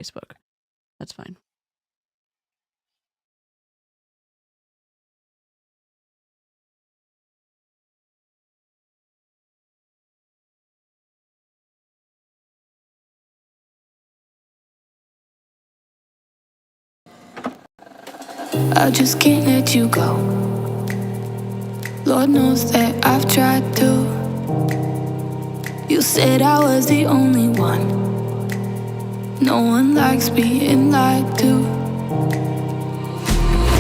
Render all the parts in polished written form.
Facebook. That's fine. I just can't let you go. Lord knows that I've tried to. You said I was the only one. No one likes being lied to.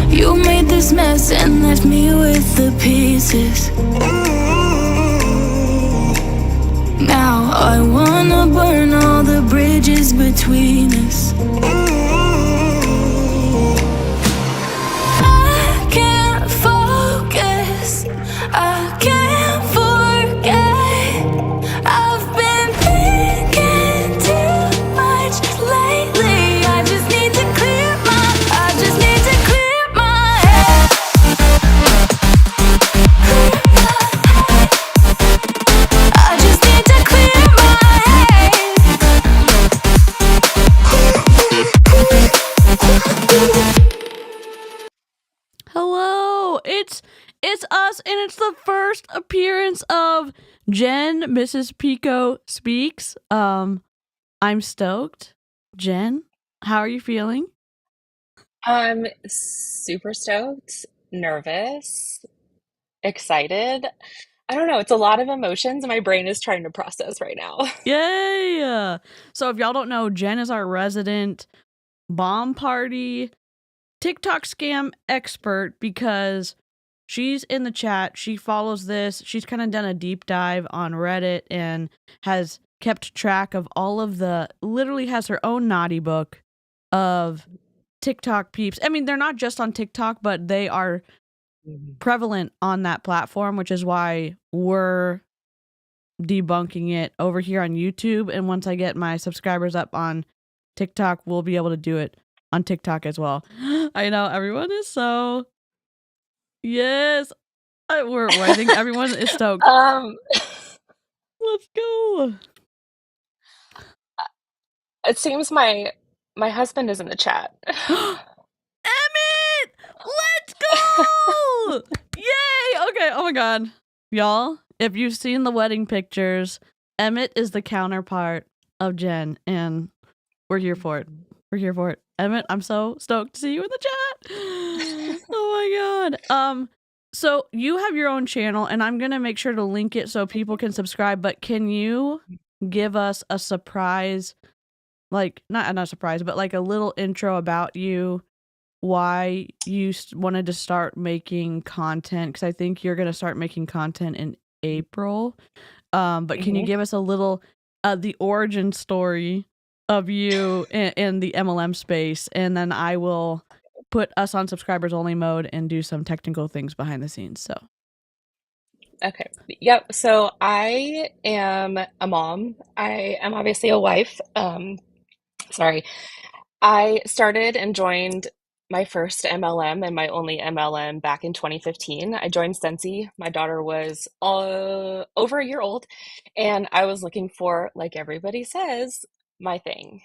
You made this mess and left me with the pieces. Now I wanna burn all the bridges between us. I can't focus, I can't forget. I've been thinking too much lately. I just need to clear my head. I just need to clear my head. Hello, it's us, and it's the first appearance of Jen, Mrs. Pico Speaks. I'm stoked. Jen, how are you feeling? I'm super stoked, nervous, excited. I don't know. It's a lot of emotions my brain is trying to process right now. Yay! So if y'all don't know, Jen is our resident bomb party TikTok scam expert because she's in the chat. She follows this. She's kind of done a deep dive on Reddit and has kept track of all of literally has her own naughty book of TikTok peeps. I mean, they're not just on TikTok, but they are prevalent on that platform, which is why we're debunking it over here on YouTube. And once I get my subscribers up on TikTok, we'll be able to do it on TikTok as well. I know everyone is so yes. I think everyone is stoked. Let's go. It seems my husband is in the chat. Emmett! Let's go! Yay! Okay, oh my god. Y'all, if you've seen the wedding pictures, Emmett is the counterpart of Jen, and we're here for it. We're here for it. Emmett, I'm so stoked to see you in the chat. Oh my god. So you have your own channel, and I'm gonna make sure to link it so people can subscribe, but can you give us a surprise, like not a surprise, but like a little intro about you, why you wanted to start making content? Because I think you're gonna start making content in April. But can you give us a little the origin story of you in the MLM space, and then I will put us on subscribers only mode and do some technical things behind the scenes. So Okay. Yep. So I am a mom. I am obviously a wife. Sorry. I started and joined my first MLM and my only MLM back in 2015. I joined Scentsy. My daughter was over a year old, and I was looking for, like everybody says, my thing.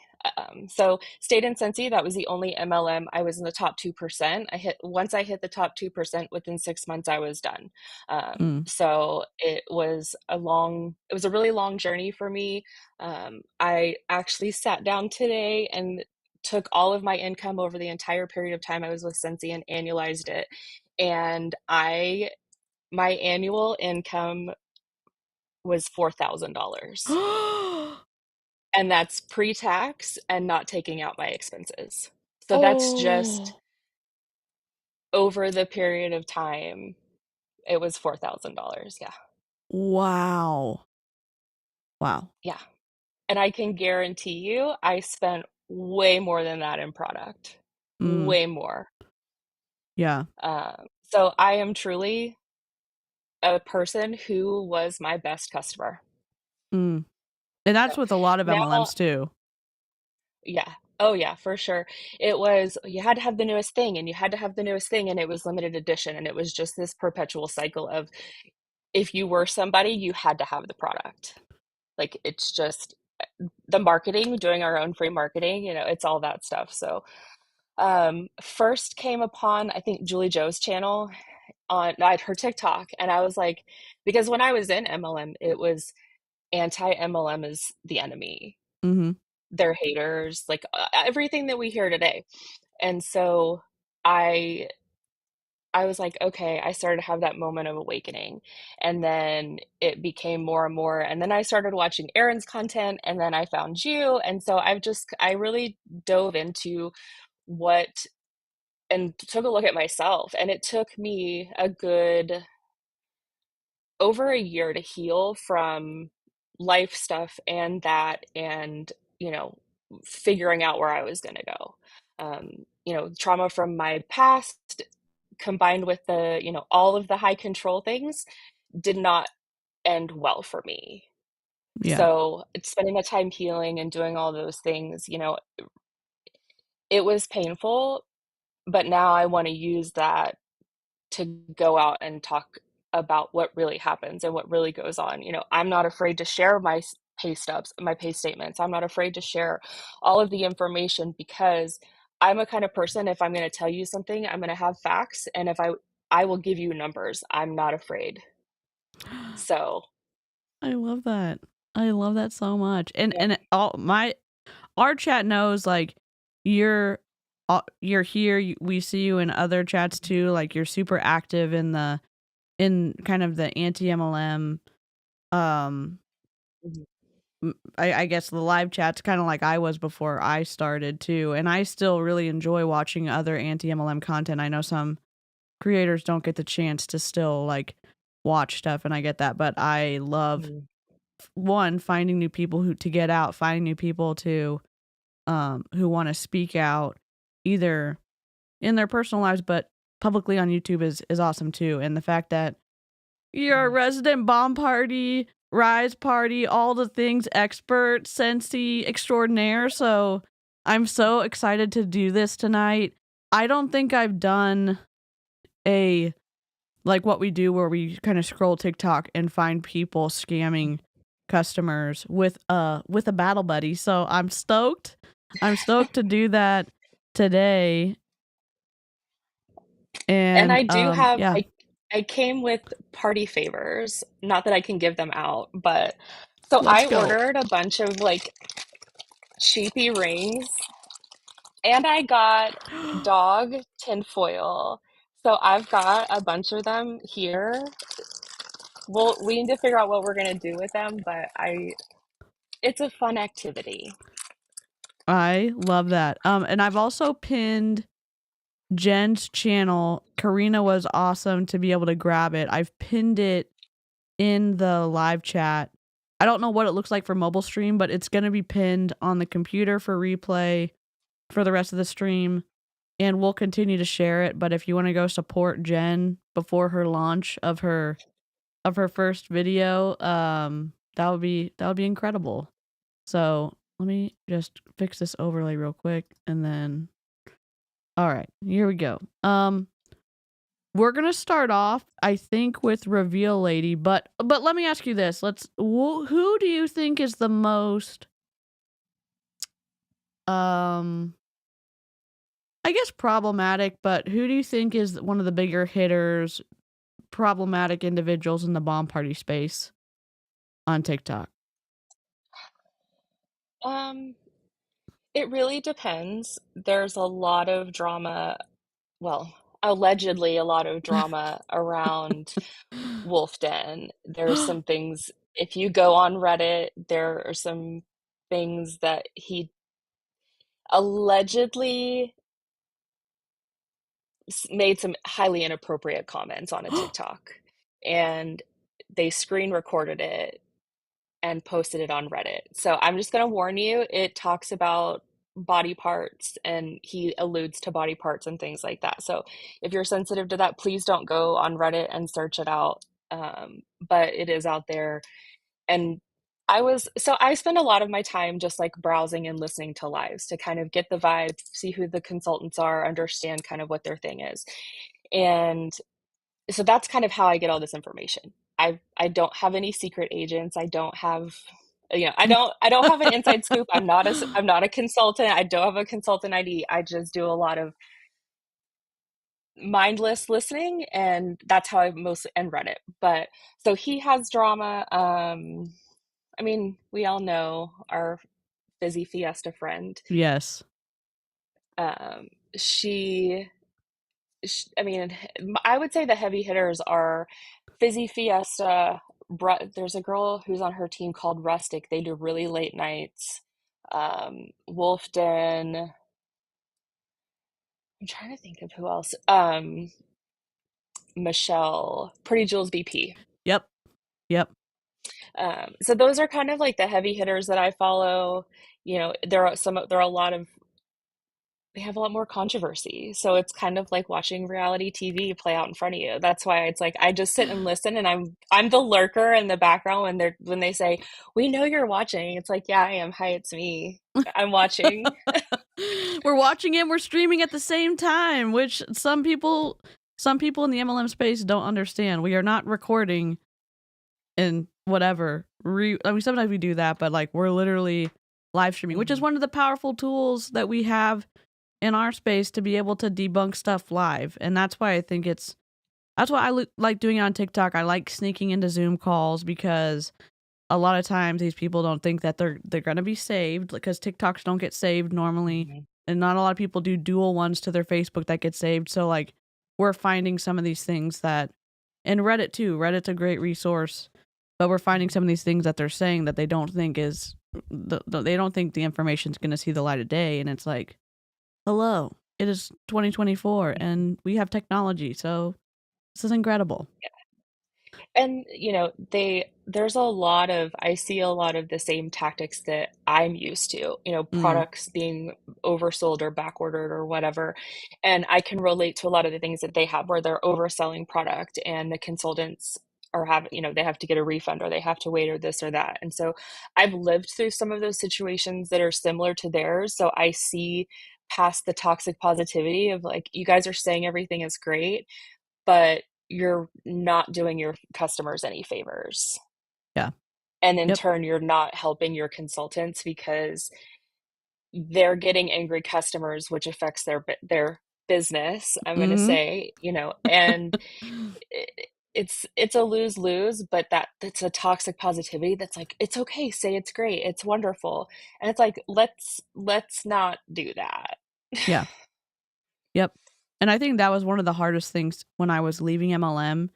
So stayed in Scentsy. That was the only MLM. I was in the top 2%. Once I hit the top 2%, within 6 months, I was done. So it was a really long journey for me. I actually sat down today and took all of my income over the entire period of time I was with Scentsy and annualized it. And my annual income was $4,000. And that's pre-tax and not taking out my expenses. So that's just over the period of time. It was $4,000. Yeah. wow. Yeah. And I can guarantee you, I spent way more than that in product. Way more. Yeah. So I am truly a person who was my best customer. And that's So with a lot of now, MLMs too. yeah. Oh, yeah, for sure. It was, you had to have the newest thing and you had to have the newest thing, and it was limited edition. And it was just this perpetual cycle of if you were somebody, you had to have the product. Like it's just, the marketing, doing our own free marketing, it's all that stuff. So first came upon, I think, Julie Joe's channel on her TikTok, and I was like, because when I was in MLM, it was anti-MLM is the enemy. Mm-hmm. They're haters, like everything that we hear today. And so I I was like, okay, I started to have that moment of awakening. And then it became more and more. And then I started watching Aaron's content, and then I found you. And so I really dove into what and took a look at myself. And it took me a good over a year to heal from life stuff and that, and, you know, figuring out where I was going to go. Trauma from my past combined with all of the high control things did not end well for me. Yeah. So spending the time healing and doing all those things, it was painful, but now I want to use that to go out and talk about what really happens and what really goes on. I'm not afraid to share my pay stubs, my pay statements. I'm not afraid to share all of the information because I'm a kind of person, if I'm going to tell you something, I'm going to have facts. And if I will give you numbers. I'm not afraid. So, I love that. I love that so much. And yeah. our chat knows, like, you're here. We see you in other chats too. Like, you're super active in kind of the anti-MLM. Um, Mhm. I guess the live chat's kind of like I was before I started too. And I still really enjoy watching other anti-MLM content. I know some creators don't get the chance to still like watch stuff, and I get that. But I love, Mhm. one, finding new people to get out, finding new people to who want to speak out, either in their personal lives but publicly on YouTube is awesome too. And the fact that you're a Mhm. resident bomb party, rise party, all the things expert, Scentsy extraordinaire. So I'm so excited to do this tonight. I don't think I've done a like what we do where we kind of scroll TikTok and find people scamming customers with a battle buddy. So I'm stoked. I'm stoked to do that today. And And I do have yeah, I came with party favors. Not that I can give them out, but so let's I go. ordered a bunch of like sheepy rings, and I got dog tinfoil. So I've got a bunch of them here. We need to figure out what we're gonna do with them, but it's a fun activity. I love that. And I've also pinned Jen's channel. Karina was awesome to be able to grab it. I've pinned it in the live chat. I don't know what it looks like for mobile stream, but it's going to be pinned on the computer for replay for the rest of the stream. And we'll continue to share it. But if you want to go support Jen before her launch of her first video, that would be incredible. So let me just fix this overlay real quick, and then all right, here we go. We're gonna start off, I think, with Reveal Lady, but let me ask you this: who do you think is the most, um, I guess problematic, but who do you think is one of the bigger hitters, problematic individuals in the bomb party space on TikTok? Um, it really depends. There's a lot of drama, well, allegedly a lot of drama around Wolf Den. There's some things, if you go on Reddit, there are some things that he allegedly made some highly inappropriate comments on a TikTok, and they screen recorded it and posted it on Reddit. So I'm just going to warn you, it talks about body parts and he alludes to body parts and things like that. So if you're sensitive to that, please don't go on Reddit and search it out. But it is out there. And I spend a lot of my time just like browsing and listening to lives to kind of get the vibe, see who the consultants are, understand kind of what their thing is. And so that's kind of how I get all this information. I don't have any secret agents. I don't have I don't have an inside scoop. I'm not a consultant. I don't have a consultant ID. I just do a lot of mindless listening, and that's how I mostly and Reddit. But so he has drama. I mean, we all know our busy Fiesta friend. Yes. Um, she, I mean, I would say the heavy hitters are Fizzy Fiesta. There's a girl who's on her team called Rustic. They do really late nights. Wolf Den. I'm trying to think of who else. Michelle, Pretty Jules BP. Yep. Yep. So those are kind of like the heavy hitters that I follow. There are a lot of they have a lot more controversy. So it's kind of like watching reality TV play out in front of you. That's why it's like I just sit and listen, and I'm the lurker in the background when they say, "We know you're watching." It's like, "Yeah, I am. Hi, it's me. I'm watching." We're watching it, we're streaming at the same time, which some people in the MLM space don't understand. We are not recording and whatever. I mean, sometimes we do that, but like we're literally live streaming, which is one of the powerful tools that we have in our space to be able to debunk stuff live. And that's why I think that's why I like doing it on TikTok. I like sneaking into Zoom calls because a lot of times these people don't think that they're going to be saved, because TikToks don't get saved normally. And not a lot of people do dual ones to their Facebook that get saved. So like we're finding some of these things that, and Reddit too, Reddit's a great resource, but we're finding some of these things that they're saying that they don't think they don't think the information's going to see the light of day. And it's like, hello, it is 2024 and we have technology. So this is incredible. And I see a lot of the same tactics that I'm used to, products being oversold or back ordered or whatever. And I can relate to a lot of the things that they have where they're overselling product and the consultants they have to get a refund or they have to wait or this or that. And so I've lived through some of those situations that are similar to theirs. So I see past the toxic positivity of like, you guys are saying everything is great, but you're not doing your customers any favors. Yeah. And in Yep. turn, you're not helping your consultants because they're getting angry customers, which affects their business, I'm going to say, and it's a lose-lose, but that's a toxic positivity that's like, it's okay, say it's great, it's wonderful. And it's like, let's not do that. Yeah. Yep. And I think that was one of the hardest things when I was leaving MLM,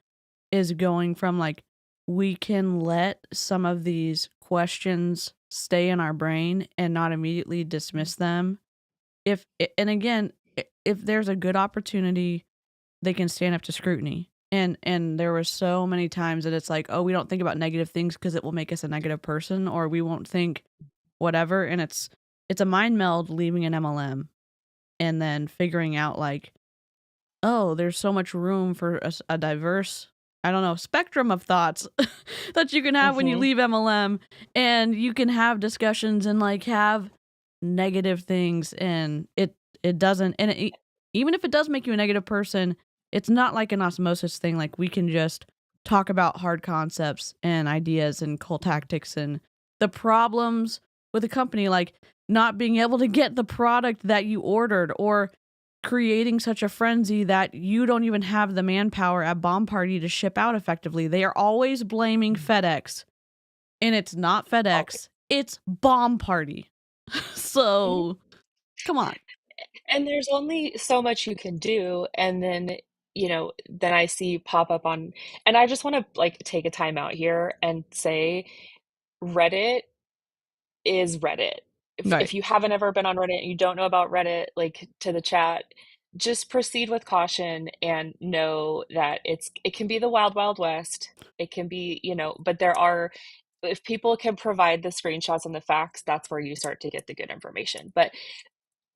is going from like, we can let some of these questions stay in our brain and not immediately dismiss them. And again, if there's a good opportunity, they can stand up to scrutiny. And there were so many times that it's like, oh, we don't think about negative things because it will make us a negative person, or we won't think whatever. And it's a mind meld leaving an MLM and then figuring out like, oh, there's so much room for a diverse, I don't know, spectrum of thoughts that you can have when you leave MLM, and you can have discussions and like have negative things, and it doesn't, and even if it does make you a negative person, it's not like an osmosis thing. Like we can just talk about hard concepts and ideas and cool tactics and the problems with a company, like not being able to get the product that you ordered, or creating such a frenzy that you don't even have the manpower at Bomb Party to ship out effectively. They are always blaming FedEx, and it's not FedEx, it's Bomb Party. So, come on. And there's only so much you can do. And then, then I see pop up on, and I just want to like take a time out here and say Reddit is Reddit. If you haven't ever been on Reddit and you don't know about Reddit, like to the chat, just proceed with caution and know that it can be the wild, wild west. It can be, but if people can provide the screenshots and the facts, that's where you start to get the good information. But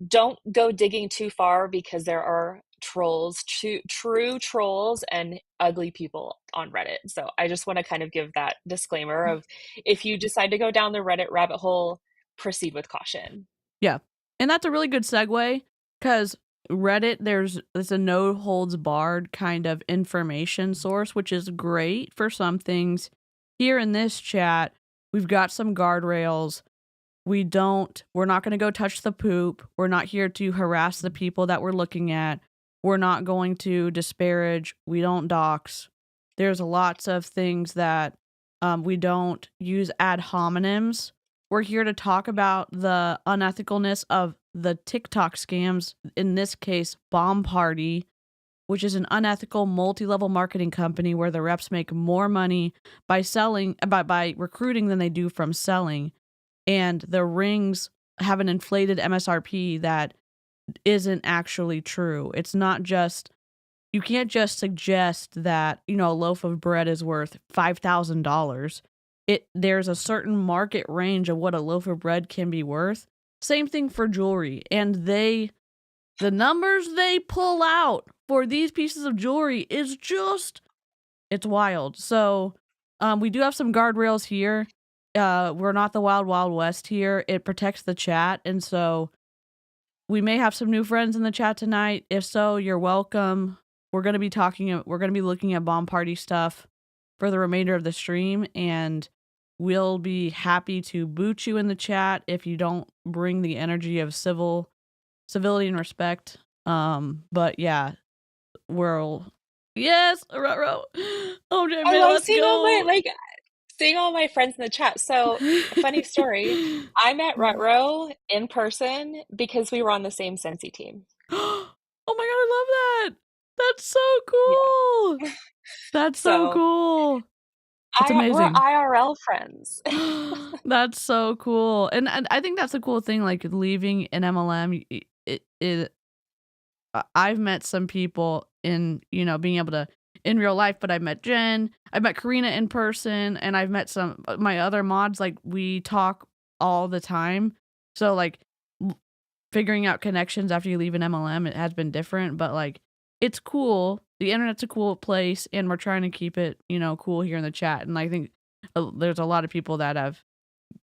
don't go digging too far, because there are trolls, true trolls and ugly people on Reddit. So I just want to kind of give that disclaimer of, if you decide to go down the Reddit rabbit hole, proceed with caution. Yeah. And that's a really good segue, because Reddit, it's a no holds barred kind of information source, which is great for some things. Here in this chat, We've got some guardrails. We're not going to go touch the poop. We're not here to harass the people that we're looking at. We're not going to disparage. We don't dox. There's lots of things that we don't use ad hominems. We're here to talk about the unethicalness of the TikTok scams, in this case, Bomb Party, which is an unethical multi-level marketing company where the reps make more money by recruiting than they do from selling. And the rings have an inflated MSRP that isn't actually true. It's not just, you can't just suggest that, a loaf of bread is worth $5,000. There's a certain market range of what a loaf of bread can be worth. Same thing for jewelry. And the numbers they pull out for these pieces of jewelry is just, it's wild. So we do have some guardrails here. We're not the wild, wild west here. It protects the chat. And so we may have some new friends in the chat tonight. If so, you're welcome. We're going to be looking at Bomb Party stuff for the remainder of the stream, and we'll be happy to boot you in the chat if you don't bring the energy of civility and respect. But yeah, yes, Rutro. Oh, Jamie, I love let's go. seeing all my friends in the chat. So, funny story. I met Rutro in person because we were on the same Scentsy team. Oh my god, I love that. That's so cool. Yeah. That's so cool. It's amazing. We're IRL friends. That's so cool. And I think that's a cool thing, like leaving an MLM. I've met some people in, being able to in real life, but I've met Jen, I've met Karina in person, and I've met some my other mods. Like, we talk all the time. So like figuring out connections after you leave an MLM, it has been different, but like, it's cool. The internet's a cool place, and we're trying to keep it, cool here in the chat. And I think there's a lot of people that have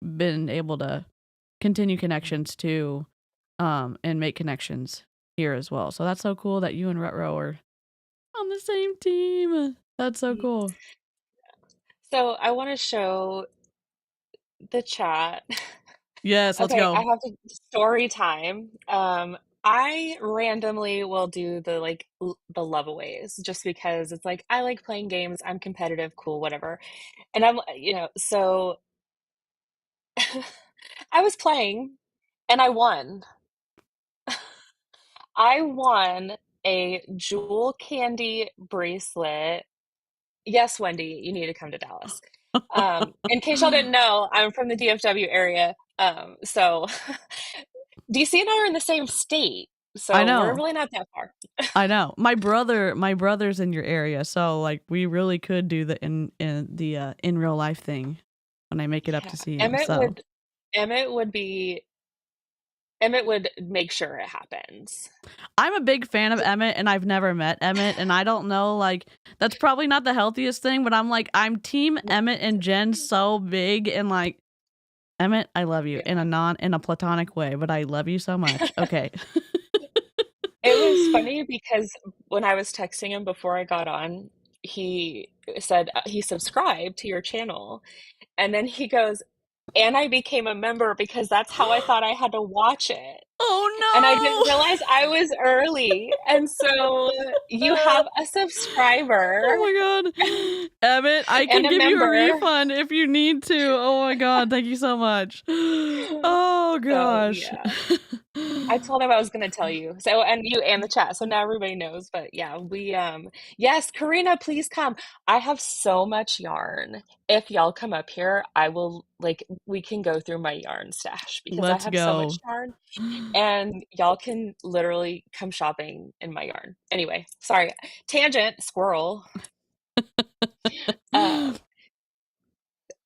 been able to continue connections too, and make connections here as well. So that's so cool that you and Rutro are on the same team. That's so cool. So I want to show the chat. Yes, let's Okay, go. I have to story time. I randomly will do the the loveaways just because it's like I like playing games, I'm competitive, cool, whatever. And I'm, so I was playing and I won. I won a jewel candy bracelet. Yes, Wendy, you need to come to Dallas. In case y'all didn't know, I'm from the DFW area. So DC and I are in the same state, I so we're know. really not that far. I know. My brother's in your area, so like we really could do the in real life thing when I make it up to see him. So Emmett would make sure it happens. I'm a big fan of Emmett, and I've never met Emmett, and I don't know, like, that's probably not the healthiest thing, but I'm team Emmett and Jen so big, and like, Emmett, I love you in a platonic way, but I love you so much. Okay. It was funny because when I was texting him before I got on, he said he subscribed to your channel, and then he goes, and I became a member because that's how I thought I had to watch it. Oh no! And I didn't realize I was early. And so you have a subscriber. Oh my god. Emmett, I can give you a refund if you need to. Oh my god, thank you so much. Oh gosh. So, yeah. I told him I was going to tell you. So, and you and the chat. So now everybody knows. But yeah, yes, Karina, please come. I have so much yarn. If y'all come up here, I will, we can go through my yarn stash because I have so much yarn. And y'all can literally come shopping in my yarn. Anyway, sorry. Tangent, squirrel.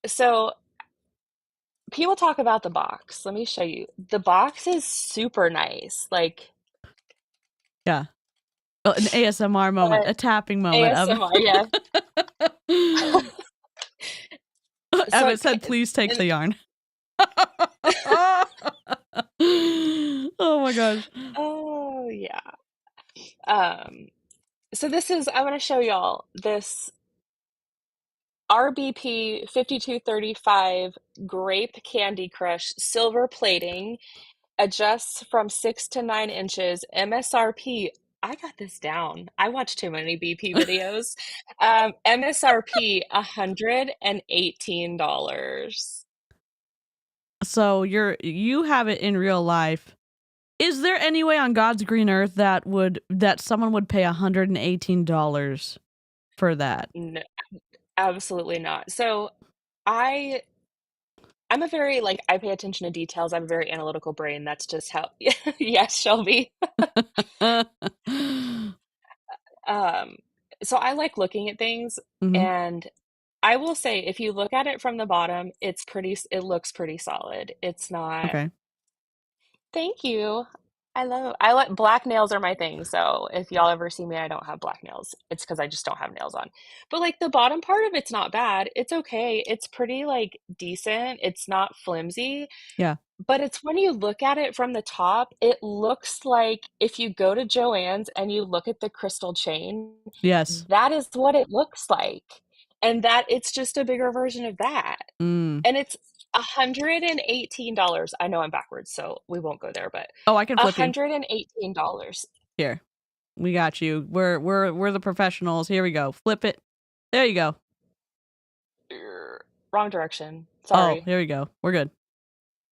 So people talk about the box. Let me show you. The box is super nice. Yeah. An ASMR moment, a tapping moment. ASMR, yeah. Emmett said, please take the yarn. Oh my gosh. Oh yeah. So this is, I want to show y'all this RBP 5235 Grape Candy Crush Silver Plating adjusts from 6 to 9 inches. MSRP. I got this down. I watch too many BP videos. MSRP $118. So you have it in real life. Is there any way on God's green earth that someone would pay $118 for that? No, absolutely not. So I I'm a very like I pay attention to details. I'm a very analytical brain. That's just how yes, Shelby. Um, so I like looking at things, Hmm. and I will say if you look at it from the bottom, it looks pretty solid. It's not. Okay. Thank you. I like black nails are my thing. So if y'all ever see me, I don't have black nails. It's because I just don't have nails on. But like the bottom part of it's not bad. It's okay. It's pretty like decent. It's not flimsy. Yeah. But it's when you look at it from the top, it looks like if you go to Joann's and you look at the crystal chain, Yes. that is what it looks like. And that it's just a bigger version of that. Mm. And it's $118. I know I'm backwards, so we won't go there, but Oh, I can flip you. $118. Here. We got you. We're the professionals. Here we go. Flip it. There you go. Wrong direction. Oh, Sorry. here we go. We're good.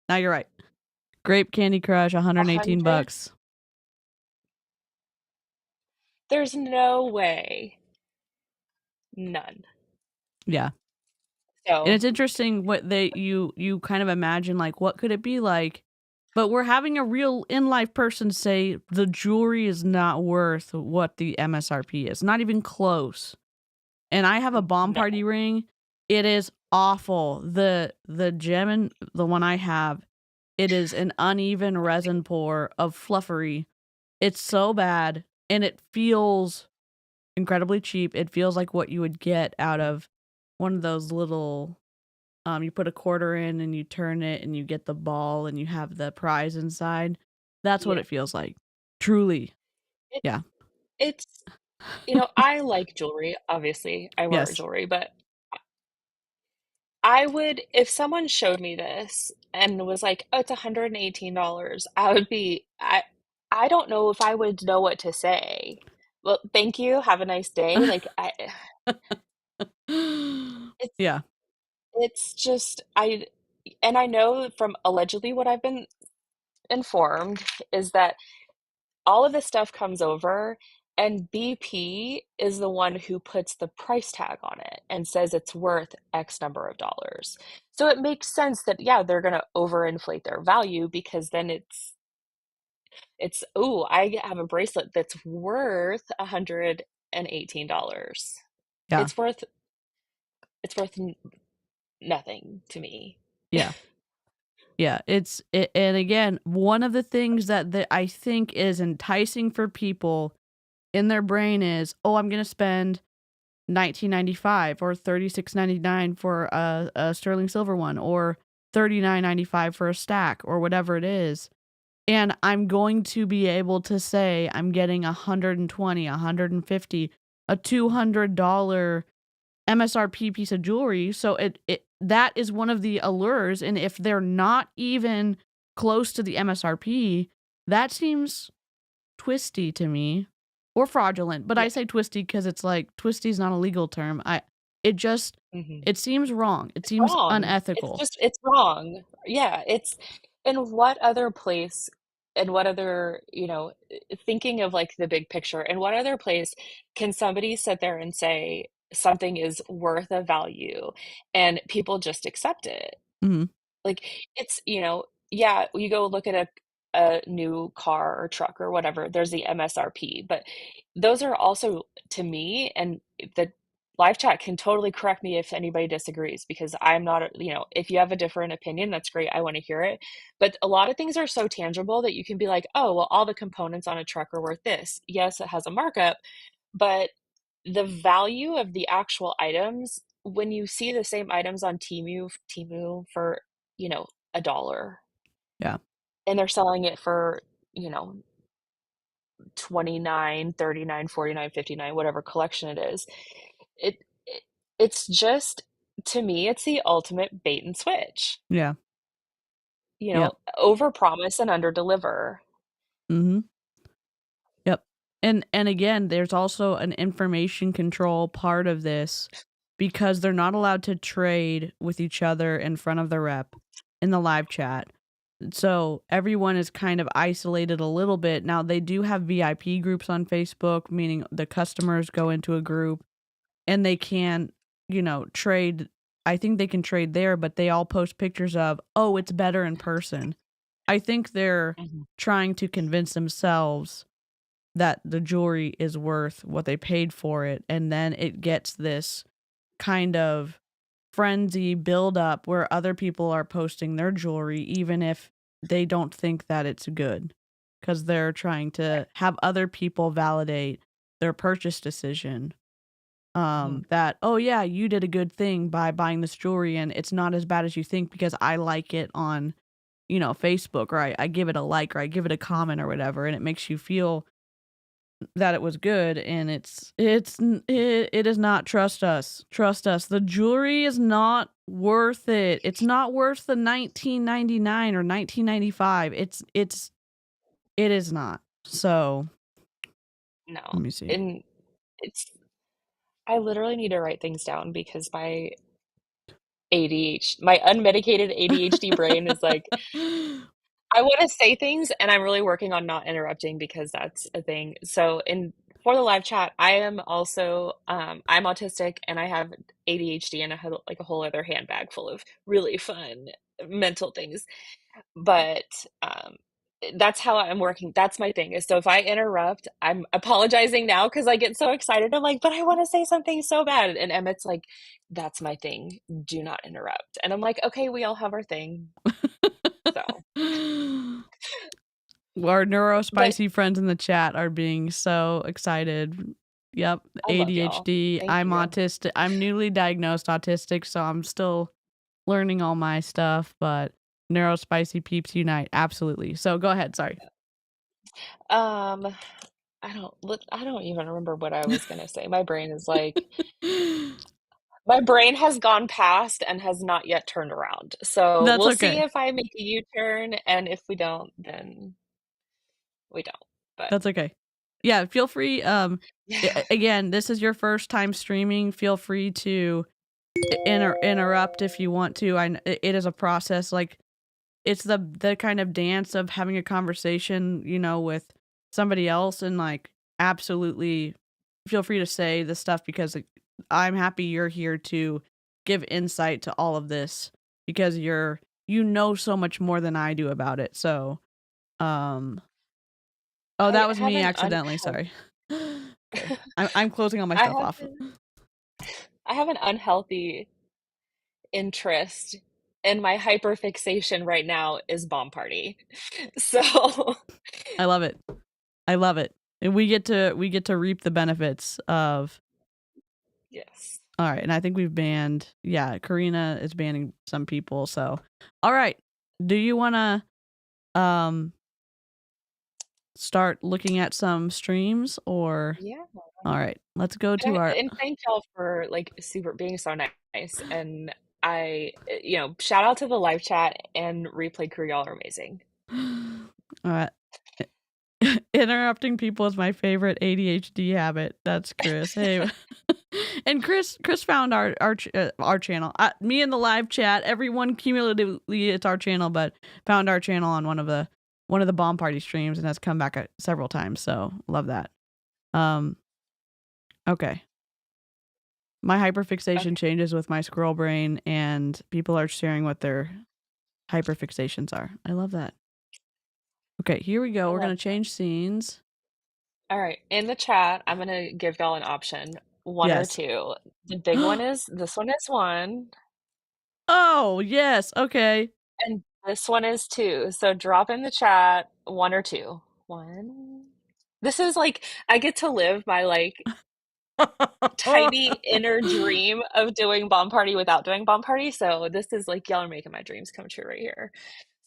Now you're right. Grape Candy Crush, 118 100. bucks. There's no way. None. Yeah. And So, it's interesting what you kind of imagine, like, what could it be like? But we're having a real in-life person say the jewelry is not worth what the MSRP is. Not even close. And I have a bomb no. party ring. It is awful. The gem and the one I have, it is an uneven resin pour of fluffery. It's so bad, and it feels incredibly cheap. It feels like what you would get out of one of those little you put a quarter in and you turn it and you get the ball and you have the prize inside. That's what Yeah. it feels like. Truly. It's Yeah. it's I like jewelry, obviously. I wear Yes. jewelry, but I would if someone showed me this and was like, "Oh, it's $118." I don't know if I would know what to say. Well, thank you. Have a nice day. Like it's Yeah. it's just and I know from allegedly what I've been informed is that all of this stuff comes over and BP is the one who puts the price tag on it and says it's worth X number of dollars. So it makes sense that yeah, they're going to overinflate their value because then oh, I have a bracelet that's worth $118. Yeah. It's worth nothing to me. Yeah. Yeah, and again, one of the things that I think is enticing for people in their brain is, oh, I'm gonna spend 19.95 or 36.99 for a sterling silver one, or 39.95 for a stack, or whatever it is, and I'm going to be able to say I'm getting 120, 150, a $200 MSRP piece of jewelry. So it that is one of the allures. And if they're not even close to the MSRP, that seems twisty to me, or fraudulent. But Yeah. I say twisty because it's like twisty is not a legal term. It just Mhm. it seems wrong. It It's seems wrong. unethical. It's wrong. Yeah, it's in what other place and what other, thinking of like the big picture, in what other place can somebody sit there and say something is worth a value and people just accept it? Hmm. Like it's, yeah, you go look at a new car or truck or whatever, there's the MSRP, but those are also to me, and the live chat can totally correct me if anybody disagrees because I'm not, if you have a different opinion, that's great. I want to hear it. But a lot of things are so tangible that you can be like, oh, well, all the components on a truck are worth this. Yes, it has a markup, but the value of the actual items, when you see the same items on Temu for, $1 Yeah. and they're selling it for, you know, 29, 39, 49, 59, whatever collection it is. It it's just, to me, it's the ultimate bait and switch. Yeah. You Yep. know, overpromise and underdeliver. Mm-hmm. Yep. And again, there's also an information control part of this because they're not allowed to trade with each other in front of the rep in the live chat. So everyone is kind of isolated a little bit. Now they do have VIP groups on Facebook, meaning the customers go into a group and they can, trade. I think they can trade there, but they all post pictures of, oh, it's better in person. I think they're Mhm. trying to convince themselves that the jewelry is worth what they paid for it. And then it gets this kind of frenzy build up where other people are posting their jewelry, even if they don't think that it's good, because they're trying to have other people validate their purchase decision. Mhm. That, oh yeah, you did a good thing by buying this jewelry and it's not as bad as you think because I like it on, Facebook, or I give it a like, or I give it a comment or whatever. And it makes you feel that it was good, and it is not. Trust us. Trust us. The jewelry is not worth it. It's not worth the 1999 or 1995. It is not. So, No. let me see. And it's I literally need to write things down because my unmedicated ADHD brain is like, I want to say things and I'm really working on not interrupting because that's a thing. So for the live chat, I am also I'm autistic and I have ADHD and like a whole other handbag full of really fun mental things. But that's how I'm working. That's my thing. Is so if I interrupt, I'm apologizing now because I get so excited. I'm like, but I want to say something so bad. And Emmett's like, that's my thing. Do not interrupt. And I'm like, okay, we all have our thing. So, Our but neurospicy friends in the chat are being so excited. Yep, I love y'all. ADHD. Thank I'm you. autistic. I'm newly diagnosed autistic, so I'm still learning all my stuff, but neurospicy peeps unite. Absolutely. So go ahead. Sorry. Um, I don't even remember what I was gonna say. My brain has gone past and has not yet turned around. So That's we'll see okay. if I make a U-turn, and if we don't, then we don't. But That's okay. Yeah, feel free. yeah. Again, this is your first time streaming. Feel free to interrupt if you want to. It is a process. Like, it's the kind of dance of having a conversation, with somebody else, and like, absolutely feel free to say the stuff because I'm happy you're here to give insight to all of this because you know so much more than I do about it. So, um oh, I that was have me an accidentally, sorry. Okay. I'm closing all my I stuff have off. an I have an unhealthy interest, and my hyperfixation right now is Bomb Party. So, I love it. I love it. And we get to reap the benefits of. yes. All right, and I think we've banned. Yeah, Karina is banning some people. So, all right. Do you want to start looking at some streams or? Yeah. All right, let's go to our. And thank y'all for like being so nice. And shout out to the live chat and replay crew. Y'all are amazing. All right. Interrupting people is my favorite ADHD habit. That's Chris. Hey, and Chris found our channel. Me in the live chat. Everyone cumulatively, it's our channel, but found our channel on one of the bomb party streams and has come back several times. So love that. Okay. My hyperfixation Okay. changes with my squirrel brain, and people are sharing what their hyperfixations are. I love that. Okay, here we go. I We're love gonna change scenes. All right. In the chat, I'm gonna give y'all an option, one or Yes. two. The big one is this one is one, Oh, yes. Okay. and this one is two. So drop in the chat one or two. One. This is like I get to live my like tiny inner dream of doing bomb party without doing bomb party. So this is like y'all are making my dreams come true right here.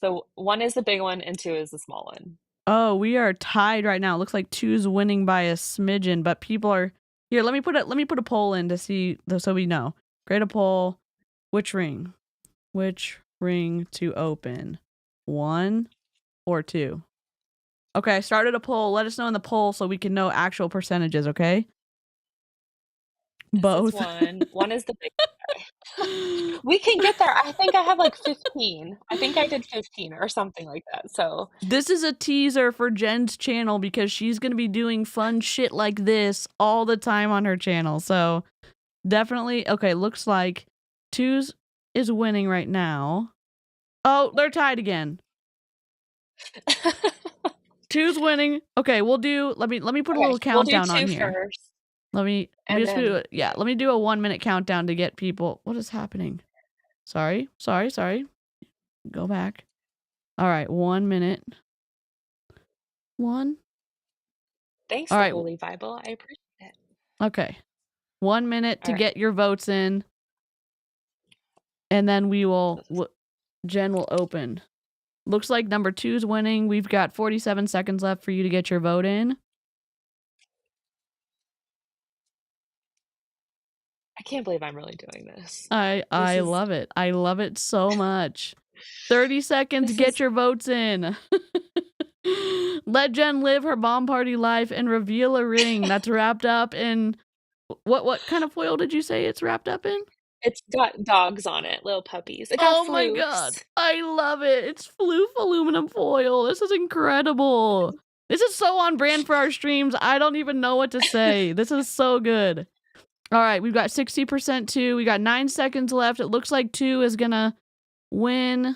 So one is the big one and two is the small one. Oh, we are tied right now. It looks like two's winning by a smidgen, but people are here. Let me put a poll in to see so we know. Create a poll. Which ring? Which ring to open? 1 or 2? Okay, I started a poll. Let us know in the poll so we can know actual percentages, okay? Both. One is the big guy. We can get there. I think I have like 15. I think I did 15 or something like that. So This is a teaser for Jen's channel because she's going to be doing fun shit like this all the time on her channel. So definitely, okay, looks like Twos is winning right now. Oh, they're tied again. Two's winning. Okay, we'll do, let me put a little countdown we'll do on two here. first. Let me And just then, let me do a 1 minute countdown to get people. What is happening? Sorry. Go back. All right, 1 minute. 1. thanks, All the right. Holy Bible. I appreciate it. Okay. 1 minute to All right. get your votes in. And then we will, Jen will open. Looks like number 2's winning. We've got 47 seconds left for you to get your vote in. I can't believe I'm really doing this. I love it. I love it so much. 30 seconds, get your votes in. Let Jen live her bomb party life and reveal a ring that's wrapped up in what kind of foil did you say it's wrapped up in? It's got dogs on it, little puppies. It got Oh my floofs. god. I love it. It's floof aluminum foil. This is incredible. This is so on brand for our streams. I don't even know what to say. This is so good. All right, we've got 60% 2. We got 9 seconds left. It looks like 2 is gonna win.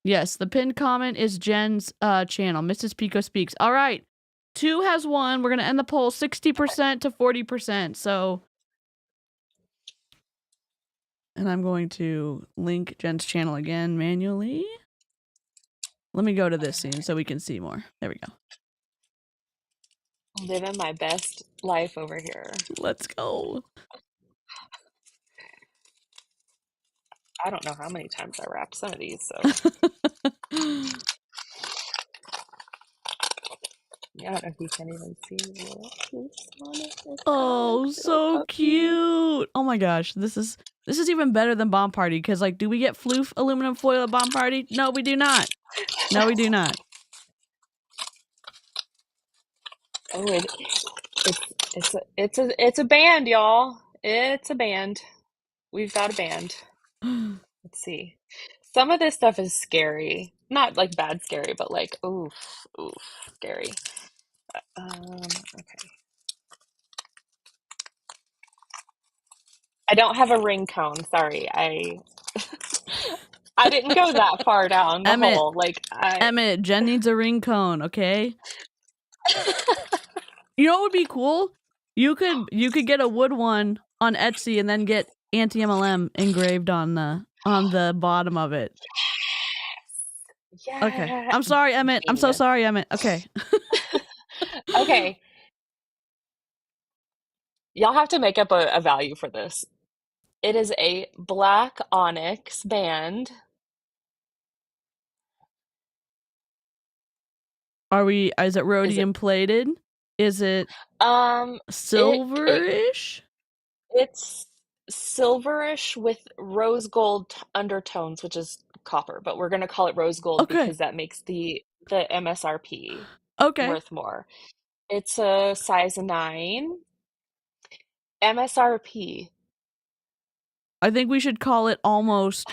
Yes, the pinned comment is Jen's channel, Mrs. Pico Speaks. All right, 2 has won. We're gonna end the poll 60% to 40%. So, and I'm going to link Jen's channel again manually. Let me go to this scene so we can see more. There we go. Living my best life over here. Let's go. I don't know how many times I wrapped some of these, so yeah, I don't know if you can even see what's on it. Oh, so cute. Oh my gosh, this is even better than Bomb Party because, like, do we get floof aluminum foil at Bomb Party? No, we do not. No, we do not. Oh, it's a band, y'all. It's a band. We've got a band. Let's see. Some of this stuff is scary. Not like bad scary, but like oof, scary. Okay. I don't have a ring cone. Sorry, I didn't go that far down the hole. Like Emmett, Jen needs a ring cone. Okay. You know what would be cool? You could get a wood one on Etsy and then get anti-MLM engraved on the bottom of it. Yeah. Okay. I'm sorry, Emmett. I'm so sorry, Emmett. Okay. Okay. Y'all have to make up a value for this. It is a black onyx band. Is it rhodium plated? Is it silverish? It's silverish with rose gold undertones, which is copper, but we're gonna call it rose gold because that makes the MSRP worth more. It's a size 9. MSRP. I think we should call it almost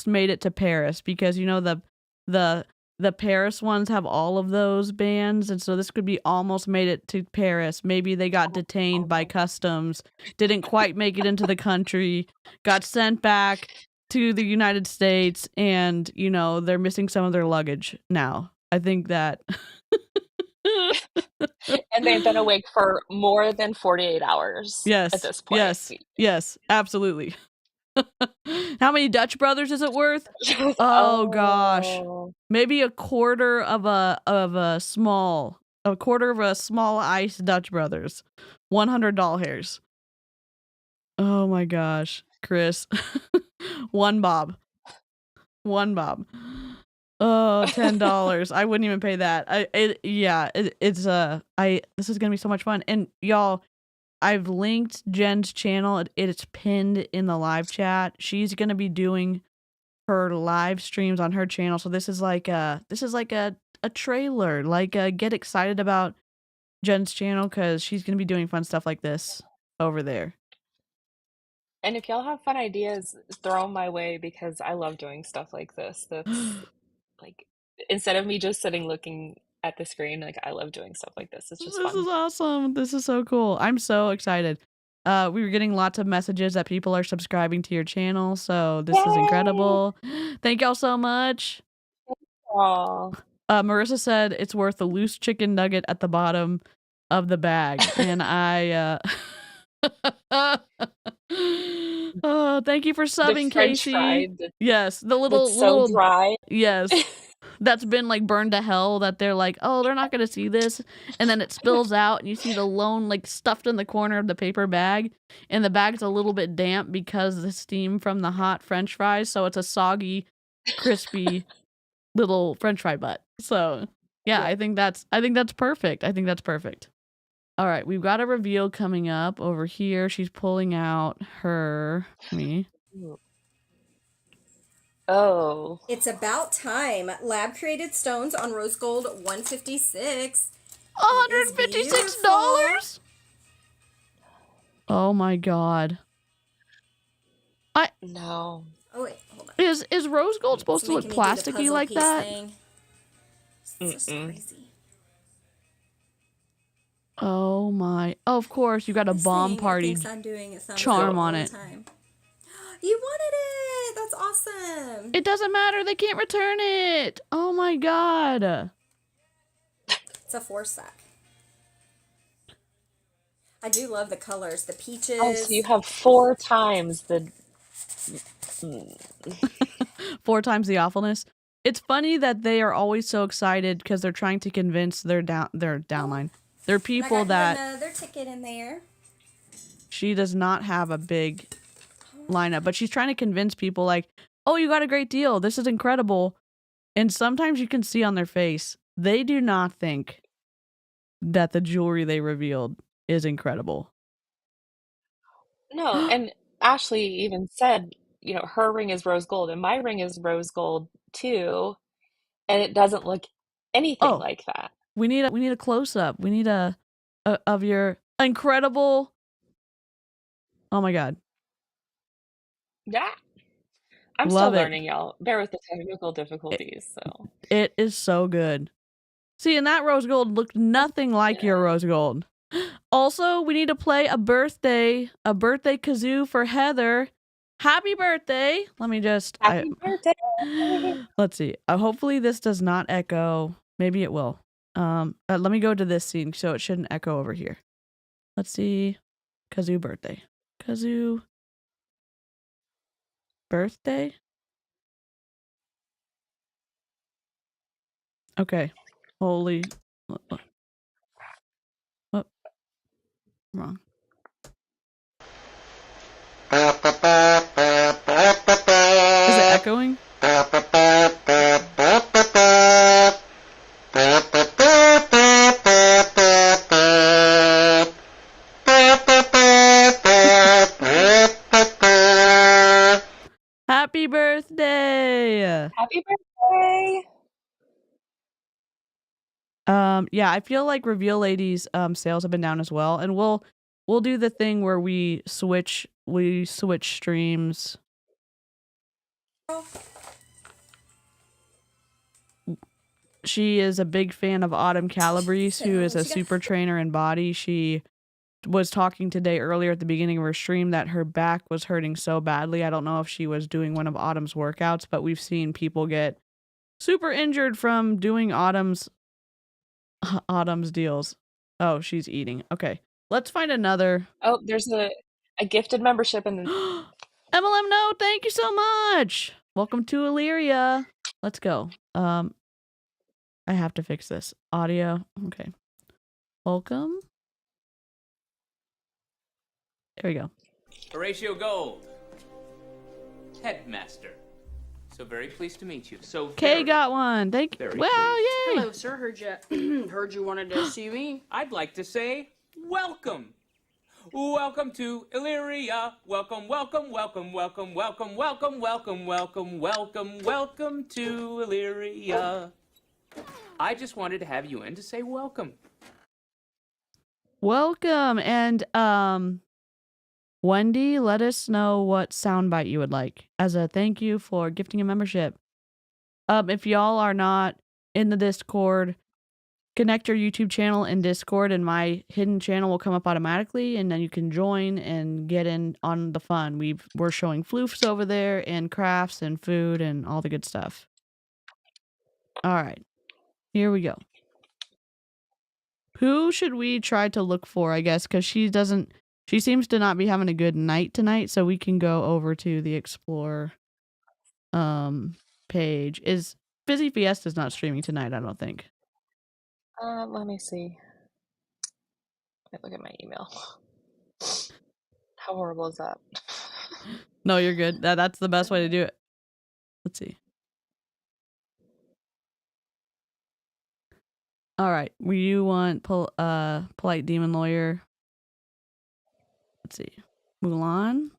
made it to Paris because you know the Paris ones have all of those bands, and so this could be almost made it to Paris. Maybe they got detained by customs, didn't quite make it into the country, got sent back to the United States, and you know they're missing some of their luggage now. I think that. And they've been awake for more than 48 hours at this point. Yes, absolutely. How many Dutch brothers is it worth? Oh gosh. Maybe a quarter of a small ice Dutch brothers. $100. Oh my gosh, Chris. One bob. Oh, $10. I wouldn't even pay that. This is gonna be so much fun. And y'all, I've linked Jen's channel. It's pinned in the live chat. She's gonna be doing her live streams on her channel. So this is like a trailer. Like get excited about Jen's channel because she's gonna be doing fun stuff like this over there. And if y'all have fun ideas, throw them my way because I love doing stuff like this. That's like, instead of me just sitting looking at the screen, like I love doing stuff like this. It's just This is fun. awesome. This is so cool. I'm so excited. We were getting lots of messages that people are subscribing to your channel, so this is Yay! incredible. Thank y'all so much. Aw. Marissa said it's worth the loose chicken nugget at the bottom of the bag, and I thank you for subbing, The French Casey. fried Yes, the that's so dry. yes. That's been like burned to hell that they're like, oh, they're not gonna see this, and then it spills out and you see the lone like stuffed in the corner of the paper bag, and the bag's a little bit damp because of the steam from the hot French fries, so it's a soggy, crispy little French fry butt. So yeah, I think that's perfect. I think that's perfect. All right, we've got a reveal coming up over here. She's pulling out her Oh. It's about time. Lab created stones on rose gold 156. $156? Oh my god. No. Oh wait, hold on. Is rose gold supposed It's to look making me do the plasticky puzzle like piece that? thing. It's so crazy. Oh my. Oh, of course, you got a This bomb thing party thinks I'm doing a thumbs charm up on all it. the time. You wanted it! That's awesome! It doesn't matter. They can't return it. Oh my god. It's a 4-stack. I do love the colors. The peaches. Oh, so you have 4 times the 4 times the awfulness. It's funny that they are always so excited because they're trying to convince their downline. They're people and I got that another ticket in there. she does not have a big lineup, but she's trying to convince people like, oh, you got a great deal. This is incredible. And sometimes you can see on their face, they do not think that the jewelry they revealed is incredible. No, and Ashley even said, you know, her ring is rose gold and my ring is rose gold too, and it doesn't look anything like that. We need a close up. We need a of your incredible. Oh my god. Yeah. I'm Love still it. learning, y'all. Bear with the technical difficulties, so. It is so good. See, and that rose gold looked nothing like your rose gold. Also, we need to play a birthday kazoo for Heather. Happy birthday! Let me just. Happy birthday! Let's see. Hopefully, this does not echo. Maybe it will. Let me go to this scene so it shouldn't echo over here. Let's see. Kazoo birthday. Kazoo birthday. Okay. Holy. What? Wrong. Is it echoing? Happy birthday! Happy birthday! Yeah, I feel like Reveal Ladies sales have been down as well, and we'll do the thing where we switch streams. She is a big fan of Autumn Calabrese, who is a super trainer in body. She was talking today earlier at the beginning of her stream that her back was hurting so badly. I don't know if she was doing one of Autumn's workouts, but we've seen people get super injured from doing Autumn's deals. Oh, she's eating. Okay. Let's find another. Oh, there's a gifted membership in the MLM no, thank you so much. Welcome to Illyria. Let's go. I have to fix this. Audio. Okay. Welcome. There we go. Horatio Gold, headmaster. So very pleased to meet you. So Kay got one. Thank you. Wow, yay. Hello, sir. Heard you wanted to see me. I'd like to say welcome. Welcome to Illyria. Welcome, welcome, welcome, welcome, welcome, welcome, welcome, welcome, welcome, welcome to Illyria. I just wanted to have you in to say welcome. Welcome. And Wendy, let us know what soundbite you would like as a thank you for gifting a membership. If y'all are not in the Discord, connect your YouTube channel in Discord and my hidden channel will come up automatically, and then you can join and get in on the fun. We're showing floofs over there and crafts and food and all the good stuff. All right, here we go. Who should we try to look for, I guess, because she seems to not be having a good night tonight, so we can go over to the Explore page. Is Fizzy Fiesta's not streaming tonight, I don't think. Let me see. Look at my email. How horrible is that? No, you're good. That's the best way to do it. Let's see. All right. You want polite demon lawyer? Let's see. Mulan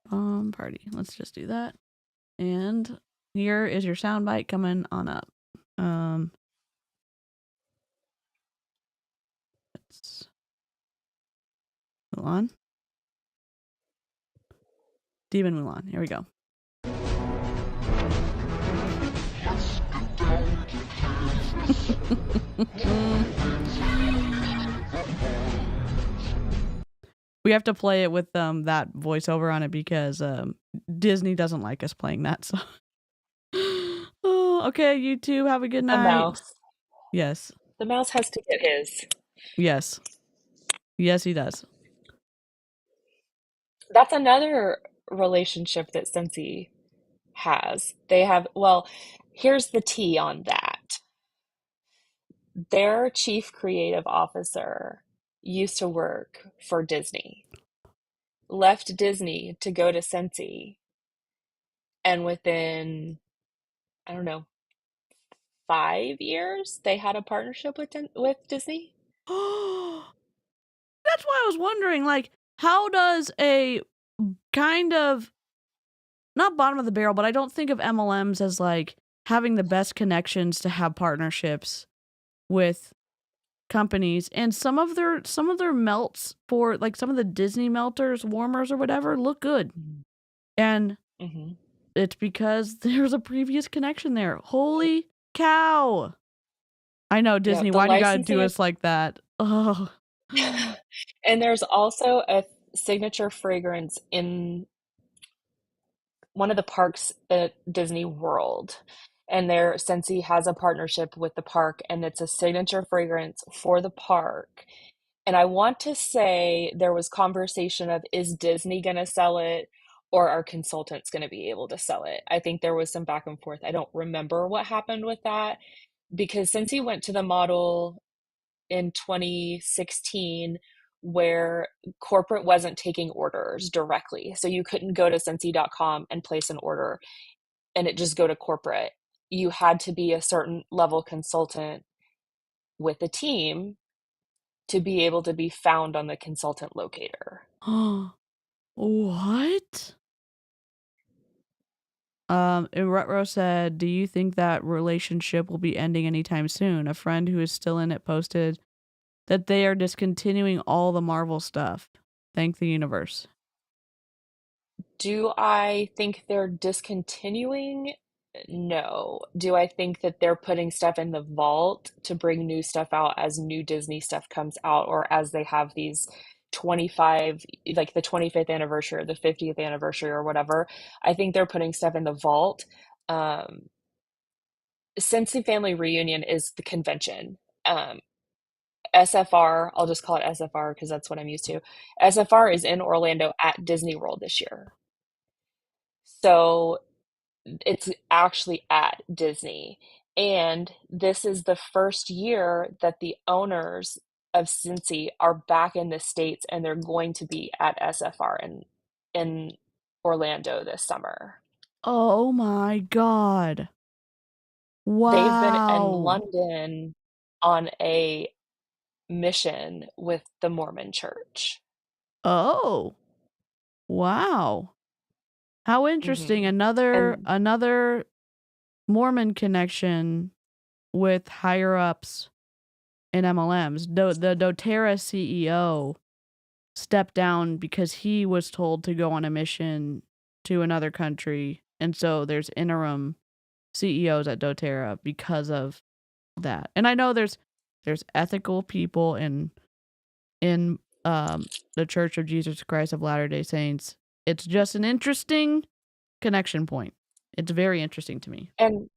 party. Let's just do that. And here is your soundbite coming on up. Let's Mulan. Demon Mulan. Here we go. We have to play it with that voiceover on it because Disney doesn't like us playing that. So, oh, okay, you two have a good night. The mouse. Yes. The mouse has to get his. Yes. Yes, he does. That's another relationship that Scentsy has. They have, well, here's the tea on that. Their chief creative officer used to work for Disney, left Disney to go to Scentsy, and within, I don't know, 5 years, they had a partnership with Disney. That's why I was wondering, like, how does a kind of, not bottom of the barrel, but I don't think of MLMs as like having the best connections to have partnerships with companies, and some of their melts for like some of the Disney melters, warmers or whatever look good. And it's because there's a previous connection there. Holy cow. I know, Disney, why do you gotta do us like that? Oh. And there's also a signature fragrance in one of the parks at Disney World. And their Scentsy has a partnership with the park, and it's a signature fragrance for the park. And I want to say there was conversation of, is Disney going to sell it or are consultants going to be able to sell it? I think there was some back and forth. I don't remember what happened with that, because Scentsy went to the model in 2016 where corporate wasn't taking orders directly. So you couldn't go to Scentsy.com and place an order and it just go to corporate. You had to be a certain level consultant with a team to be able to be found on the consultant locator. What? And Rutro said, do you think that relationship will be ending anytime soon? A friend who is still in it posted that they are discontinuing all the Marvel stuff. Thank the universe. Do I think they're discontinuing? No. Do I think that they're putting stuff in the vault to bring new stuff out as new Disney stuff comes out, or as they have these 25, like the 25th anniversary or the 50th anniversary or whatever? I think they're putting stuff in the vault. Scentsy Family Reunion is the convention. SFR, I'll just call it SFR because that's what I'm used to. SFR is in Orlando at Disney World this year. So it's actually at Disney. And this is the first year that the owners of Scentsy are back in the States, and they're going to be at SFR in Orlando this summer. Oh my God. Wow. They've been in London on a mission with the Mormon church. Oh, wow. How interesting. Another And another Mormon connection with higher ups in MLMs. The doTERRA CEO stepped down because he was told to go on a mission to another country. And so there's interim CEOs at doTERRA because of that. And I know there's ethical people in the Church of Jesus Christ of Latter-day Saints. It's just an interesting connection point. It's very interesting to me. and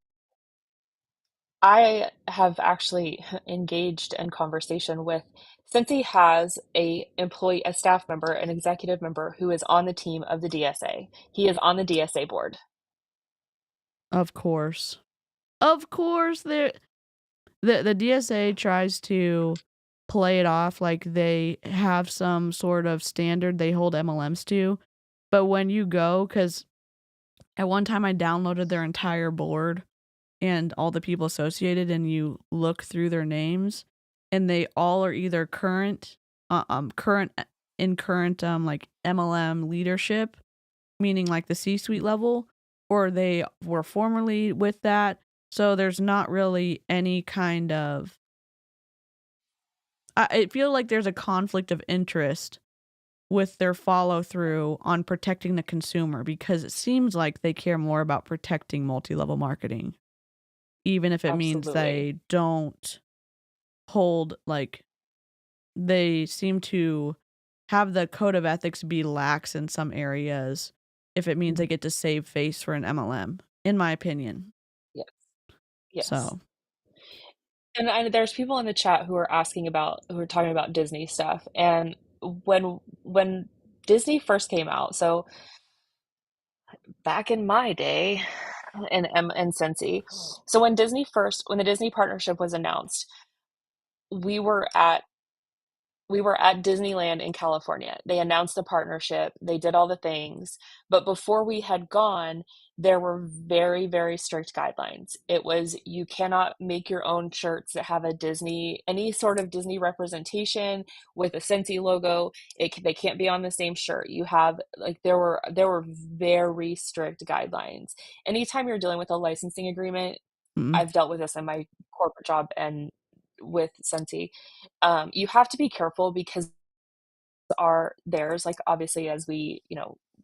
I have actually engaged in conversation with Scentsy has a staff member, an executive member who is on the team of the DSA. He is on the DSA board. Of course. Of course, the DSA tries to play it off like they have some sort of standard they hold MLMs to. But when you go, because at one time I downloaded their entire board and all the people associated, and you look through their names, and they all are either current like MLM leadership, meaning like the C-suite level, or they were formerly with that. So there's not really any kind of. I feel like there's a conflict of interest with their follow through on protecting the consumer, because it seems like they care more about protecting multi-level marketing, even if it means Absolutely. they don't hold, like, they seem to have the code of ethics be lax in some areas if it means they Mhm. get to save face for an MLM, in my opinion. Yes. Yes. So, And there's people in the chat who are talking about Disney stuff. And when Disney first came out, so back in my day in Scentsy, so when the Disney partnership was announced, we were at we were at Disneyland in California. They announced the partnership, they did all the things, but before we had gone, there were very, very strict guidelines. It was you cannot make your own shirts that have any sort of Disney representation with a Scentsy logo. They can't be on the same shirt. You have like there were very strict guidelines. Anytime you're dealing with a licensing agreement, mm, I've dealt with this in my corporate job and with Scentsy. You have to be careful because are theirs, like obviously as we,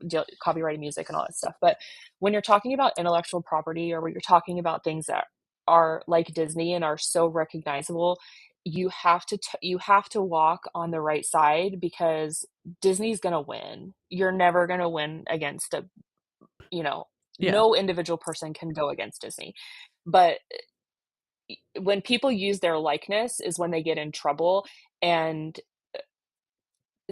deal copyrighted music and all that stuff. But when you're talking about intellectual property or when you're talking about things that are like Disney and are so recognizable, you have to walk on the right side because Disney's gonna win. You're never gonna win against you know, yeah, no individual person can go against Disney. But when people use their likeness is when they get in trouble. And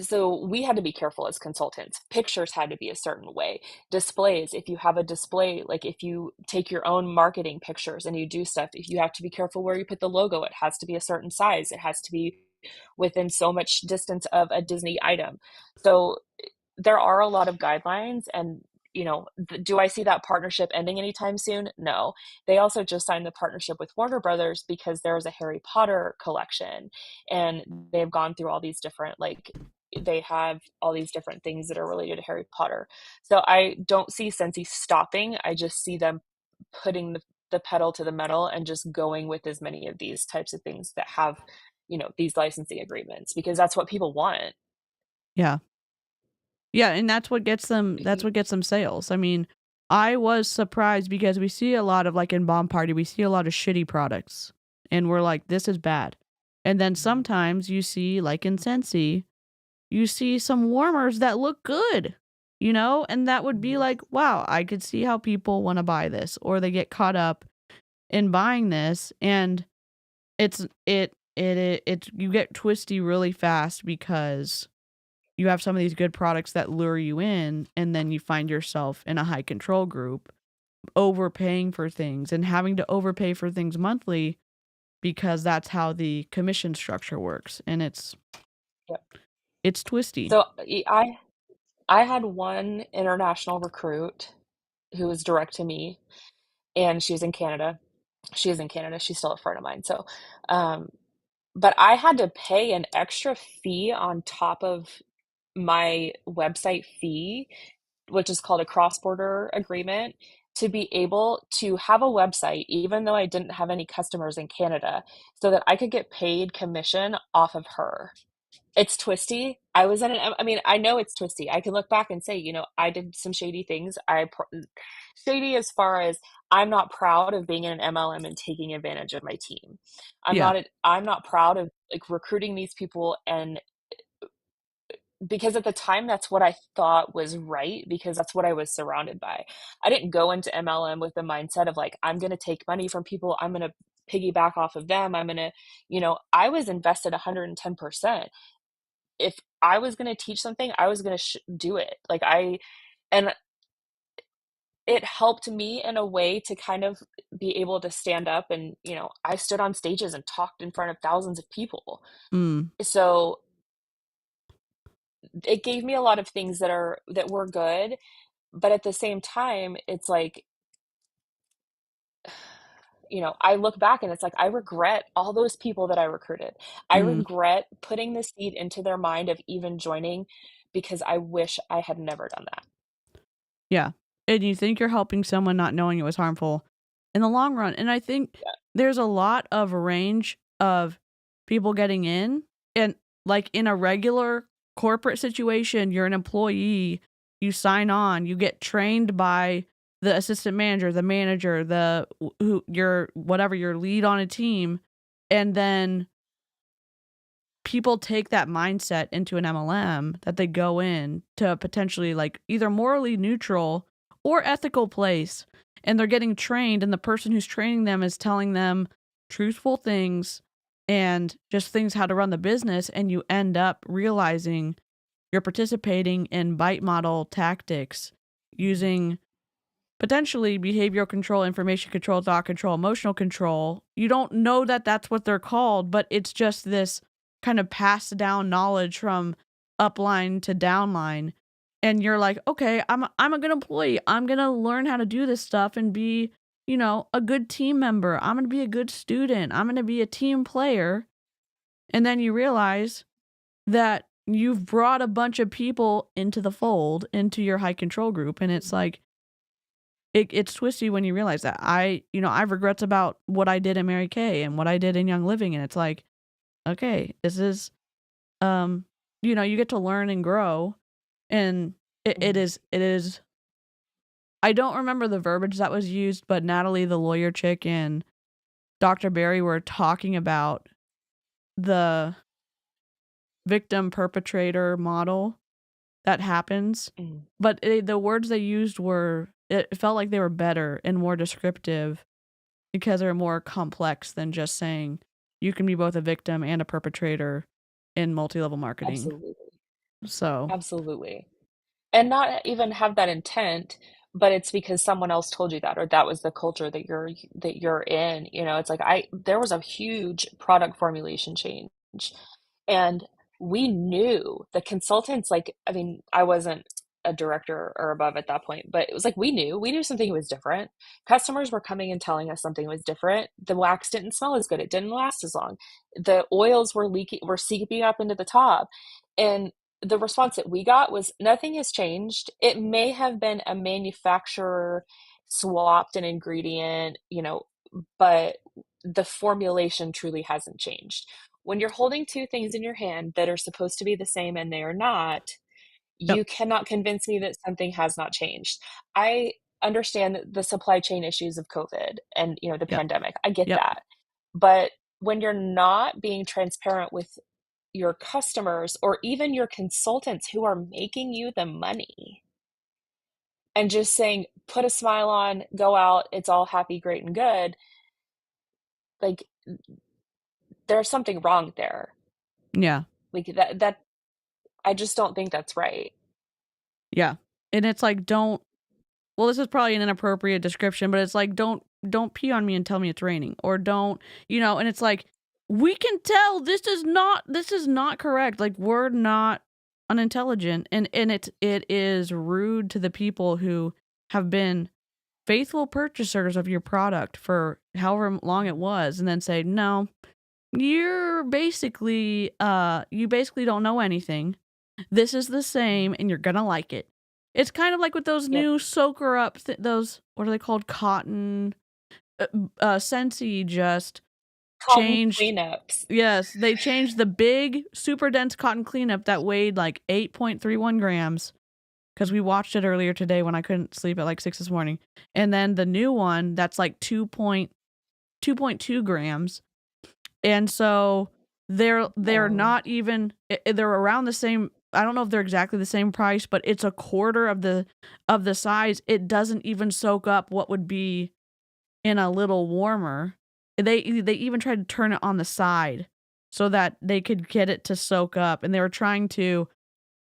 so we had to be careful as consultants. Pictures had to be a certain way. Displays, if you have a display, like if you take your own marketing pictures and you do stuff, if you have to be careful where you put the logo, it has to be a certain size. It has to be within so much distance of a Disney item. So there are a lot of guidelines. And do I see that partnership ending anytime soon? No. They also just signed the partnership with Warner Brothers because there was a Harry Potter collection, and they've gone through all these different, like, they have all these different things that are related to Harry Potter. So I don't see Scentsy stopping. I just see them putting the pedal to the metal and just going with as many of these types of things that have, these licensing agreements, because that's what people want. yeah. Yeah, and that's what gets them sales. I mean, I was surprised because we see a lot of, like, in Bomb Party, we see a lot of shitty products, and we're like, this is bad. And then sometimes you see, like in Scentsy, you see some warmers that look good, and that would be like, wow, I could see how people want to buy this, or they get caught up in buying this, and it's you get twisty really fast because you have some of these good products that lure you in, and then you find yourself in a high control group overpaying for things and having to overpay for things monthly because that's how the commission structure works, and Yep. it's twisty. So I had one international recruit who was direct to me, and she's in Canada. She is in Canada. She's still a friend of mine. So, um, but I had to pay an extra fee on top of my website fee, which is called a cross-border agreement, to be able to have a website, even though I didn't have any customers in Canada, so that I could get paid commission off of her. It's twisty. I was in an, I mean, I know it's twisty. I can look back and say, I did some shady things. Shady as far as I'm not proud of being in an MLM and taking advantage of my team. Yeah. I'm not proud of like recruiting these people, and because at the time that's what I thought was right, because that's what I was surrounded by. I didn't go into MLM with the mindset of like, I'm going to take money from people. I'm going to piggyback off of them. I'm going to, I was invested 110%. If I was going to teach something, I was going to do it. And it helped me in a way to kind of be able to stand up and, I stood on stages and talked in front of thousands of people. Mm. So it gave me a lot of things that were good, but at the same time, it's like, I look back and it's like, I regret all those people that I recruited. I Mm. regret putting the seed into their mind of even joining, because I wish I had never done that. Yeah. And you think you're helping someone not knowing it was harmful in the long run. And I think Yeah. there's a lot of range of people getting in. And like in a regular corporate situation, you're an employee, you sign on, you get trained by the assistant manager, the manager, your lead on a team. And then people take that mindset into an MLM that they go in to potentially like either morally neutral or ethical place, and they're getting trained, and the person who's training them is telling them truthful things and just things how to run the business, and you end up realizing you're participating in bite model tactics using potentially behavioral control, information control, thought control, emotional control. You don't know that that's what they're called, but it's just this kind of passed down knowledge from upline to downline. And you're like, okay, I'm a good employee. I'm going to learn how to do this stuff and be, a good team member. I'm going to be a good student. I'm going to be a team player. And then you realize that you've brought a bunch of people into the fold, into your high control group. And it's like, it's twisty when you realize that. I have regrets about what I did in Mary Kay and what I did in Young Living, and it's like, okay, this is, you get to learn and grow, and it is. I don't remember the verbiage that was used, but Natalie, the lawyer chick, and Dr. Barry were talking about the victim perpetrator model that happens, but the words they used it felt like they were better and more descriptive, because they're more complex than just saying you can be both a victim and a perpetrator in multi-level marketing. Absolutely. So, Absolutely. And not even have that intent, but it's because someone else told you that, or that was the culture that you're in. It's like there was a huge product formulation change, and we knew the consultants, like, I mean, I wasn't a director or above at that point, but it was like we knew something was different. Customers were coming and telling us something was different. The wax didn't smell as good. It didn't last as long. The oils were seeping up into the top. And the response that we got was, nothing has changed. It may have been a manufacturer swapped an ingredient, but the formulation truly hasn't changed. When you're holding two things in your hand that are supposed to be the same and they are not, yep, you cannot convince me that something has not changed. I understand the supply chain issues of COVID and, the yep, pandemic. I get yep, that. But when you're not being transparent with your customers or even your consultants who are making you the money, and just saying, put a smile on, go out, it's all happy, great, and good, like, there's something wrong there. yeah, Like that I just don't think that's right. yeah. And it's like, well, this is probably an inappropriate description, but it's like, don't pee on me and tell me it's raining, or don't, and it's like, we can tell this is not correct. Like, we're not unintelligent, and it is rude to the people who have been faithful purchasers of your product for however long it was, and then say, no, you basically don't know anything. This is the same, and you're gonna like it. It's kind of like with those Yep. new soaker up, those, what are they called? Cotton. Scentsy just Cotton changed. cleanups. Yes, they changed the big, super dense cotton cleanup that weighed like 8.31 grams. Because we watched it earlier today when I couldn't sleep at like 6 this morning. And then the new one that's like 2.2 grams. And so they're not even, they're around the same. I don't know if they're exactly the same price, but it's a quarter of the size. It doesn't even soak up what would be in a little warmer. They even tried to turn it on the side so that they could get it to soak up, and they were trying to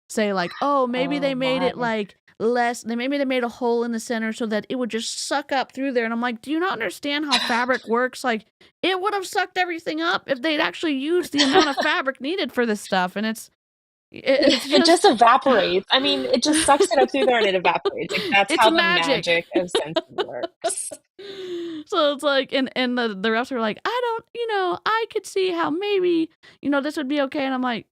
say like, oh, maybe Oh they made my. it like less. Maybe they made a hole in the center so that it would just suck up through there. And I'm like, do you not understand how fabric works? Like, it would have sucked everything up if they'd actually used the amount of fabric needed for this stuff. And it's It just just evaporates. I mean, it just sucks it up through there and it evaporates. Like that's it's how the magic. magic of Scentsy works. So it's like, and the reps were like, I could see how maybe, this would be okay. And I'm like,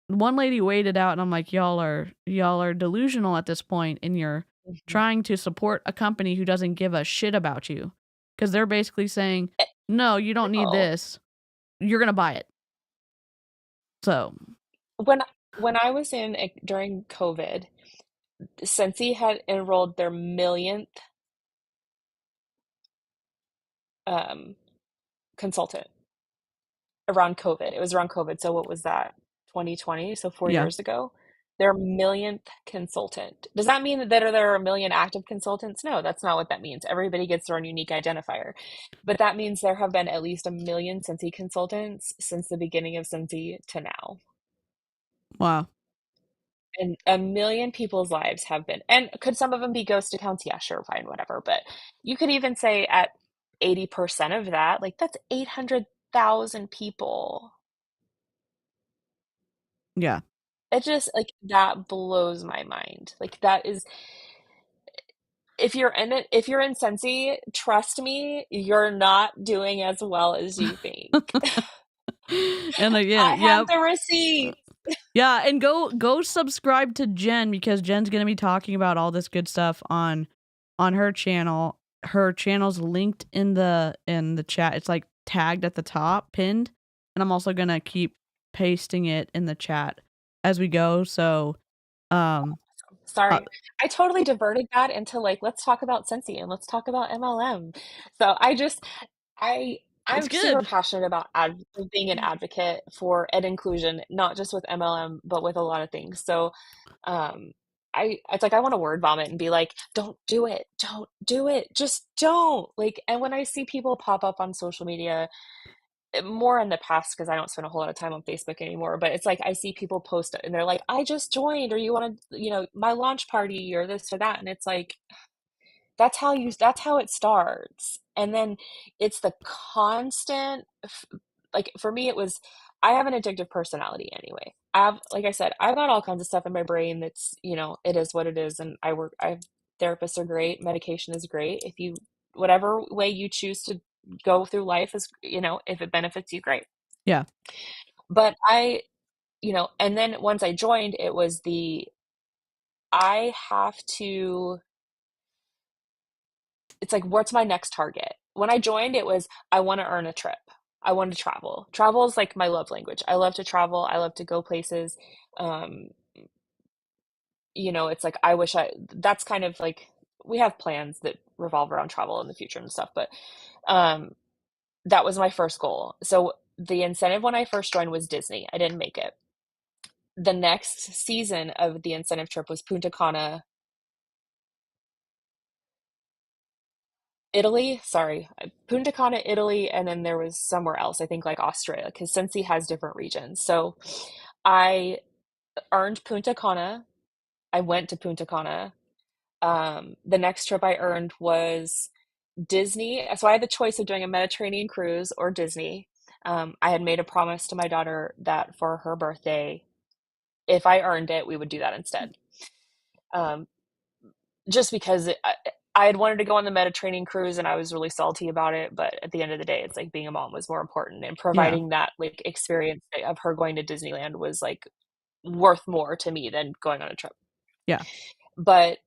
one lady weighed it out, and I'm like, y'all are delusional at this point, and you're trying to support a company who doesn't give a shit about you, because they're basically saying, no, you don't need Oh. this. You're gonna buy it. So When I was in during COVID, Scentsy had enrolled their millionth consultant around COVID. It was around COVID. So what was that? 2020, so 4 yeah, years ago. Their millionth consultant. Does that mean that there are a million active consultants? No, that's not what that means. Everybody gets their own unique identifier. But that means there have been at least a million Scentsy consultants since the beginning of Scentsy to now. wow, And a million people's lives have been, and could some of them be ghost accounts? Yeah, sure, fine, whatever. But you could even say at 80% of that, like that's 800,000 people. yeah. It just like that blows my mind. Like that is, if you're in it, if you're in Scentsy, trust me, you're not doing as well as you think. And again, I have the receipts. yeah, and go subscribe to Jen, because Jen's gonna be talking about all this good stuff on her channel. Her channel's linked in the chat. It's like tagged at the top, pinned, and I'm also gonna keep pasting it in the chat as we go. So, Sorry, I totally diverted that into like, let's talk about Scentsy and let's talk about MLM. So I it's I'm super good. passionate about being an advocate for ed inclusion, not just with MLM, but with a lot of things. So, it's like I want to word vomit and be like, don't do it, just don't. Like, and when I see people pop up on social media, more in the past because I don't spend a whole lot of time on Facebook anymore, but it's like I see people post it and they're like, I just joined, or you want to, my launch party or this or that, and it's like that's how it starts. And then it's the constant like for me it was, I have an addictive personality anyway. Like I said, I've got all kinds of stuff in my brain that's, it is what it is. And therapists are great, medication is great. If you, whatever way you choose to go through life is, if it benefits you, great. Yeah, But and then once I joined, it was I have to, it's like, what's my next target? When I joined, it was, I want to earn a trip. I want to travel. Travel is like my love language. I love to travel. I love to go places. Um, it's like, that's kind of like, we have plans that revolve around travel in the future and stuff, but that was my first goal. So the incentive when I first joined was Disney. I didn't make it. The next season of the incentive trip was Punta Cana, Italy, sorry, Punta Cana, Italy, and then there was somewhere else, I think like Australia, because Cincy has different regions. So I earned Punta Cana. I went to Punta Cana. The next trip I earned was Disney. So I had the choice of doing a Mediterranean cruise or Disney. I had made a promise to my daughter that for her birthday, if I earned it, we would do that instead. Just because I had wanted to go on the Mediterranean cruise and I was really salty about it. But at the end of the day, it's like being a mom was more important, and providing that like experience of her going to Disneyland was like worth more to me than going on a trip. Yeah. But,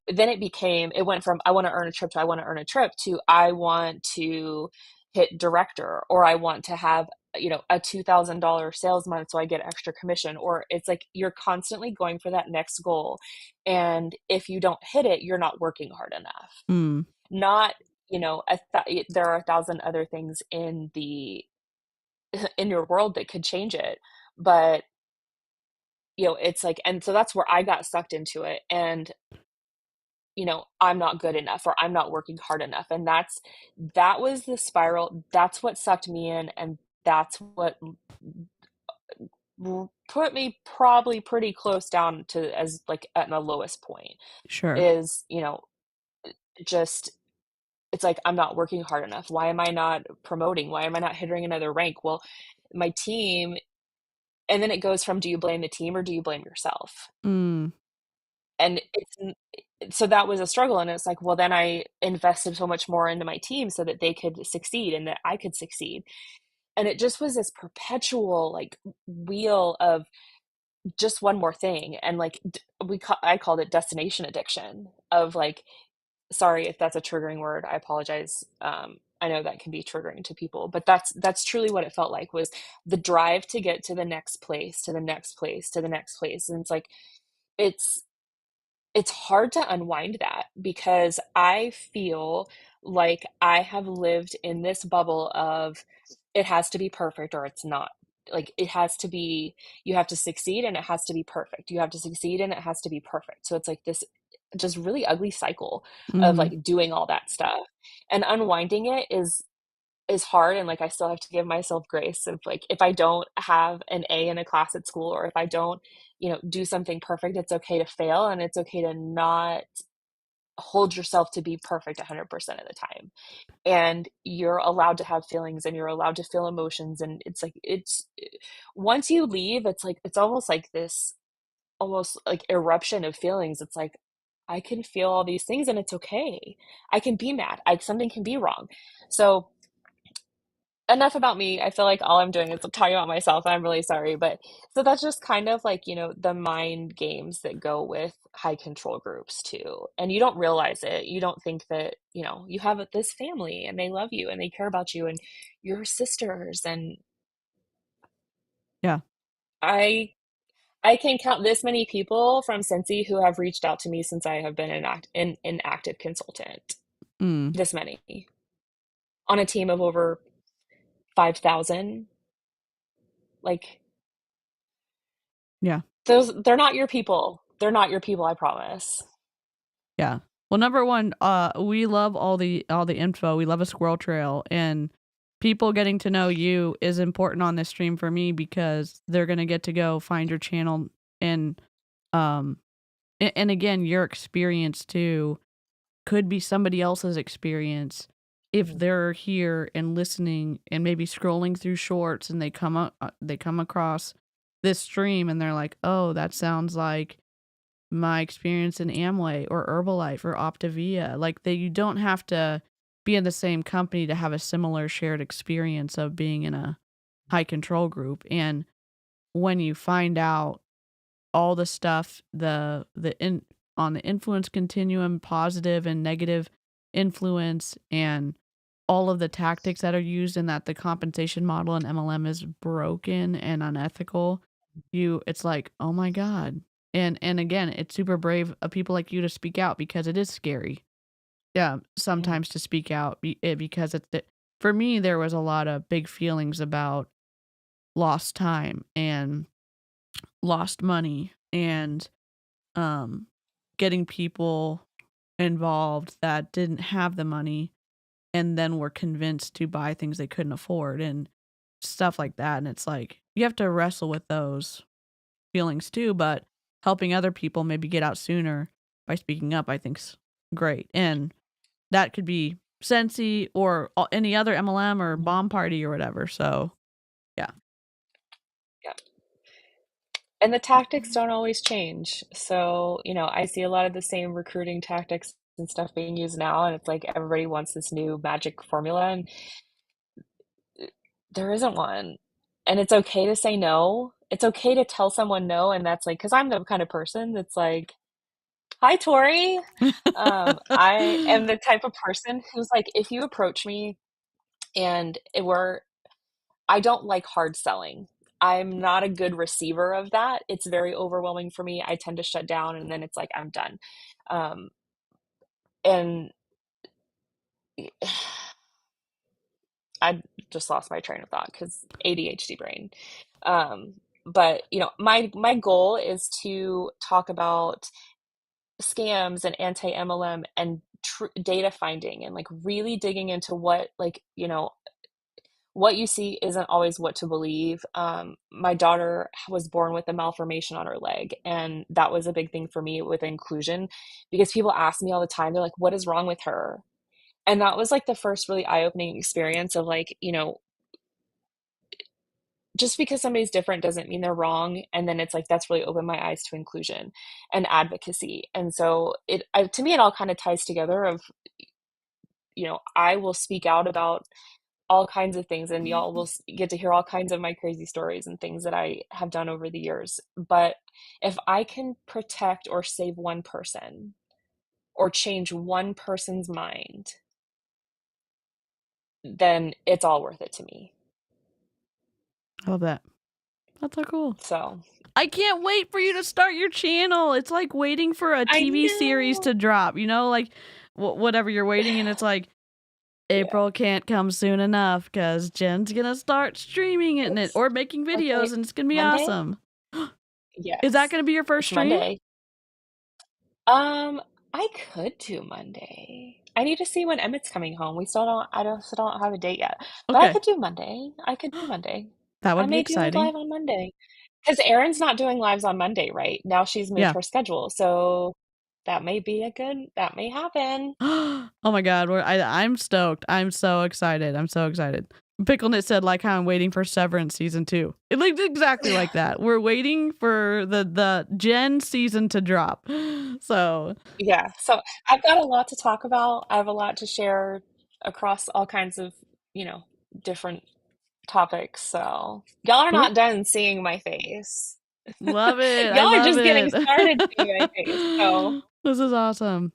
then it went from I want to earn a trip to I want to earn a trip to I want to hit director, or I want to have, a $2,000 sales month so I get extra commission. Or it's like you're constantly going for that next goal. And if you don't hit it, you're not working hard enough. Mm. Not, there are 1,000 other things in your world that could change it. But, it's like, and so that's where I got sucked into it. And I'm not good enough, or I'm not working hard enough. And that was the spiral. That's what sucked me in. And that's what put me probably pretty close down to as like at my lowest point Sure. is, just, it's like, I'm not working hard enough. Why am I not promoting? Why am I not hitting another rank? Well, my team, and then it goes from, do you blame the team or do you blame yourself? Mm. And so that was a struggle. And it's like, well, then I invested so much more into my team so that they could succeed and that I could succeed. And it just was this perpetual like wheel of just one more thing. And like I called it destination addiction of like, sorry if that's a triggering word, I apologize. I know that can be triggering to people, but that's truly what it felt like, was the drive to get to the next place, to the next place, to the next place. And it's like, it's hard to unwind that, because I feel like I have lived in this bubble of it has to be perfect or it's not. Like it has to be, you have to succeed and it has to be perfect. You have to succeed and it has to be perfect. So it's like this just really ugly cycle of Mm-hmm. like doing all that stuff, and unwinding it is hard. And like I still have to give myself grace of like, if I don't have an A in a class at school, or if I don't do something perfect, it's okay to fail, and it's okay to not hold yourself to be perfect 100% of the time. And you're allowed to have feelings and you're allowed to feel emotions. And it's like, it's once you leave, it's like it's almost like this almost like eruption of feelings. It's like I can feel all these things and it's okay. I can be mad, something can be wrong. So enough about me. I feel like all I'm doing is talking about myself. I'm really sorry. But so that's just kind of like, the mind games that go with high control groups too. And you don't realize it. You don't think that, you have this family and they love you and they care about you and your sisters. And Yeah. I I can count this many people from Scentsy who have reached out to me since I have been an active consultant. Mm. This many on a team of over 5,000. Like, Yeah. they're not your people. They're not your people, I promise. Yeah. Well, number one, we love all the info. We love a squirrel trail, and people getting to know you is important on this stream for me, because they're gonna get to go find your channel, and um and again, your experience too could be somebody else's experience if they're here and listening and maybe scrolling through shorts, and they come across this stream and they're like, oh, that sounds like my experience in Amway or Herbalife or Optavia. Like, you don't have to be in the same company to have a similar shared experience of being in a high control group. And when you find out all the stuff, on the influence continuum, positive and negative influence, and all of the tactics that are used, and that the compensation model in MLM is broken and unethical, it's like, oh my God. And again, it's super brave of people like you to speak out, because it is scary. Yeah, sometimes to speak out, because for me, there was a lot of big feelings about lost time and lost money, and getting people involved that didn't have the money and then were convinced to buy things they couldn't afford and stuff like that. And it's like, you have to wrestle with those feelings too, but helping other people maybe get out sooner by speaking up, I think's great. And that could be Scentsy or any other MLM or bomb party or whatever. So yeah. Yeah. And the tactics don't always change. So, I see a lot of the same recruiting tactics and stuff being used now, and it's like everybody wants this new magic formula, and there isn't one. And it's okay to say no. it's okay to tell someone no. And that's like, because I'm the kind of person that's like, hi, Tori. I am the type of person who's like, if you approach me and I don't like hard selling. I'm not a good receiver of that. It's very overwhelming for me. I tend to shut down and then it's like, I'm done. Um, and I just lost my train of thought because ADHD brain. But my goal is to talk about scams and anti-MLM and data finding and like really digging into what what you see isn't always what to believe. My daughter was born with a malformation on her leg, and that was a big thing for me with inclusion because people ask me all the time, they're like, what is wrong with her? And that was like the first really eye-opening experience of like, just because somebody's different doesn't mean they're wrong. And then it's like, that's really opened my eyes to inclusion and advocacy. And so to me, it all kind of ties together of, I will speak out about all kinds of things and y'all will get to hear all kinds of my crazy stories and things that I have done over the years. But if I can protect or save one person or change one person's mind, then it's all worth it to me. I love that. That's so cool. So I can't wait for you to start your channel. It's like waiting for a TV series to drop, like whatever you're waiting. And it's like, April can't come soon enough because Jen's going to start streaming it or making videos and it's going to be Monday? awesome. Yes. Is that going to be your first stream? Monday. I could do Monday. I need to see when Emmett's coming home. I still don't have a date yet. But I could do Monday. That would be exciting. I may do a live on Monday. Because Erin's not doing lives on Monday, right? Now she's moved her schedule. So that may happen. Oh my God. I'm stoked. I'm so excited. Picklenit said like how I'm waiting for Severance season 2. It looked exactly like that. We're waiting for the Jen season to drop. So yeah. So I've got a lot to talk about. I have a lot to share across all kinds of, different topics. So y'all are not done seeing my face. Love it. Y'all are just getting started seeing my face. So this is awesome.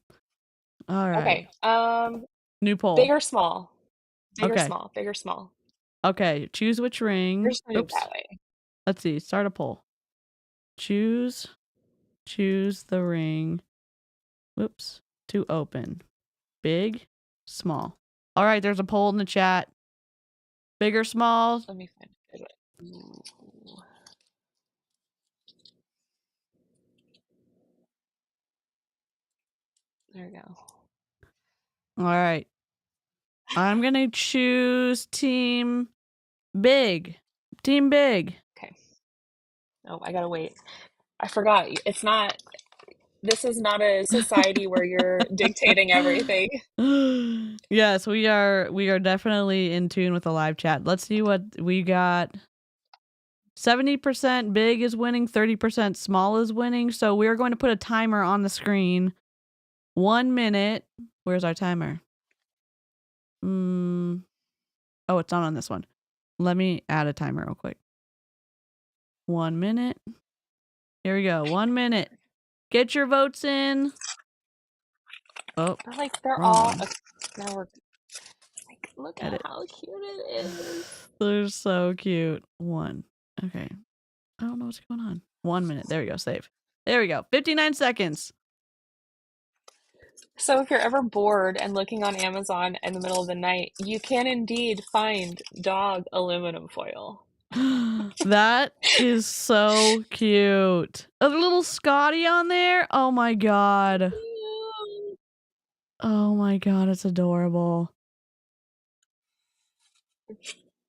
All right. Okay. New poll. Big or small? Big or small? Okay. Choose which ring. We're just gonna do it that way. Let's see. Start a poll. Choose the ring. Whoops. To open. Big, small. All right. There's a poll in the chat. Big or small? Let me find it. There we go. All right. I'm going to choose team big. Team big. Okay. Oh, I gotta wait. I forgot. This is not a society where you're dictating everything. Yes, we are definitely in tune with the live chat. Let's see what we got. 70% big is winning, 30% small is winning. So we're going to put a timer on the screen. 1 minute. Where's our timer? Oh, it's not on this one. Let me add a timer real quick. 1 minute. Here we go. 1 minute. Get your votes in. Oh, like they're all. Now we're like, look at how cute it is. They're so cute. Okay. I don't know what's going on. 1 minute. There we go. Save. There we go. 59 seconds. So if you're ever bored and looking on Amazon in the middle of the night, you can indeed find dog aluminum foil. That is so cute. A little Scotty on there. Oh my God. Oh my God. It's adorable.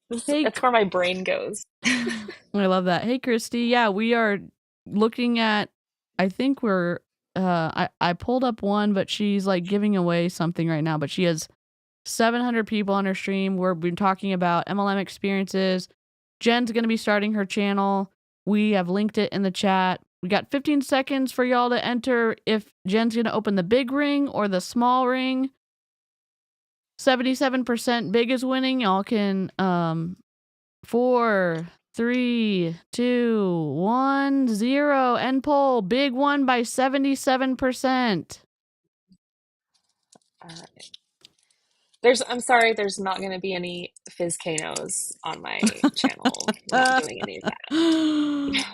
It's where my brain goes. I love that. Hey, Christy. Yeah, we are looking at, I think we're, I pulled up one, but she's like giving away something right now, but she has 700 people on her stream. We've been talking about MLM experiences. Jen's going to be starting her channel. We have linked it in the chat. We got 15 seconds for y'all to enter if Jen's going to open the big ring or the small ring. 77% big is winning. Y'all can, 4, 3, 2, 1, 0. End poll. Big one by 77%. All right. I'm sorry, there's not going to be any Fizzcanos on my channel. We're not doing any of that.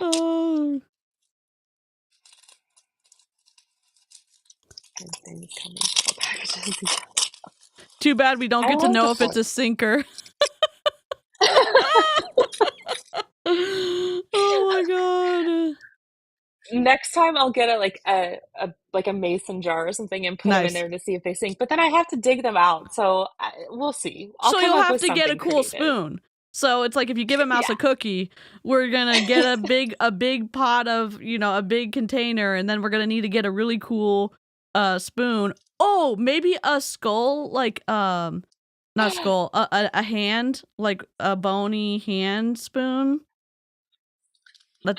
Oh. And things coming in small packages. Too bad we don't I get to love know the if it's a sinker. Oh my god. Next time I'll get a mason jar or something and put them in Nice. there to see if they sink. But then I have to dig them out, so we'll see. I'll So come you'll up have with to get a something cool creative. spoon. So it's like if you give a mouse Yeah. a cookie, we're gonna get a big pot of, a big container, and then we're gonna need to get a really cool spoon. Oh, maybe a skull, like not a skull, a hand, like a bony hand spoon.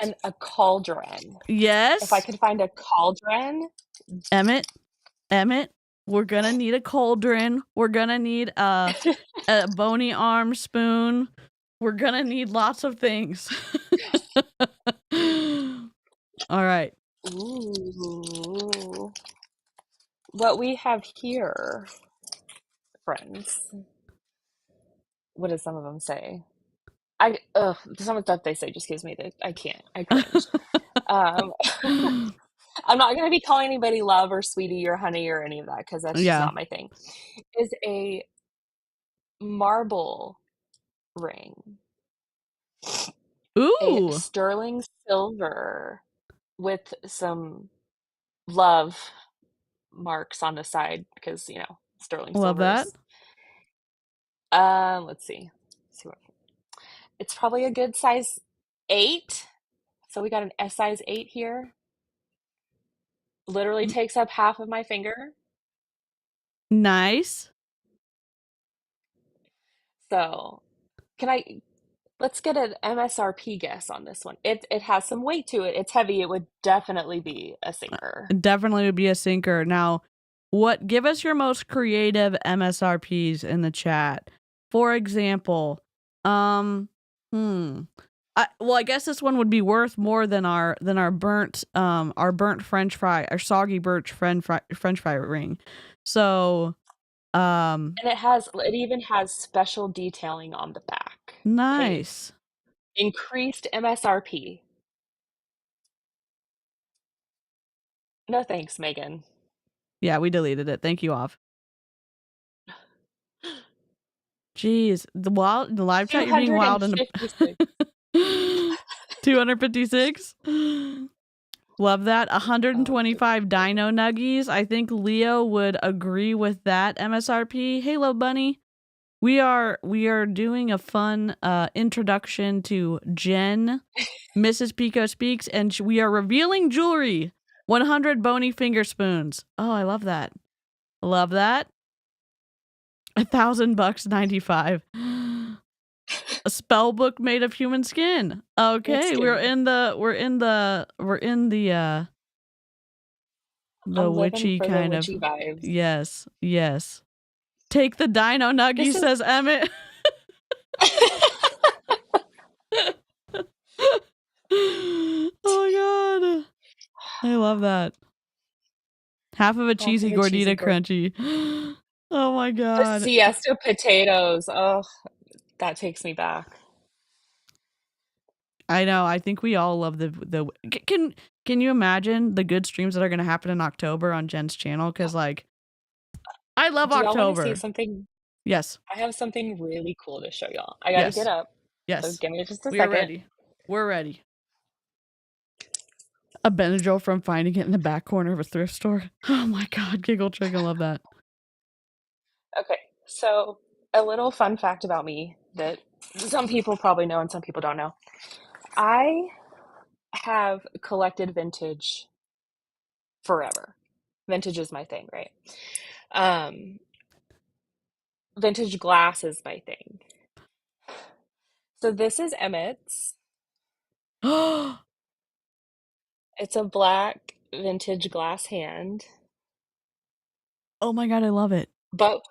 And a cauldron. Yes. If I could find a cauldron. Emmett, we're gonna need a cauldron. We're gonna need a bony arm spoon. We're gonna need lots of things. All right. Ooh. What we have here, friends. What does some of them say? Some of the stuff they say just gives me I cringe. I'm not going to be calling anybody love or sweetie or honey or any of that because that's just not my thing. Is a marble ring. Ooh. A sterling silver with some love marks on the side because, sterling silver. Love that. Let's see. It's probably a good size 8. So we got an S size 8 here. Literally takes up half of my finger. Nice. So, let's get an MSRP guess on this one. It has some weight to it. It's heavy. It would definitely be a sinker. Definitely would be a sinker. Now, give us your most creative MSRPs in the chat. For example, I guess this one would be worth more than our burnt French fry, our soggy burnt French fry ring. So, and it even has special detailing on the back. Nice. Okay. Increased MSRP. No thanks, Megan. Yeah, we deleted it. Thank you, Off. Jeez, the live chat, you're being wild. 256. Love that. 125 dino nuggies. I think Leo would agree with that MSRP. Hey, Love Bunny. We are doing a fun introduction to Jen, Mrs. Pico Speaks, and we are revealing jewelry. 100 bony finger spoons. Oh, I love that. Love that. $1,000.95. A spell book made of human skin. Okay, we're in the witchy kind of vibes. Yes. Take the dino nuggie, says Emmett. Oh my god. I love that. Half of a cheesy gordita crunchy. Oh my god. The siesta potatoes. Oh, that takes me back. I know. I think we all love the can you imagine the good streams that are going to happen in October on Jen's channel? Because I love October. Y'all want to see something? Yes. I have something really cool to show y'all. I gotta get up. Yes. So give me just a second. We're ready. A Benadryl from finding it in the back corner of a thrift store. Oh my god, giggle trick. I love that. Okay, so a little fun fact about me that some people probably know and some people don't know. I have collected vintage forever. Vintage is my thing, right? Vintage glass is my thing. So this is Emmett's. It's a black vintage glass hand. Oh my god, I love it. But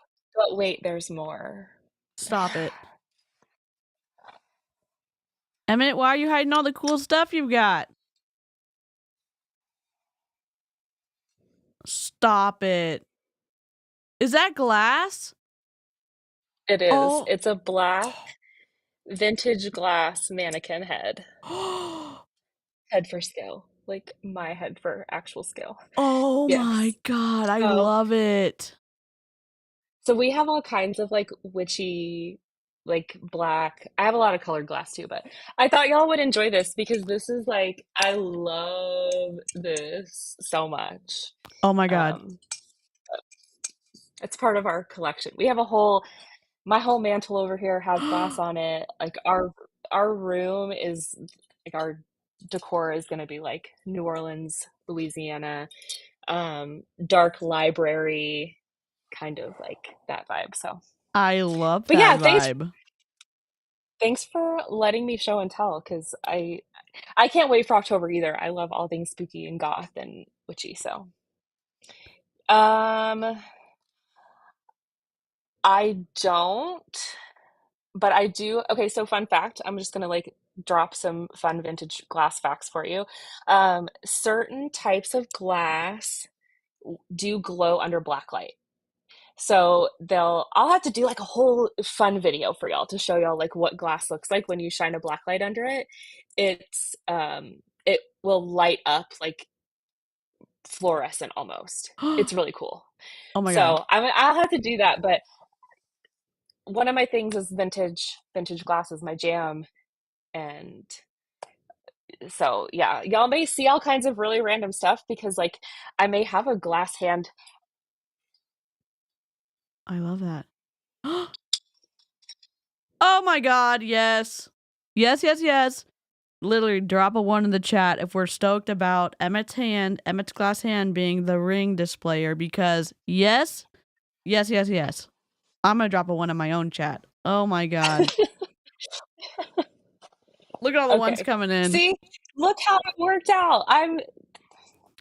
wait, there's more. Stop it. Emmett, why are you hiding all the cool stuff you've got? Stop it. Is that glass? It is. Oh. It's a black vintage glass mannequin head. Head for scale. Like my head for actual scale. Oh my Yes. God. I So, love it. so we have all kinds of like witchy, like black. I have a lot of colored glass too, but I thought y'all would enjoy this because this is like, I love this so much. Oh my God. Um, it's part of our collection. We have my whole mantle over here has glass on it. Like our room is like our decor is going to be like New Orleans, Louisiana, dark library, kind of like that vibe. So, I love but that yeah, vibe. thanks for letting me show and tell because I can't wait for October either. I love all things spooky and goth and witchy. So, um, I don't. But I do. Okay, so fun fact, I'm just gonna like drop some fun vintage glass facts for you. Certain types of glass do glow under black light. So I'll have to do like a whole fun video for y'all to show y'all like what glass looks like when you shine a black light under it. It will light up like fluorescent almost. It's really cool. Oh my God. So I'll have to do that, but one of my things is vintage glass is my jam. And so yeah, y'all may see all kinds of really random stuff because like I may have a glass hand. I love that. Oh my God. Yes. Yes, yes, yes. Literally drop a 1 in the chat if we're stoked about Emmett's glass hand being the ring displayer because yes, yes, yes, yes. I'm gonna drop a 1 in my own chat. Oh my God. Look at all the ones Okay. coming in. See, look how it worked out.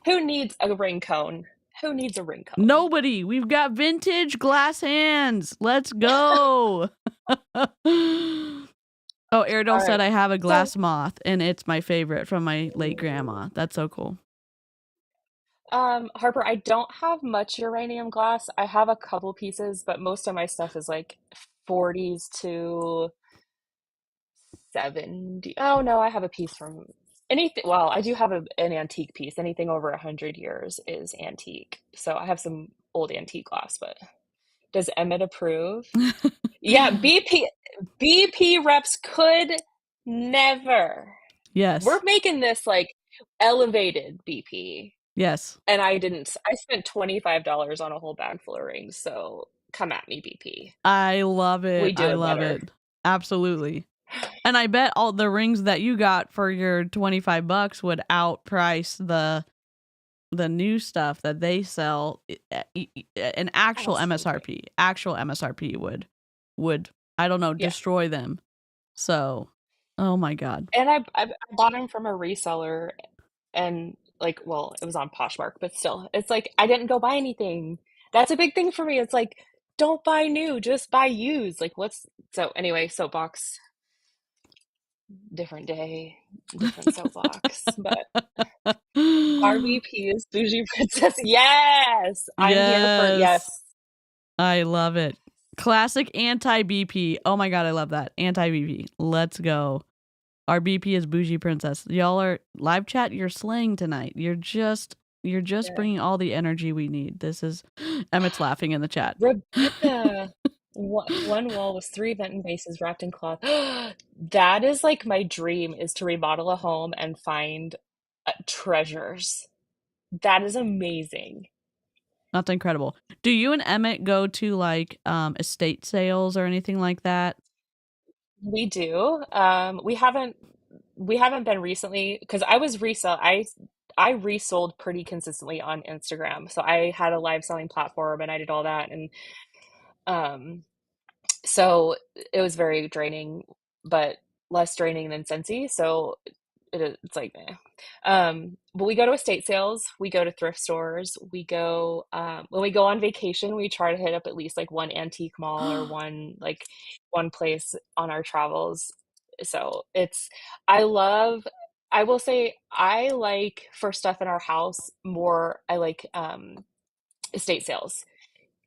Who needs a ring cone? Who needs a ring cone? Nobody. We've got vintage glass hands. Let's go. Oh, Airedale All said right. I have a So, glass moth and it's my favorite from my late grandma. That's so cool. Harper, I don't have much uranium glass. I have a couple pieces, but most of my stuff is like 40s to 70. Oh no, I have a piece from anything. Well, I do have an antique piece. Anything over 100 years is antique. So I have some old antique glass, but does Emmett approve? Yeah, BP reps could never. Yes. We're making this like elevated BP. Yes. And I spent $25 on a whole bag full of rings, so come at me, BP. I love We it. do I it love better. it. Absolutely. And I bet all the rings that you got for your $25 would outprice the new stuff that they sell. An actual Absolutely. MSRP. Actual MSRP would I don't know, Yeah. destroy them. So, oh my God. And I bought them from a reseller and like, well, it was on Poshmark, but still, it's like I didn't go buy anything. That's a big thing for me. It's like, don't buy new, just buy used. Like, so anyway, soapbox, different day, different soapbox. But RBP is Bougie Princess. Yes, I'm here for, Yes. yes. I love it. Classic anti-BP. Oh my God, I love that. Anti-BP. Let's go. Our BP is Bougie Princess. Y'all are live chat. You're slaying tonight. You're just Yeah. bringing all the energy we need. This is Emmett's laughing in the chat. Rebecca, one wall was 3 Benton vases wrapped in cloth. That is like my dream is to remodel a home and find treasures. That is amazing. That's incredible. Do you and Emmett go to like estate sales or anything like that? We do. We haven't been recently because I resold pretty consistently on Instagram. So I had a live selling platform and I did all that and um so it was very draining, but less draining than Scentsy. So it's like, eh. But we go to estate sales, we go to thrift stores, we go, when we go on vacation, we try to hit up at least like one antique mall or one place on our travels. So I love, I will say, I like for stuff in our house more, I like estate sales.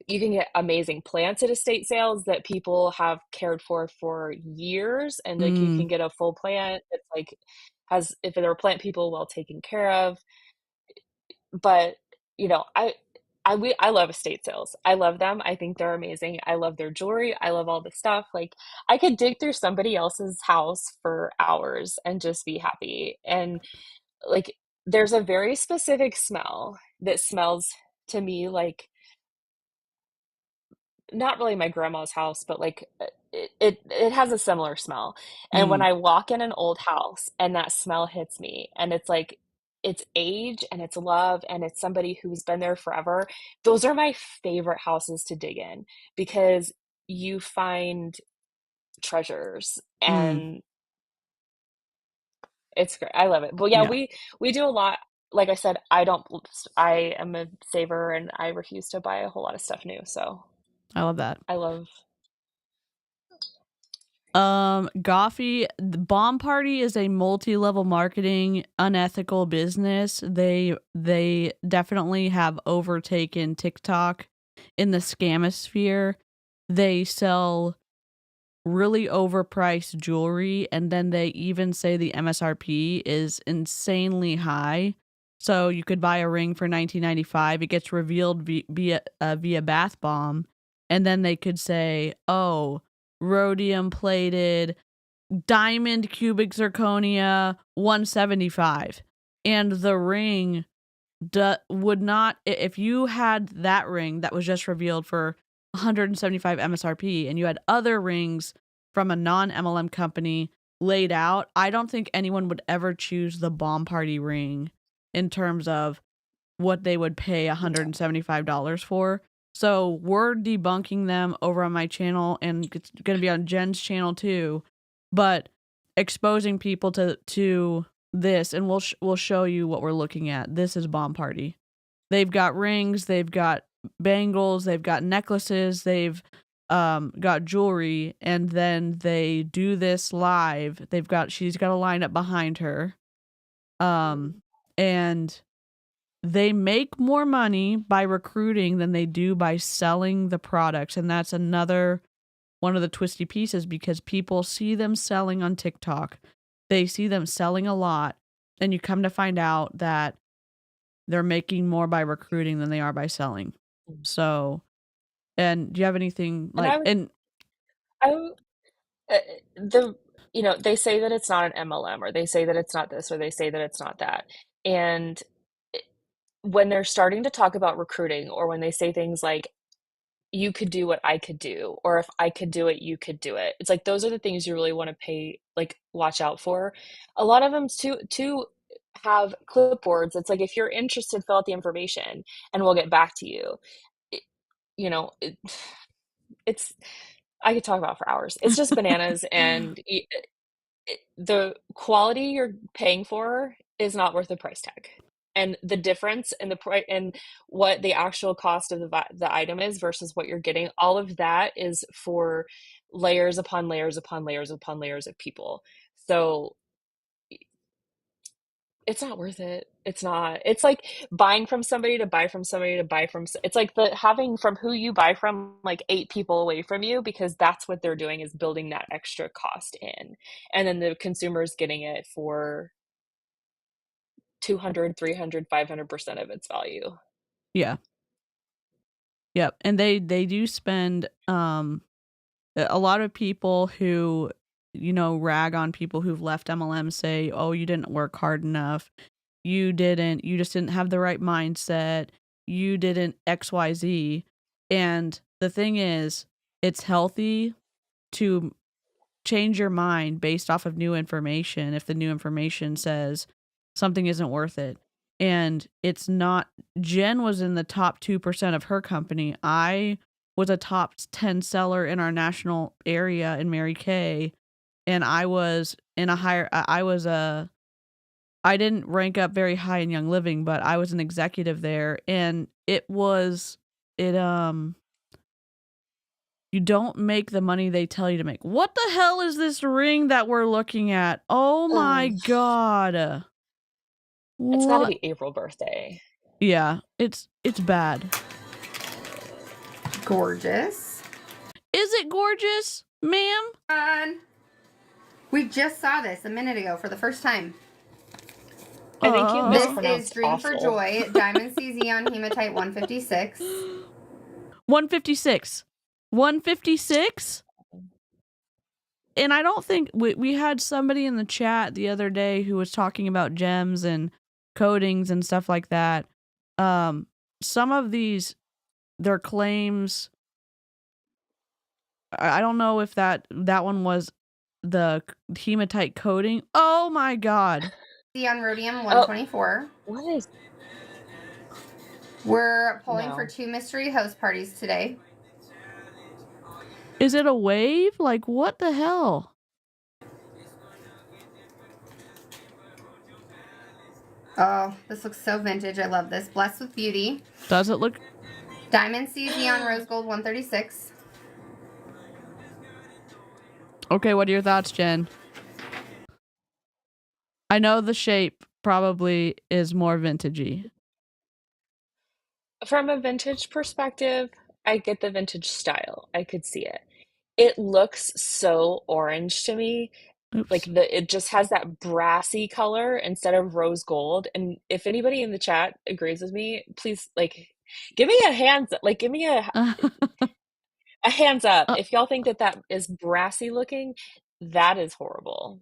You can get amazing plants at estate sales that people have cared for years, and like you Mm, can get a full plant that's like has, if they're plant people, well taken care of. But you know, I love estate sales. I love them. I think they're amazing. I love their jewelry. I love all the stuff. Like I could dig through somebody else's house for hours and just be happy. And like there's a very specific smell that smells to me like not really my grandma's house, but like it has a similar smell. And when mm, I walk in an old house and that smell hits me, and it's like it's age and it's love and it's somebody who's been there forever, those are my favorite houses to dig in because you find treasures mm. and it's great. I love it. But yeah, Yeah, we do a lot. Like I said, I am a saver and I refuse to buy a whole lot of stuff new. So I love that. I love. Goffy, the Bomb Party is a multi-level marketing unethical business. They definitely have overtaken TikTok in the scamosphere. They sell really overpriced jewelry, and then they even say the MSRP is insanely high. So you could buy a ring for $19.95. It gets revealed via bath bomb, and then they could say, "Oh, rhodium plated, diamond cubic zirconia, 175," and the ring would not, if you had that ring that was just revealed for 175 MSRP and you had other rings from a non-MLM company laid out, I don't think anyone would ever choose the Bomb Party ring in terms of what they would pay $175 for. So we're debunking them over on my channel, and it's going to be on Jen's channel too, but exposing people to this, and we'll show you what we're looking at. This is Bomb Party. They've got rings, they've got bangles, they've got necklaces, they've got jewelry, and then they do this live. She's got a lineup behind her. And they make more money by recruiting than they do by selling the products. And that's another one of the twisty pieces, because people see them selling on TikTok. They see them selling a lot. And you come to find out that they're making more by recruiting than they are by selling. So, and do you have anything And like, and I uh, the you know, they say that it's not an MLM, or they say that it's not this, or they say that it's not that. And it- when they're starting to talk about recruiting, or when they say things like you could do what I could do, or if I could do it, you could do it. It's like those are the things you really want to watch out for. A lot of them to have clipboards. It's like if you're interested, fill out the information and we'll get back to you. It, you know, it's I could talk about it for hours. It's just bananas, and the quality you're paying for is not worth the price tag. And the difference in the price and what the actual cost of the item is versus what you're getting, all of that is for layers upon layers upon layers upon layers of people. So it's not worth it. It's not. It's like buying from somebody to buy from somebody to buy from. It's like the having from who you buy from like 8 people away from you, because that's what they're doing, is building that extra cost in, and then the consumer's getting it for 200, 300, 500% of its value. yeah, yep. And they do spend, a lot of people who, rag on people who've left MLM say, "Oh, you didn't work hard enough. You just didn't have the right mindset. You didn't XYZ." And the thing is, it's healthy to change your mind based off of new information if the new information says something isn't worth it. And it's not. Jen was in the top 2% of her company. I was a top 10 seller in our national area in Mary Kay, and I was in a higher I didn't rank up very high in Young Living, but I was an executive there, and it You don't make the money they tell you to make. What the hell is this ring that we're looking at? Oh my God. It's got to What? be April birthday. Yeah, it's bad. Gorgeous. Is it gorgeous, ma'am? We just saw this a minute ago for the first time. I think you This mispronounced is Dream for awful. Joy, Diamond CZ on Hematite 156. 156. 156? And I don't think we had somebody in the chat the other day who was talking about gems and coatings and stuff like that. Some of these, their claims, I don't know if that one was the hematite coating. Oh my God. The on Rhodium 124. What is? We're pulling No. for 2 mystery host parties today. Is it a wave? Like, what the hell? Oh, this looks so vintage. I love this. Blessed with Beauty. Does it look? Diamond CZ on Rose Gold 136. Okay, what are your thoughts, Jen? I know the shape probably is more vintagey. From a vintage perspective, I get the vintage style. I could see it. It looks so orange to me. Oops. Like it just has that brassy color instead of rose gold. And if anybody in the chat agrees with me, please give me a hands up. Give me a hands up. If y'all think that is brassy looking, that is horrible.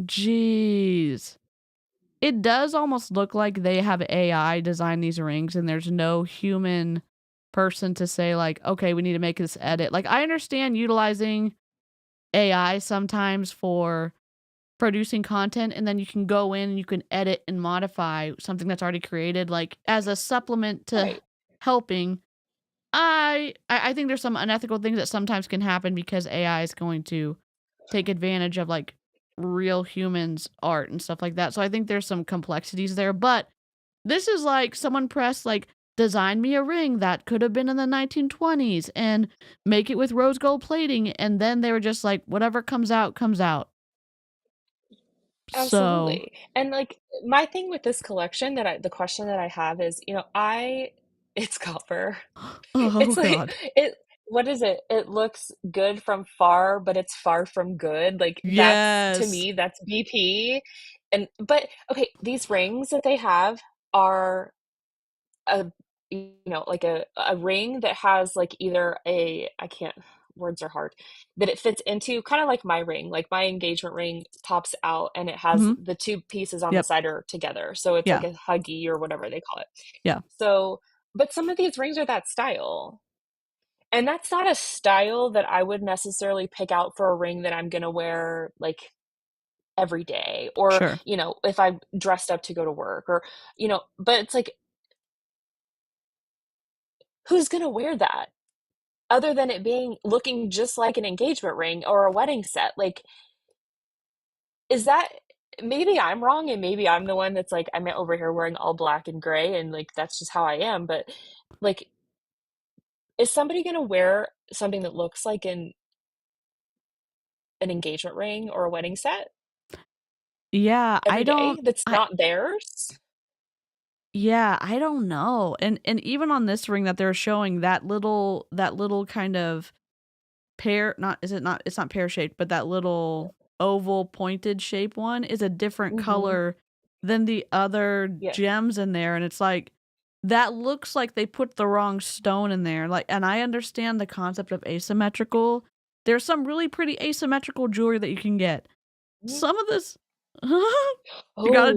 Jeez. It does almost look like they have AI design these rings and there's no human person to say like, okay, we need to make this edit. Like, I understand utilizing AI sometimes for producing content, and then you can go in and you can edit and modify something that's already created, like as a supplement to helping. I think there's some unethical things that sometimes can happen because AI is going to take advantage of like real humans' art and stuff like that. So I think there's some complexities there. But this is like someone pressed like, design me a ring that could have been in the 1920s and make it with rose gold plating. And then they were just like, whatever comes out, comes out. Absolutely. And my thing with this collection the question that I have is, it's copper. Oh, It's like God. what is it? It looks good from far, but it's far from good. That's, to Yes. me, that's BP. But okay, these rings that they have are a a ring that has either words are hard, that it fits into, kind of like my ring. Like my engagement ring pops out and it has the 2 pieces on the side are together. So it's like a huggy or whatever they call it. Yeah. So, but some of these rings are that style. And that's not a style that I would necessarily pick out for a ring that I'm going to wear every day, or, Sure. If I'm dressed up to go to work, or, but it's like, who's going to wear that other than it looking just like an engagement ring or a wedding set? Is that, maybe I'm wrong and maybe I'm the one that's I'm over here wearing all black and gray and that's just how I am. But is somebody going to wear something that looks like an engagement ring or a wedding set? Yeah, Every day that's not theirs? Yeah, I don't know. And even on this ring that they're showing, that little kind of it's not pear-shaped, but that little oval pointed shape one is a different color than the other gems in there. And it's like, that looks like they put the wrong stone in there. And I understand the concept of asymmetrical. There's some really pretty asymmetrical jewelry that you can get. Some of this, you gotta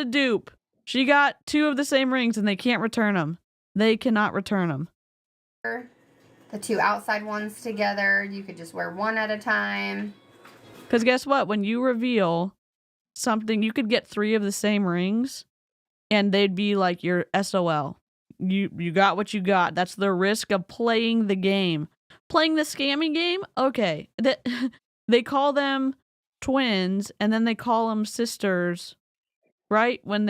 dupe. She got 2 of the same rings and they can't return them. They cannot return them. The 2 outside ones together. You could just wear one at a time. Because guess what? When you reveal something, you could get 3 of the same rings and they'd be like your SOL. You got what you got. That's the risk of playing the game. Playing the scamming game? Okay. They call them twins and then they call them sisters. Right? When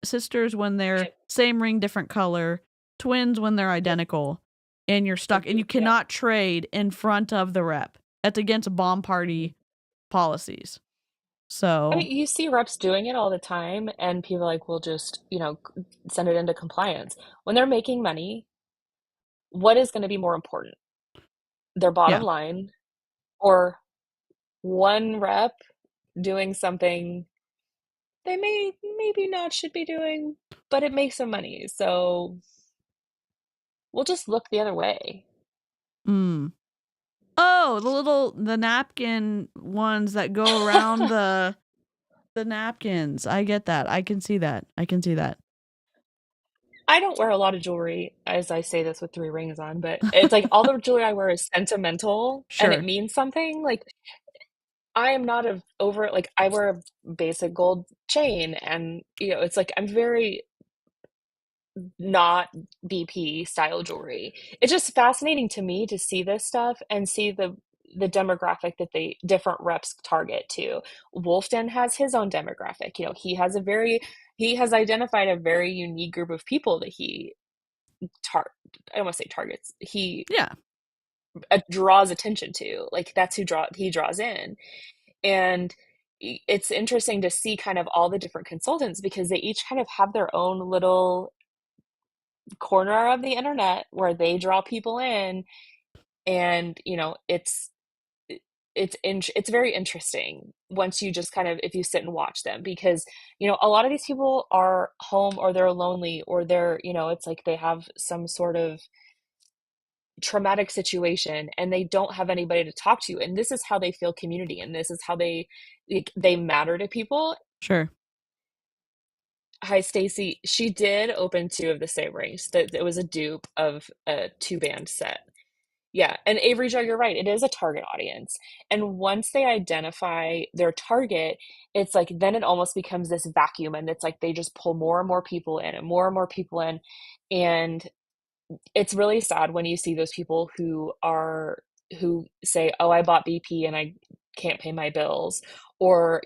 sisters when they're same ring, different color. Twins when they're identical. and you're stuck, and you cannot trade in front of the rep. That's against bomb party policies. So I mean, you see reps doing it all the time, and people are like, we'll just, send it into compliance. When they're making money, what is going to be more important? Their bottom yeah, line, or one rep doing something they maybe not should be doing, but it makes them money. So we'll just look the other way. Oh, the napkin ones that go around the napkins. I get that. I can see that. I don't wear a lot of jewelry, as I say this with 3 rings on, but it's like all the jewelry I wear is sentimental and it Sure. means something. Like, I am not like, I wear a basic gold chain, and it's like I'm very not BP style jewelry. It's just fascinating to me to see this stuff and see the demographic that they different reps target too. Wolfden has his own demographic. He has identified a very unique group of people that I don't want to say targets. He Yeah. draws attention to. Like, that's he draws in. And it's interesting to see kind of all the different consultants, because they each kind of have their own little corner of the internet where they draw people in. And it's very interesting once you just kind of, if you sit and watch them, because a lot of these people are home, or they're lonely, or they're it's like they have some sort of traumatic situation and they don't have anybody to talk to, and this is how they feel community, and this is how they matter to people. Sure. Hi, Stacy. She did open 2 of the same rings. That it was a dupe of a 2-band set. Yeah, and Avery Joe, you're right. It is a target audience. And once they identify their target, it's like then it almost becomes this vacuum, and it's like they just pull more and more people in and more people in. And it's really sad when you see those people who say, "Oh, I bought BP and I can't pay my bills," or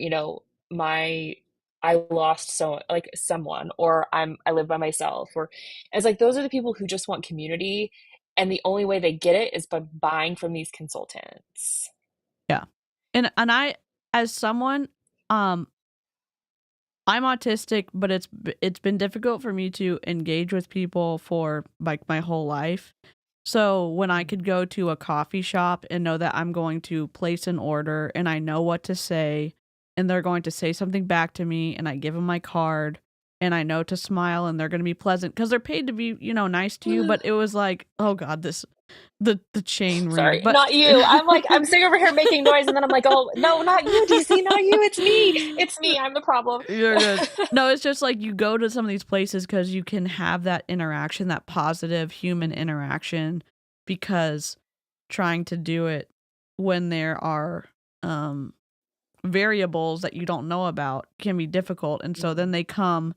my I lost someone, or I live by myself, or it's like those are the people who just want community, and the only way they get it is by buying from these consultants. Yeah. And I, as someone, I'm autistic, but it's been difficult for me to engage with people for like my whole life. So when I could go to a coffee shop and know that I'm going to place an order and I know what to say, and they're going to say something back to me, and I give them my card and I know to smile, and they're going to be pleasant because they're paid to be, nice to you. But it was like, oh God, the chain ring. Sorry, But not you. I'm sitting over here making noise, and then I'm like, oh no, not you, DC, not you. It's me. I'm the problem. You're good. No, it's just like you go to some of these places because you can have that interaction, that positive human interaction, because trying to do it when there are variables that you don't know about can be difficult. And so then they come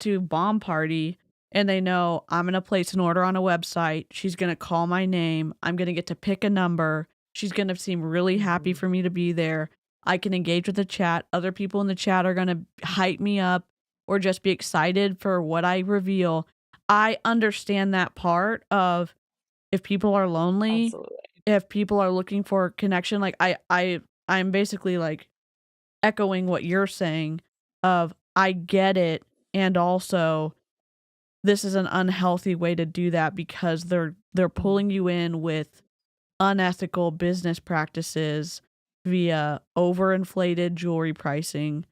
to Bomb Party and they know I'm going to place an order on a website. She's going to call my name. I'm going to get to pick a number. She's going to seem really happy for me to be there. I can engage with the chat. Other people in the chat are going to hype me up or just be excited for what I reveal. I understand that part of if people are lonely, Absolutely. if people are looking for connection. Like I'm basically like echoing what you're saying of I get it. And also this is an unhealthy way to do that because they're pulling you in with unethical business practices via overinflated jewelry pricing,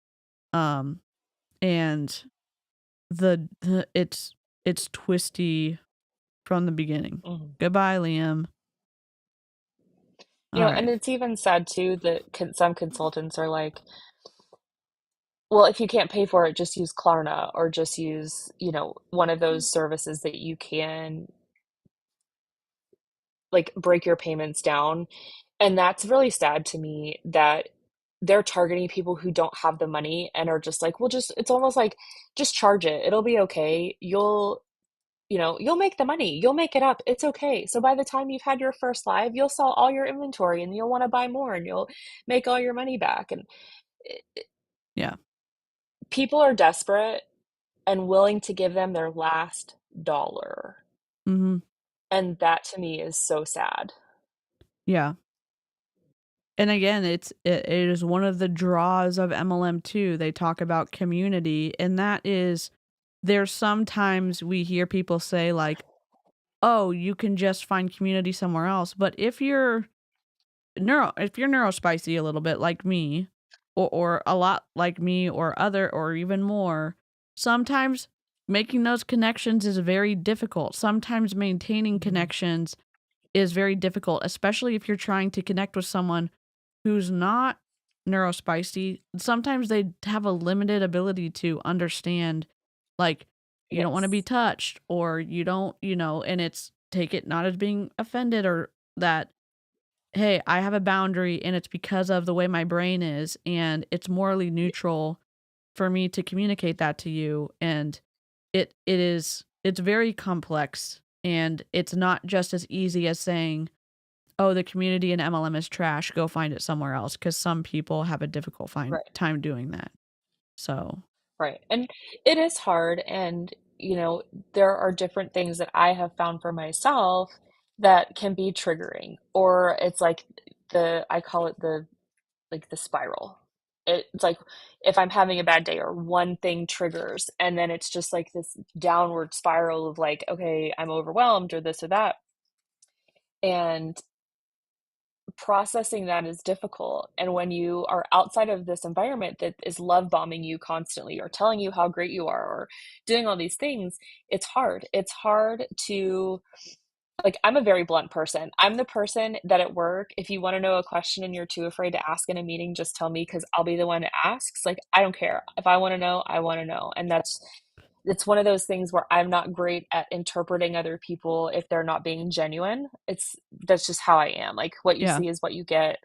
and it's twisty from the beginning. Goodbye, Liam. All And right. it's even sad too that some consultants are like, well, if you can't pay for it, just use Klarna, or just use, one of those services that you can like break your payments down. And that's really sad to me that they're targeting people who don't have the money and are just like, well, it's almost like, just charge it. It'll be okay. You'll make the money. You'll make it up. It's okay. So by the time you've had your first live, you'll sell all your inventory and you'll want to buy more and you'll make all your money back. And Yeah. people are desperate and willing to give them their last dollar. Mm-hmm. And that to me is so sad. Yeah. And again, it is one of the draws of MLM too. They talk about community, and that is, there's sometimes we hear people say like, "Oh, you can just find community somewhere else." But if you're neurospicy a little bit like me, or a lot like me, or even more, sometimes making those connections is very difficult. Sometimes maintaining connections is very difficult, especially if you're trying to connect with someone who's not neurospicy. Sometimes they have a limited ability to understand, like, you don't want to be Yes. touched, or you don't, and it's, take it not as being offended, or that, hey, I have a boundary and it's because of the way my brain is, and it's morally neutral for me to communicate that to you. And it's very complex, and it's not just as easy as saying, oh, the community in MLM is trash, go find it somewhere else, because some people have a difficult Right. time doing that. So, Right. And it is hard. And, there are different things that I have found for myself that can be triggering. Or it's like I call it the spiral. It's like if I'm having a bad day or one thing triggers, and then it's just like this downward spiral of like, okay, I'm overwhelmed or this or that. And processing that is difficult. And when you are outside of this environment that is love bombing you constantly or telling you how great you are or doing all these things, it's hard. It's hard to, like, I'm a very blunt person. I'm the person that at work, if you want to know a question and you're too afraid to ask in a meeting, just tell me, because I'll be the one that asks. Like, I don't care. If I want to know, I want to know. And it's one of those things where I'm not great at interpreting other people if they're not being genuine. That's just how I am. Like, what you yeah. see is what you get.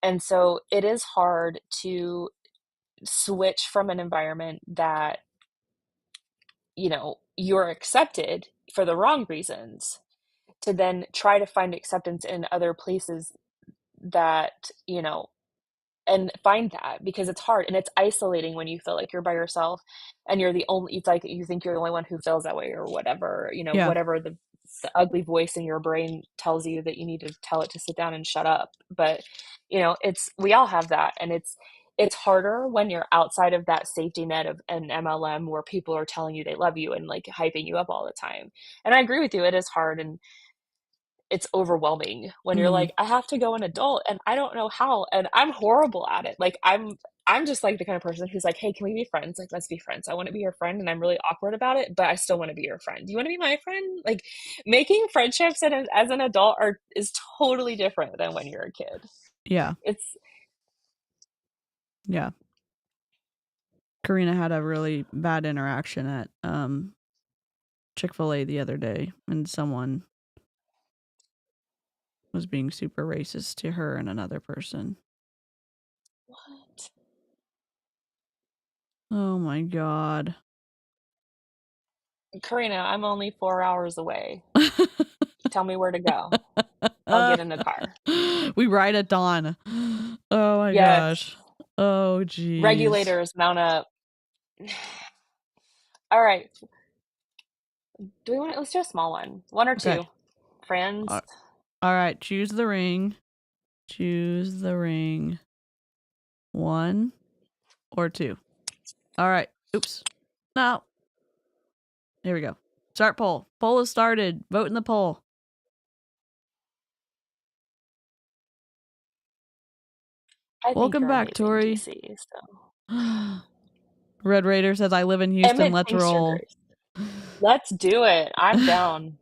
And so it is hard to switch from an environment that, you're accepted for the wrong reasons, to then try to find acceptance in other places that, and find that, because it's hard and it's isolating when you feel like you're by yourself and it's like you think you're the only one who feels that way or whatever, Yeah. whatever the ugly voice in your brain tells you that you need to tell it to sit down and shut up. But, we all have that. And it's harder when you're outside of that safety net of an MLM where people are telling you they love you and like hyping you up all the time. And I agree with you. It is hard. And it's overwhelming when you're Mhm. like, I have to go an adult and I don't know how, and I'm horrible at it. Like, I'm just like the kind of person who's like, hey, can we be friends? Like, let's be friends. I want to be your friend, and I'm really awkward about it, but I still want to be your friend. Do you want to be my friend? Like, making friendships as an adult is totally different than when you're a kid. Yeah. It's Yeah. Karina had a really bad interaction at Chick-fil-A the other day, and someone was being super racist to her and another person. what? Oh my god. Karina, I'm only 4 hours away. Tell me where to go. I'll get in the car. We ride at dawn. Oh my Yes. gosh. Oh geez. Regulators mount up. All right. Let's do a small one. One or Okay. two. Friends. All right, choose the ring. Choose the ring. 1 or 2. All right. Oops. No. Here we go. Start poll. Poll is started. Vote in the poll. I think Welcome you're back, amazing, Tori. DC. So. Red Raider says, I live in Houston. Emmett Let's thinks you're roll. great. Let's do it. I'm down.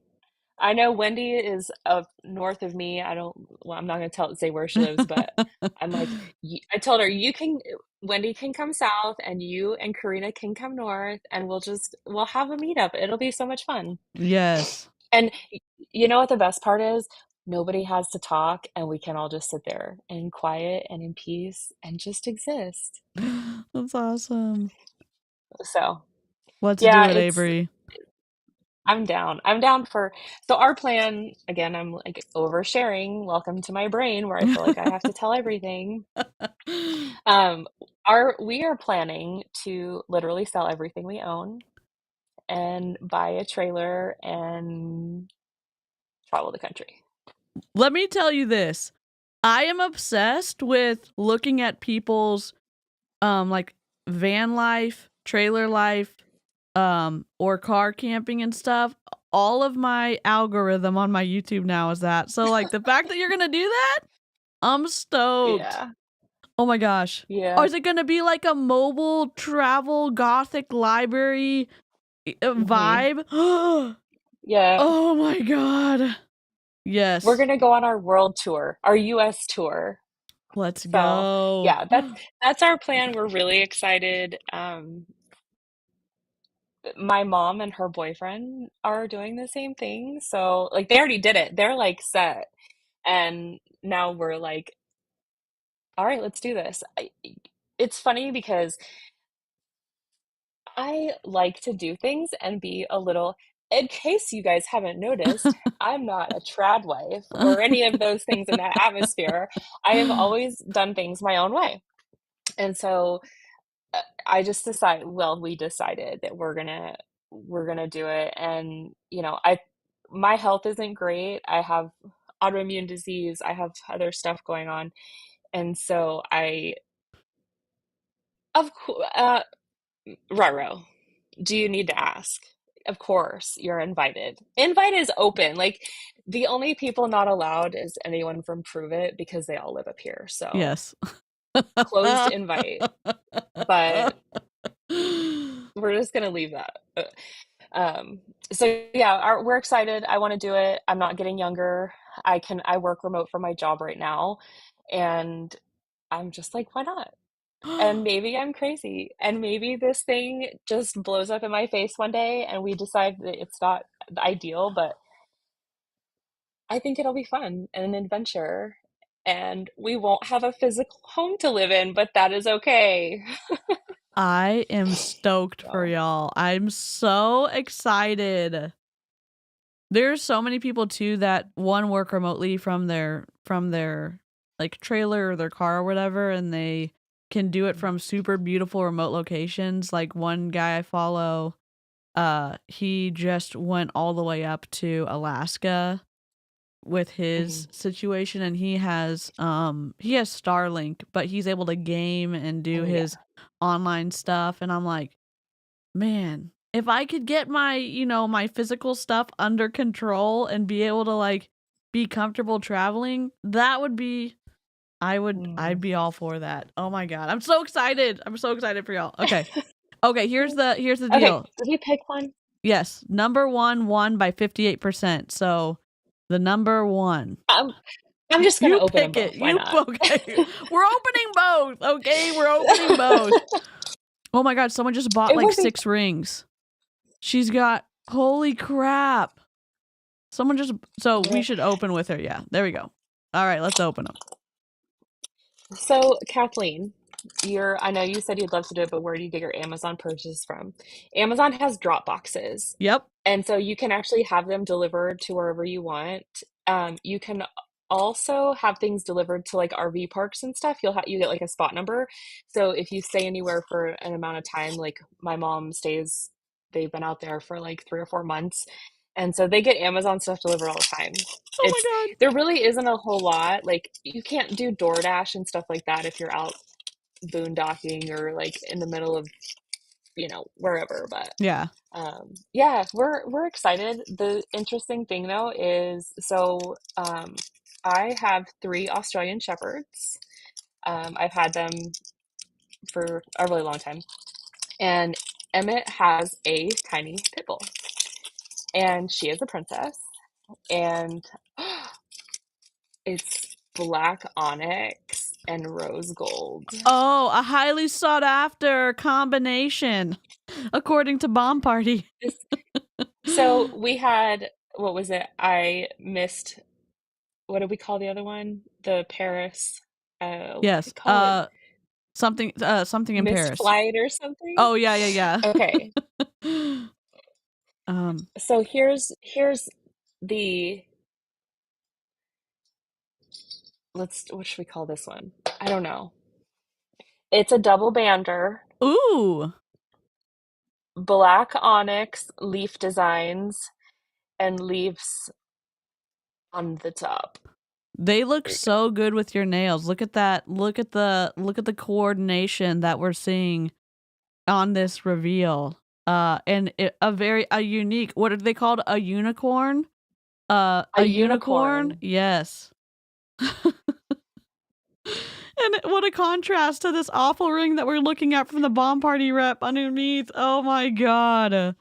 I know Wendy is up north of me. Well, I'm not going to say where she lives, but I'm like, I told her, Wendy can come south and you and Karina can come north, and we'll have a meetup. It'll be so much fun. Yes. And you know what the best part is? Nobody has to talk, and we can all just sit there in quiet and in peace and just exist. That's awesome. So, Let's yeah, do it, Avery. I'm down. I'm down so our plan, again, I'm like oversharing. Welcome to my brain where I feel like I have to tell everything. We are planning to literally sell everything we own and buy a trailer and travel the country. Let me tell you this. I am obsessed with looking at people's like van life, trailer life, or car camping and stuff. All of my algorithm on my YouTube now is that. So like the fact that you're gonna do that, I'm stoked. Yeah. Oh my gosh. Yeah. Or is it gonna be like a mobile travel gothic library vibe? Yeah. Oh my god. Yes. We're gonna go on our world tour, our US tour. Let's So go. yeah, that's our plan. We're really excited. My mom and her boyfriend are doing the same thing. So like they already did it. They're like set. And now we're like, all right, let's do this. It's funny because I like to do things and be a little, in case you guys haven't noticed, I'm not a trad wife or any of those things in that atmosphere. I have always done things my own way. And so I just we decided that we're gonna do it. And my health isn't great. I have autoimmune disease. I have other stuff going on. And so of course, Raro, do you need to ask? Of course, you're invited. Invite is open. Like the only people not allowed is anyone from Prove It because they all live up here. So Yes. closed invite. But we're just gonna leave that. So yeah, we're excited. I want to do it. I'm not getting younger. I work remote from my job right now, and I'm just like, why not? And maybe I'm crazy, and maybe this thing just blows up in my face one day, and we decide that it's not ideal, but I think it'll be fun and an adventure, and we won't have a physical home to live in, but that is okay. I am stoked for So, y'all. I'm so excited. There's so many people too that work remotely from their like trailer or their car or whatever, and they can do it from super beautiful remote locations. Like one guy I follow, he just went all the way up to Alaska with his mhm. situation, and he has Starlink, but he's able to game and do Oh yeah. his online stuff. And I'm like, man, if I could get my my physical stuff under control and be able to like be comfortable traveling, that would be I'd Mm. be all for that. Oh my god, I'm so excited. I'm so excited for y'all. Okay, here's the Okay, deal. did we pick one? Yes, number 1 won by 58%. So the number 1. I'm just gonna You open them pick it. both. Why not? Okay. We're opening both. Okay, we're opening both. Oh my god, someone just bought It like would be 6 rings. She's got holy crap. Someone just so we should open with her. Yeah, there we go. All right, let's open them. so Kathleen. I know you said you'd love to do it, but where do you get your Amazon purchases from? Amazon has drop boxes, Yep. and so you can actually have them delivered to wherever you want. You can also have things delivered to like RV parks and stuff. You get like a spot number. So if you stay anywhere for an amount of time, like my mom stays, they've been out there for like 3 or 4 months, and so they get Amazon stuff delivered all the time. Oh It's my god. There really isn't a whole lot. Like you can't do DoorDash and stuff like that if you're out boondocking or like in the middle of wherever. But Yeah. yeah, we're excited. The interesting thing though is I have 3 Australian Shepherds. I've had them for a really long time, and Emmett has a tiny pit bull, and she is a princess, and it's black onyx and rose gold. Oh, a highly sought after combination, according to Bomb Party. So we had, what was it? I missed, what did we call the other one? The Paris, what did we Yes. call it? Something in Missed Paris. flight or something? Oh yeah. Okay. um So here's the, what should we call this one? I don't know. It's a double bander. ooh. black onyx leaf designs and leaves on the top. They look There you so good with your nails. Look at that. Look at the coordination that we're seeing on this reveal. And a unique, what are they called? A unicorn? A A unicorn? unicorn. Yes. And what a contrast to this awful ring that we're looking at from the bomb party rep underneath. Oh my god.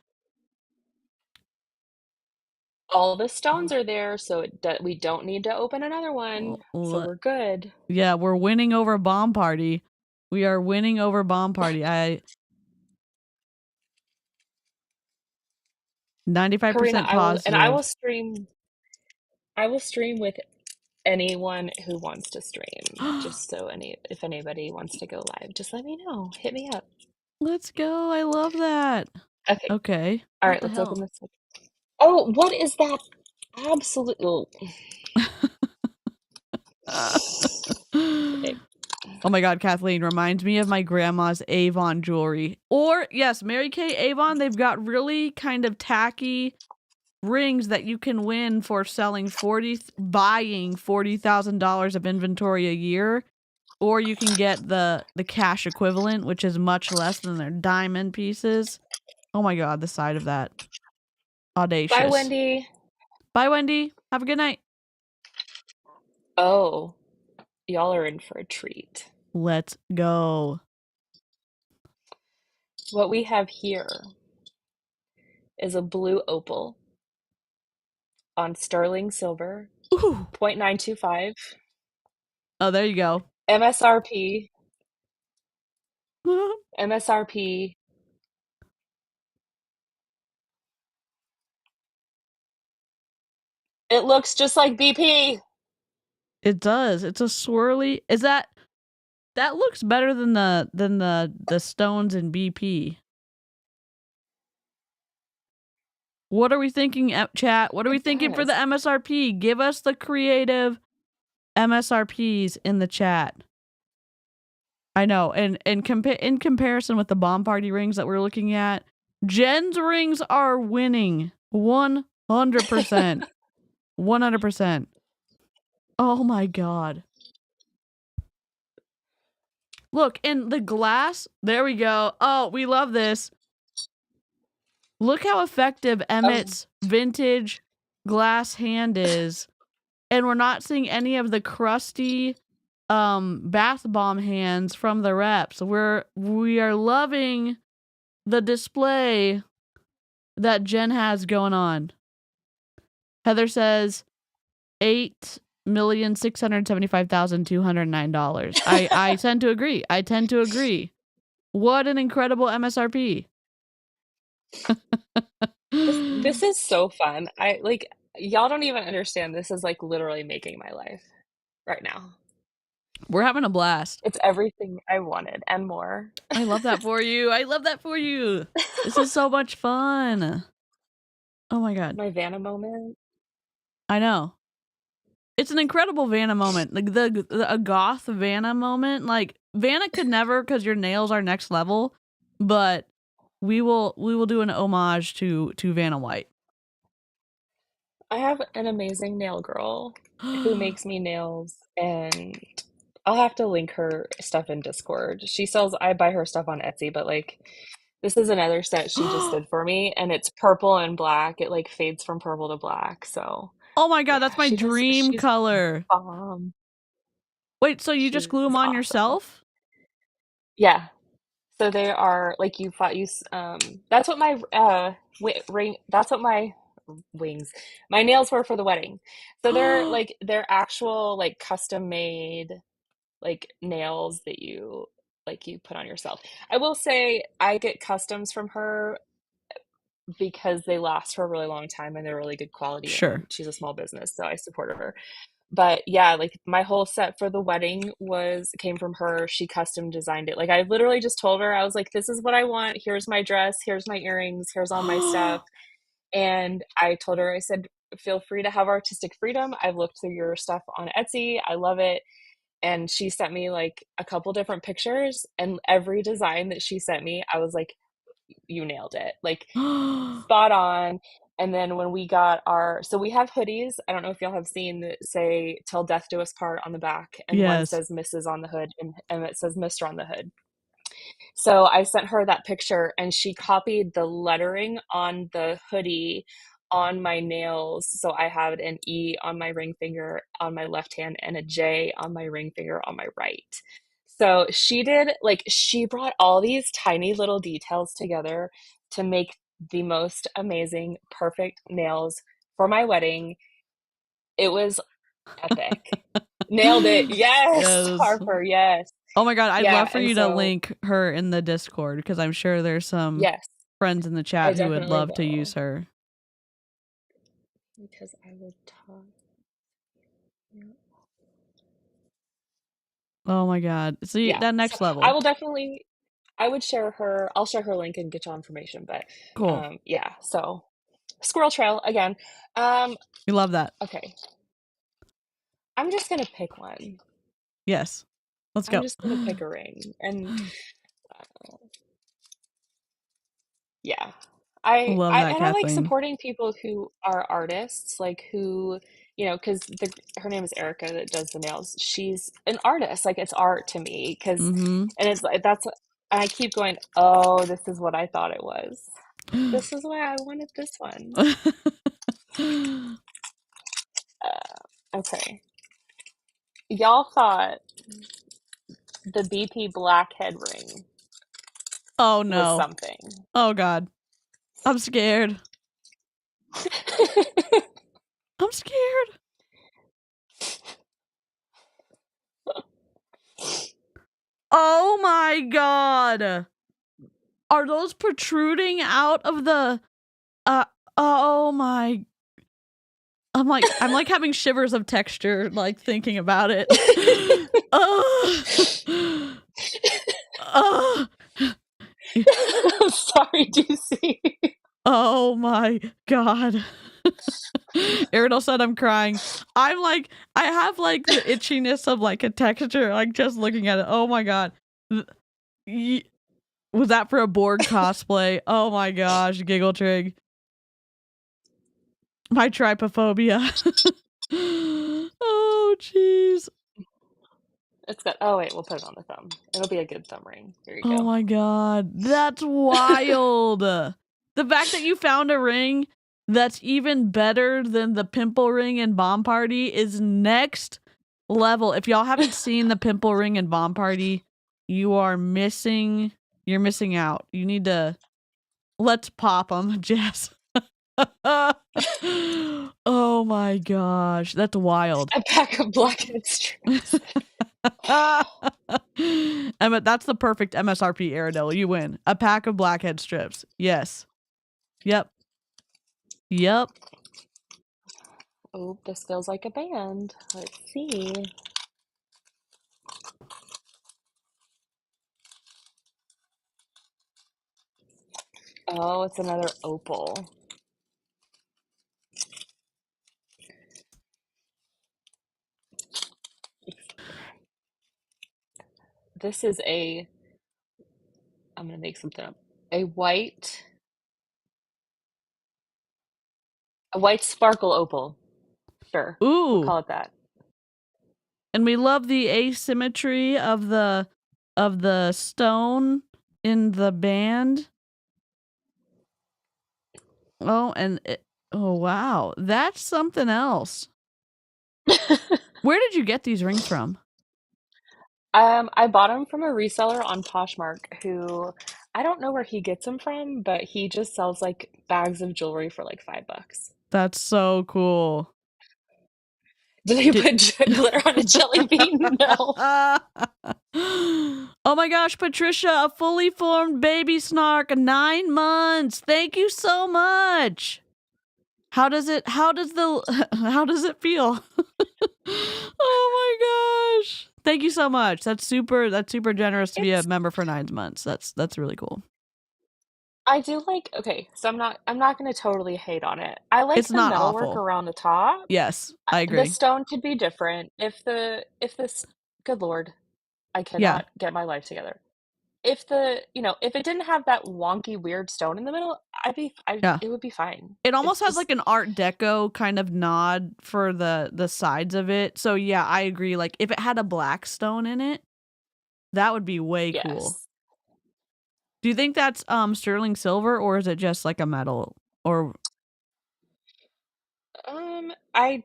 All the stones are there, so we don't need to open another one. So we're good. Yeah, we're winning over bomb party. We are winning over bomb party. 95% Karina, I positive. will stream. I will stream with anyone who wants to stream. Just so if anybody wants to go live, just let me know. Hit me up. Let's go. I love that. Okay. Okay. All What right, the let's hell? open this up. Oh, what is that? Absolutely. Okay. Oh my god, Kathleen reminds me of my grandma's Avon jewelry. Or, yes, Mary Kay Avon, they've got really kind of tacky rings that you can win for buying $40,000 of inventory a year. Or you can get the cash equivalent, which is much less than their diamond pieces. Oh my god, the side of that. Audacious. Bye, Wendy. Bye, Wendy. Have a good night. Oh, y'all are in for a treat. Let's go. What we have here is a blue opal on sterling silver, Ooh. 0.925. Oh, there you go. MSRP. MSRP. It looks just like BP. It does. It's a swirly. That looks better than the stones in BP. What are we thinking, chat? What are we thinking for the MSRP? Give us the creative MSRPs in the chat. I know, and in comparison with the bomb party rings that we're looking at, Jen's rings are winning 100%. 100%. Oh my god. Look, and the glass, there we go. Oh, we love this. Look how effective Emmett's vintage glass hand is. And we're not seeing any of the crusty bath bomb hands from the reps. We are loving the display that Jen has going on. Heather says $8,675,209. I tend to agree. What an incredible MSRP. This is so fun. Y'all don't even understand. This is like literally making my life right now. We're having a blast. It's everything I wanted and more. I love that for you. This is so much fun. Oh my god. My Vanna moment. I know. It's an incredible Vanna moment. Like a goth Vanna moment. Like Vanna could never, because your nails are next level, but we will do an homage to Vanna White. I have an amazing nail girl who makes me nails, and I'll have to link her stuff in Discord. I buy her stuff on Etsy, but like this is another set she just did for me, and it's purple and black. It like fades from purple to black. So oh my god, that's my dream color. Bomb. Wait, so you just glue them on yourself? Yeah. So they are like that's what my my nails were for the wedding. So they're actual like custom made like nails that you put on yourself. I will say I get customs from her because they last for a really long time and they're really good quality. Sure. And she's a small business, so I supported her. But yeah, like my whole set for the wedding came from her. She custom designed it. Like I literally just told her, I was like, this is what I want. Here's my dress. Here's my earrings. Here's all my stuff. And I told her, I said, feel free to have artistic freedom. I've looked through your stuff on Etsy. I love it. And she sent me like a couple different pictures, and every design that she sent me, I was like, you nailed it. Like, spot on. And then when we got so we have hoodies. I don't know if y'all have seen that say "Till Death Do Us Part" on the back, and one Yes. says Mrs. on the hood, and it says Mr. on the hood. So I sent her that picture, and she copied the lettering on the hoodie on my nails. So I have an E on my ring finger on my left hand and a J on my ring finger on my right. So she brought all these tiny little details together to make the most amazing, perfect nails for my wedding. It was epic. Nailed it. Yes, Harper. Yes. Oh my God, I'd Yeah, love for and you to so link her in the Discord, because I'm sure there's some yes, friends in the I chat who would definitely love to will. use her. Because I will talk. Yeah. Oh my God. See, Yeah. that next So I level. will definitely, I'll share her link and get your information. But Cool. yeah, so Squirrel Trail again. We love that. Okay. I'm just gonna pick one. Yes. Let's I'm go. just gonna pick a ring. And yeah. Love that, I like Kathleen. supporting people who are artists, like who, because her name is Erica that does the nails. She's an artist, like it's art to me, Mm-hmm. and it's like I keep going, oh, this is what I thought it was. This is why I wanted this one. Okay, y'all thought the BP blackhead ring Oh was no. something. Oh God. I'm scared. I'm scared. Oh my God. Are those protruding out of the oh my, I'm like having shivers of texture, like thinking about it. Oh. Oh. I'm sorry, DC. Oh my God. Ariel said I'm crying. I'm like, I have like the itchiness of like a texture, like just looking at it. Oh my God. Was that for a Borg cosplay? Oh my gosh, giggle trig. My trypophobia. Oh jeez. It's got. Oh wait, we'll put it on the thumb. It'll be a good thumb ring. Here you Oh go. my God. That's wild. The fact that you found a ring that's even better than the pimple ring in Bomb Party is next level. If y'all haven't seen the pimple ring in Bomb Party, you're missing out. You need to, let's pop them, Jess. Oh my gosh, that's wild. A pack of blackhead strips. Emma, that's the perfect MSRP, Aradell. You win. A pack of blackhead strips. Yes. Yep. Oh, this feels like a band. Let's see. Oh, it's another opal. This is I'm gonna make something up. A white sparkle opal. Sure. We'll Ooh. call it that. And we love the asymmetry of the stone in the band. Oh, and oh wow, that's something else. Where did you get these rings from? I bought them from a reseller on Poshmark who I don't know where he gets them from, but he just sells like bags of jewelry for like $5. That's so cool. Did he put glitter on a jelly bean? No. Oh my gosh, Patricia, a fully formed baby snark, 9 months. Thank you so much. How does it feel? Oh my gosh. Thank you so much. That's super generous to be a member for 9 months. That's really cool. I do like, okay, so I'm not gonna totally hate on it. I like It's the not metalwork awful. around the top. Yes, I The agree. stone could be different. If this, good Lord, I Yeah. cannot get my life together. if if it didn't have that wonky weird stone in the middle, Yeah. it would be fine. It almost It's has like an Art Deco kind of nod for the sides of it. So yeah, I agree. Like if it had a black stone in it, that would be way cool. yes. Do you think that's sterling silver, or is it just like a metal? Or I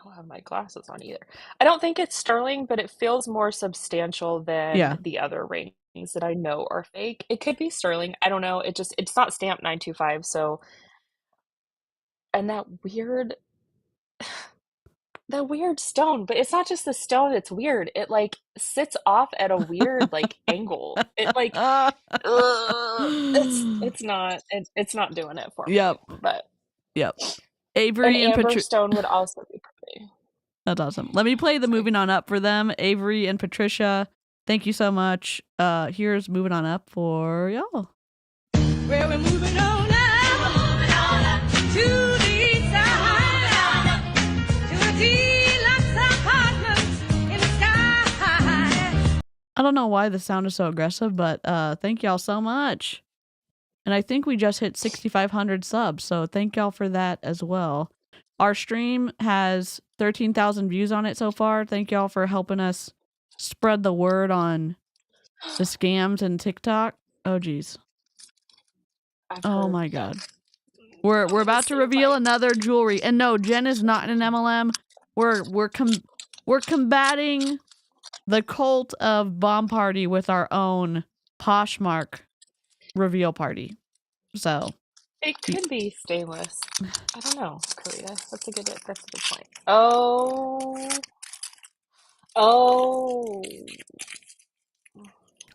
don't have my glasses on either. I don't think it's sterling, but it feels more substantial than yeah. the other rings that I know are fake. It could be sterling. I don't know. It's not stamped 925, so and that weird stone, but it's not just the stone that's weird. It like sits off at a weird like angle. It like it's not doing it for Yep. me. But Yep. an Avery and amber stone would also be pretty. That's awesome. Let me play the Moving On Up for them. Avery and Patricia, thank you so much. Here's Moving On Up for y'all. Well, we're moving on up to the east side, to a deluxe apartment in the sky. I don't know why the sound is so aggressive, but thank y'all so much. And I think we just hit 6,500 subs, so thank y'all for that as well. Our stream has 13,000 views on it so far. Thank y'all for helping us spread the word on the scams and TikTok. Oh geez. Oh my god. We're about to reveal another jewelry. And no, Jen is not an MLM. We're combating the cult of Bomb Party with our own Poshmark reveal party. So it could be stainless. I don't know, Karita. That's a good point. Oh.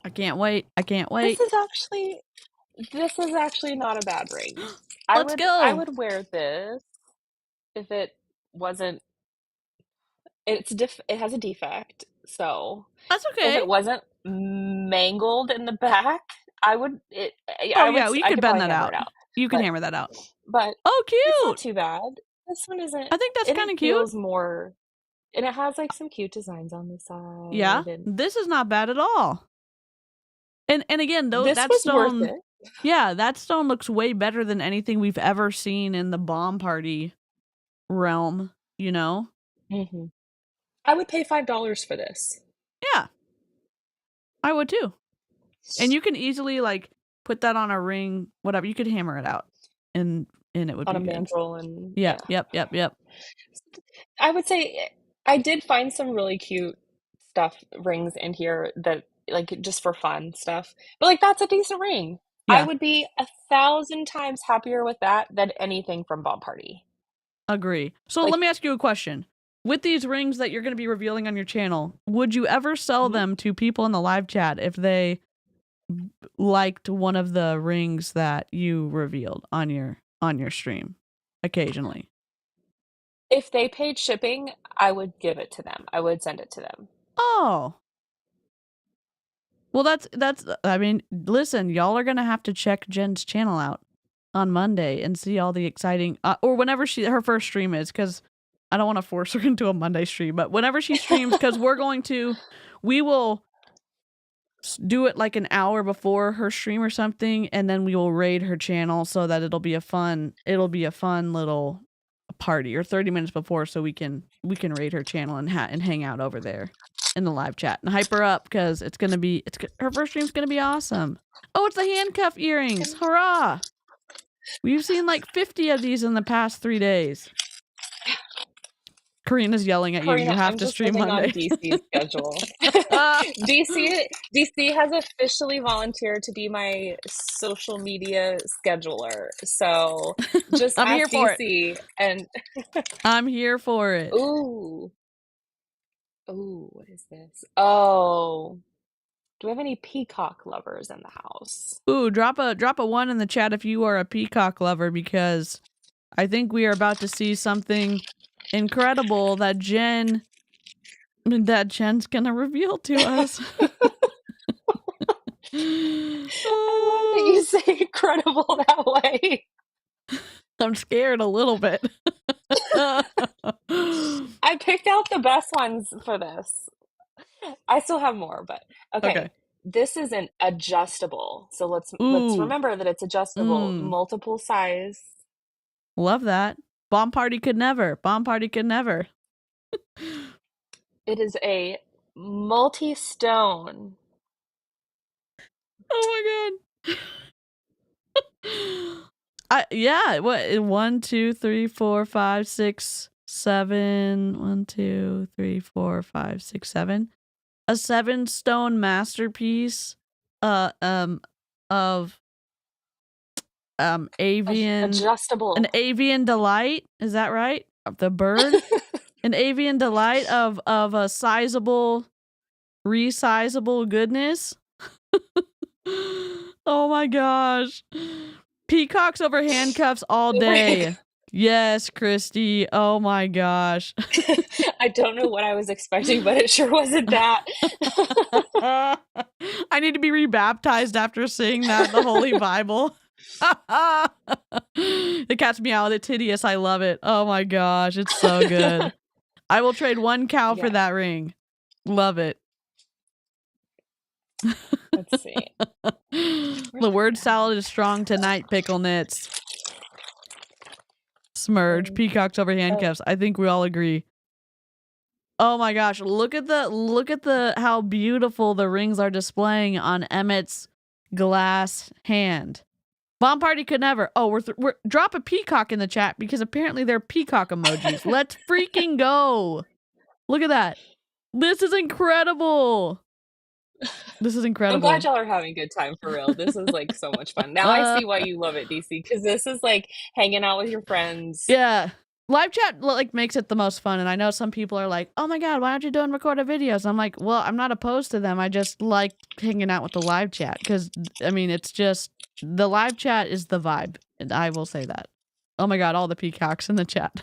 I can't wait. This is actually not a bad ring. Let's go. I would wear this if it wasn't. It has a defect, so that's okay. If it wasn't mangled in the back, I would. You could bend that out. You can hammer that out. But cute. It's not too bad. This one isn't. I think that's kind of cute. Feels more, and it has like some cute designs on the side. Yeah, this is not bad at all. And again, though, that stone, worth it. Yeah, that stone looks way better than anything we've ever seen in the Bomb Party realm. You know. Mm-hmm. I would pay $5 for this. Yeah, I would too. And you can easily like put that on a ring, whatever. You could hammer it out, and it would on be a good. mandrel and Yep. I would say I did find some really cute stuff rings in here that like just for fun stuff, but like that's a decent ring. Yeah. I would be 1,000 times happier with that than anything from Bomb Party. Agree. So let me ask you a question. With these rings that you're going to be revealing on your channel, would you ever sell them to people in the live chat if they liked one of the rings that you revealed on your stream occasionally? If they paid shipping, I would give it to them. I would send it to them. Oh. Well, that's I mean, listen, y'all are going to have to check Jen's channel out on Monday and see all the exciting or whenever her first stream is, cuz I don't want to force her into a Monday stream, but whenever she streams, because we will do it like an hour before her stream or something, and then we will raid her channel so that it'll be a fun little party, or 30 minutes before, so we can raid her channel and hang out over there in the live chat and hype her up, because her first stream's gonna be awesome. Oh, it's the handcuff earrings! Hurrah! We've seen like 50 of these in the past 3 days. Karina's yelling at you. You have to stream Monday. On DC's schedule. DC has officially volunteered to be my social media scheduler. So just I'm ask here for DC it. And I'm here for it. Ooh, what is this? Oh, do we have any peacock lovers in the house? Ooh, drop a 1 in the chat if you are a peacock lover, because I think we are about to see something incredible that Jen's gonna reveal to us. I love that you say incredible that way. I'm scared a little bit. I picked out the best ones for this. I still have more, but okay. Okay. This is an adjustable. So let's Ooh. remember that it's adjustable, multiple size. Love that. Bomb party could never. Bomb party could never. It is a multi-stone. Oh my god. Yeah, what 1, 2, 3, 4, 5, 6, 7. 1, 2, 3, 4, 5, 6, 7. A 7-stone masterpiece of avian Adjustable. an avian delight, is that right? Of the bird? An avian delight of a sizable, resizable goodness. Oh my gosh. Peacocks over handcuffs all day. Yes, Christy. Oh my gosh. I don't know what I was expecting, but it sure wasn't that. I need to be rebaptized after seeing that in the Holy Bible. The cat's meow. It's hideous. I love it. Oh my gosh. It's so good. I will trade 1 cow for that ring. Love it. Let's see. The word salad is strong tonight, pickle knits. Smurge, peacocks over handcuffs. I think we all agree. Oh my gosh, look at the how beautiful the rings are displaying on Emmett's glass hand. Bomb party could never. Oh, we're drop a peacock in the chat because apparently they're peacock emojis. Let's freaking go. Look at that. This is incredible. This is incredible. I'm glad y'all are having a good time for real. This is like so much fun. Now I see why you love it, DC, because this is like hanging out with your friends. Yeah. Live chat like makes it the most fun, and I know some people are like, "Oh my god, why aren't you doing recorded videos?" I'm like, "Well, I'm not opposed to them. I just like hanging out with the live chat because I mean, it's just the live chat is the vibe, and I will say that." Oh my god, all the peacocks in the chat.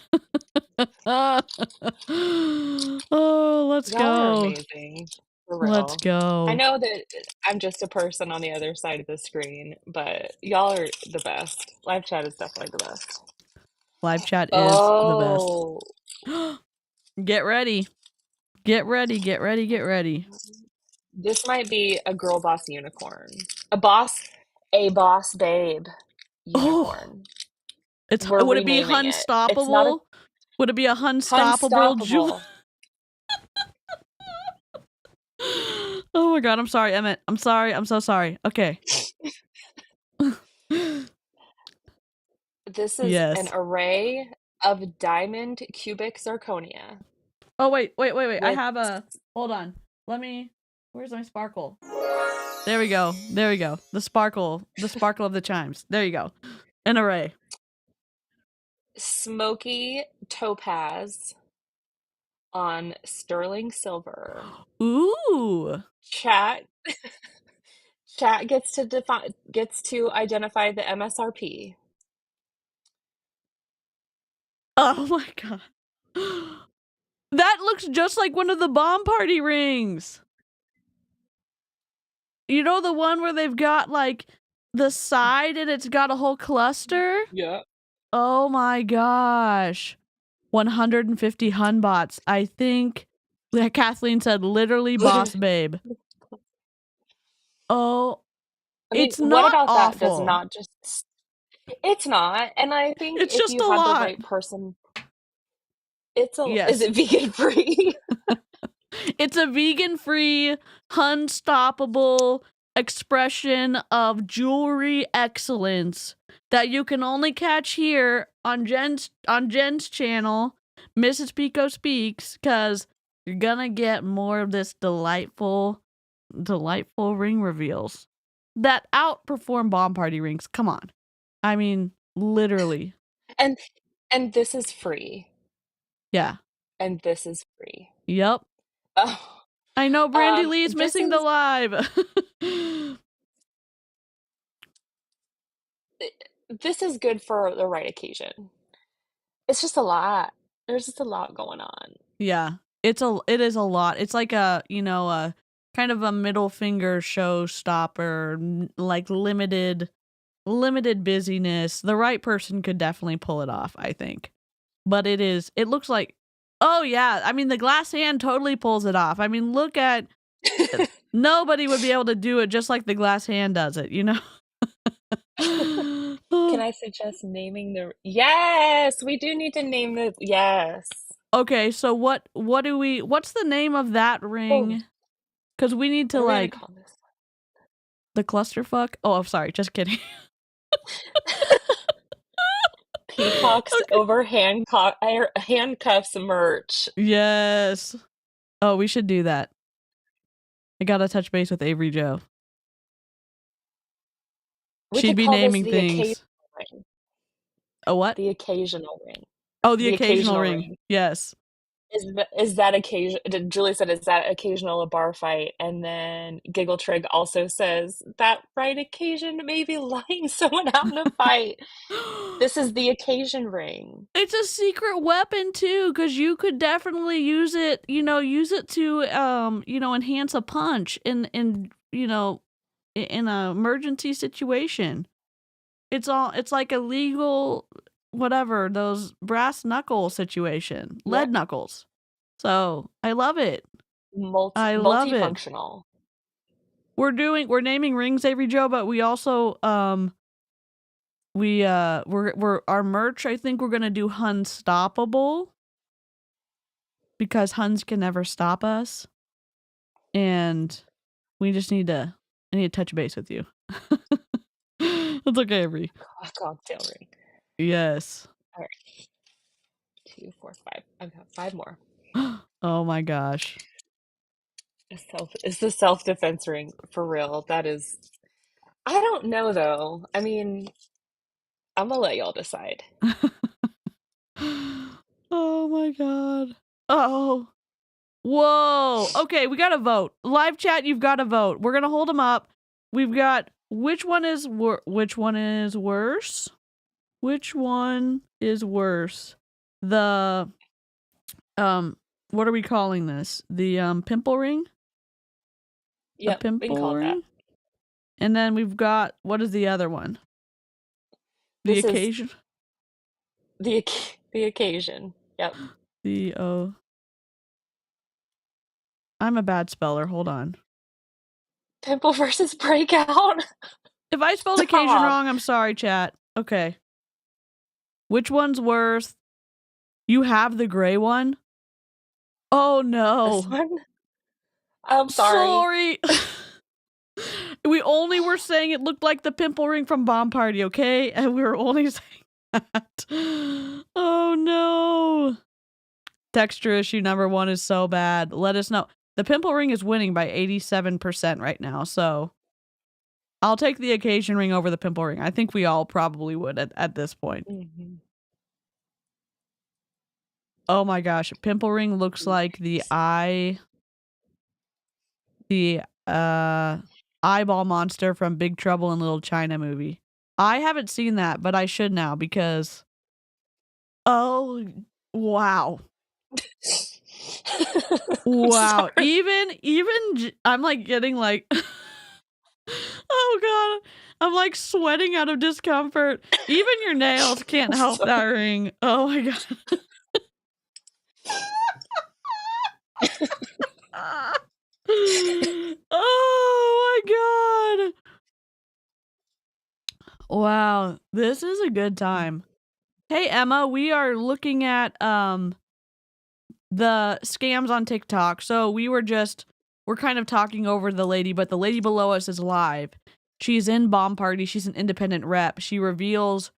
Oh, let's Y'all are go. amazing. For real. Let's go. I know that I'm just a person on the other side of the screen, but y'all are the best. Live chat is definitely the best. Live chat is the best. Get ready. Get ready, get ready, get ready. This might be a girl boss unicorn. A boss babe unicorn. Would it be unstoppable? Would it be a unstoppable jewel? Oh my god, I'm sorry, Emmett. I'm sorry. I'm so sorry. Okay. This is an array of diamond cubic zirconia. Oh, wait. I have a... Hold on. Where's my sparkle? There we go. The sparkle of the chimes. There you go. An array. Smoky topaz on sterling silver. Ooh. Chat gets to identify the MSRP. Oh my god. That looks just like one of the bomb party rings. You know the one where they've got like the side and it's got a whole cluster? Yeah. Oh my gosh. 150 Hunbots. I think that Kathleen said literally boss babe. Oh, I mean, it's not what about awful. That does not just... It's not. And I think it's if just you a have lot. the right person... Yes. Is it vegan free? It's a vegan free, unstoppable expression of jewelry excellence that you can only catch here on Jen's channel, Mrs. Pico Speaks, because you're gonna get more of this delightful ring reveals that outperform bomb party rings. Come on. I mean, literally. And this is free. Yeah. And this is free. Yep. Oh. I know Brandy Lee's missing the live. This is good for the right occasion. It's just a lot. There's just a lot going on. Yeah. It is a lot. It's like a kind of a middle finger showstopper, like limited busyness. The right person could definitely pull it off, I think. But it looks like, oh yeah, I mean the glass hand totally pulls it off. I mean, look at Nobody would be able to do it just like the glass hand does it, you know? Can I suggest naming the? Yes, we do need to name the. Yes. Okay, so what's the name of that Oh, ring? Because we need to what are we gonna like call this? the clusterfuck. Oh, I'm sorry, just kidding. Peacocks Okay. over handcuffs merch. Yes. Oh, we should do that. I gotta touch base with Avery Joe. We She'd could be call this naming the things. occasional ring. A what? The occasional ring. Oh, the The occasional occasional ring. ring. Yes. Is that occasion? Julie said, "Is that occasional a bar fight?" And then Giggle Trig also says that right occasion maybe lying someone out in a fight. This is the occasion ring. It's a secret weapon too, because you could definitely use it. Use it to enhance a punch in an emergency situation. It's like a legal whatever, those brass knuckle situation, Yeah, lead knuckles. So I love it. I love it. multifunctional. We're naming rings, Avery Joe, but we also we're our merch. I think we're gonna do Hunstoppable because Huns can never stop us, and we just need to. I need to touch base with you. That's okay, Avery. A cocktail ring. Yes. All right. 2, 4, 5. I've got 5 more. Oh my gosh. It's the self-defense ring for real. That is. I don't know though. I mean, I'm gonna let y'all decide. Oh my god. Oh. Whoa. Okay, we gotta vote. Live chat, you've got to vote. We're gonna hold them up. We've got which one is worse? Which one is worse? The what are we calling this? The pimple ring? Yep, we can Pimple call it that. ring? And then we've got what is the other one? The This is occasion? the occasion. Yep. I'm a bad speller. Hold on. Pimple versus breakout. If I spelled occasion Stop. wrong, I'm sorry, chat. Okay. Which one's worse? You have the gray one? Oh no. This one. I'm sorry. We only were saying it looked like the pimple ring from Bomb Party, okay? And we were only saying that. Oh no. Texture issue number 1 is so bad. Let us know. The pimple ring is winning by 87% right now, so I'll take the occasion ring over the pimple ring. I think we all probably would at this point. Mm-hmm. Oh my gosh, pimple ring looks like the eyeball monster from Big Trouble in Little China movie. I haven't seen that, but I should now because oh wow. Wow. Even I'm like getting like oh god. I'm like sweating out of discomfort. Even your nails can't help that ring. Oh my god. Oh my god. Wow, this is a good time. Hey Emma, we are looking at the scams on TikTok. So we're kind of talking over the lady, but the lady below us is live. She's in Bomb Party. She's an independent rep. She reveals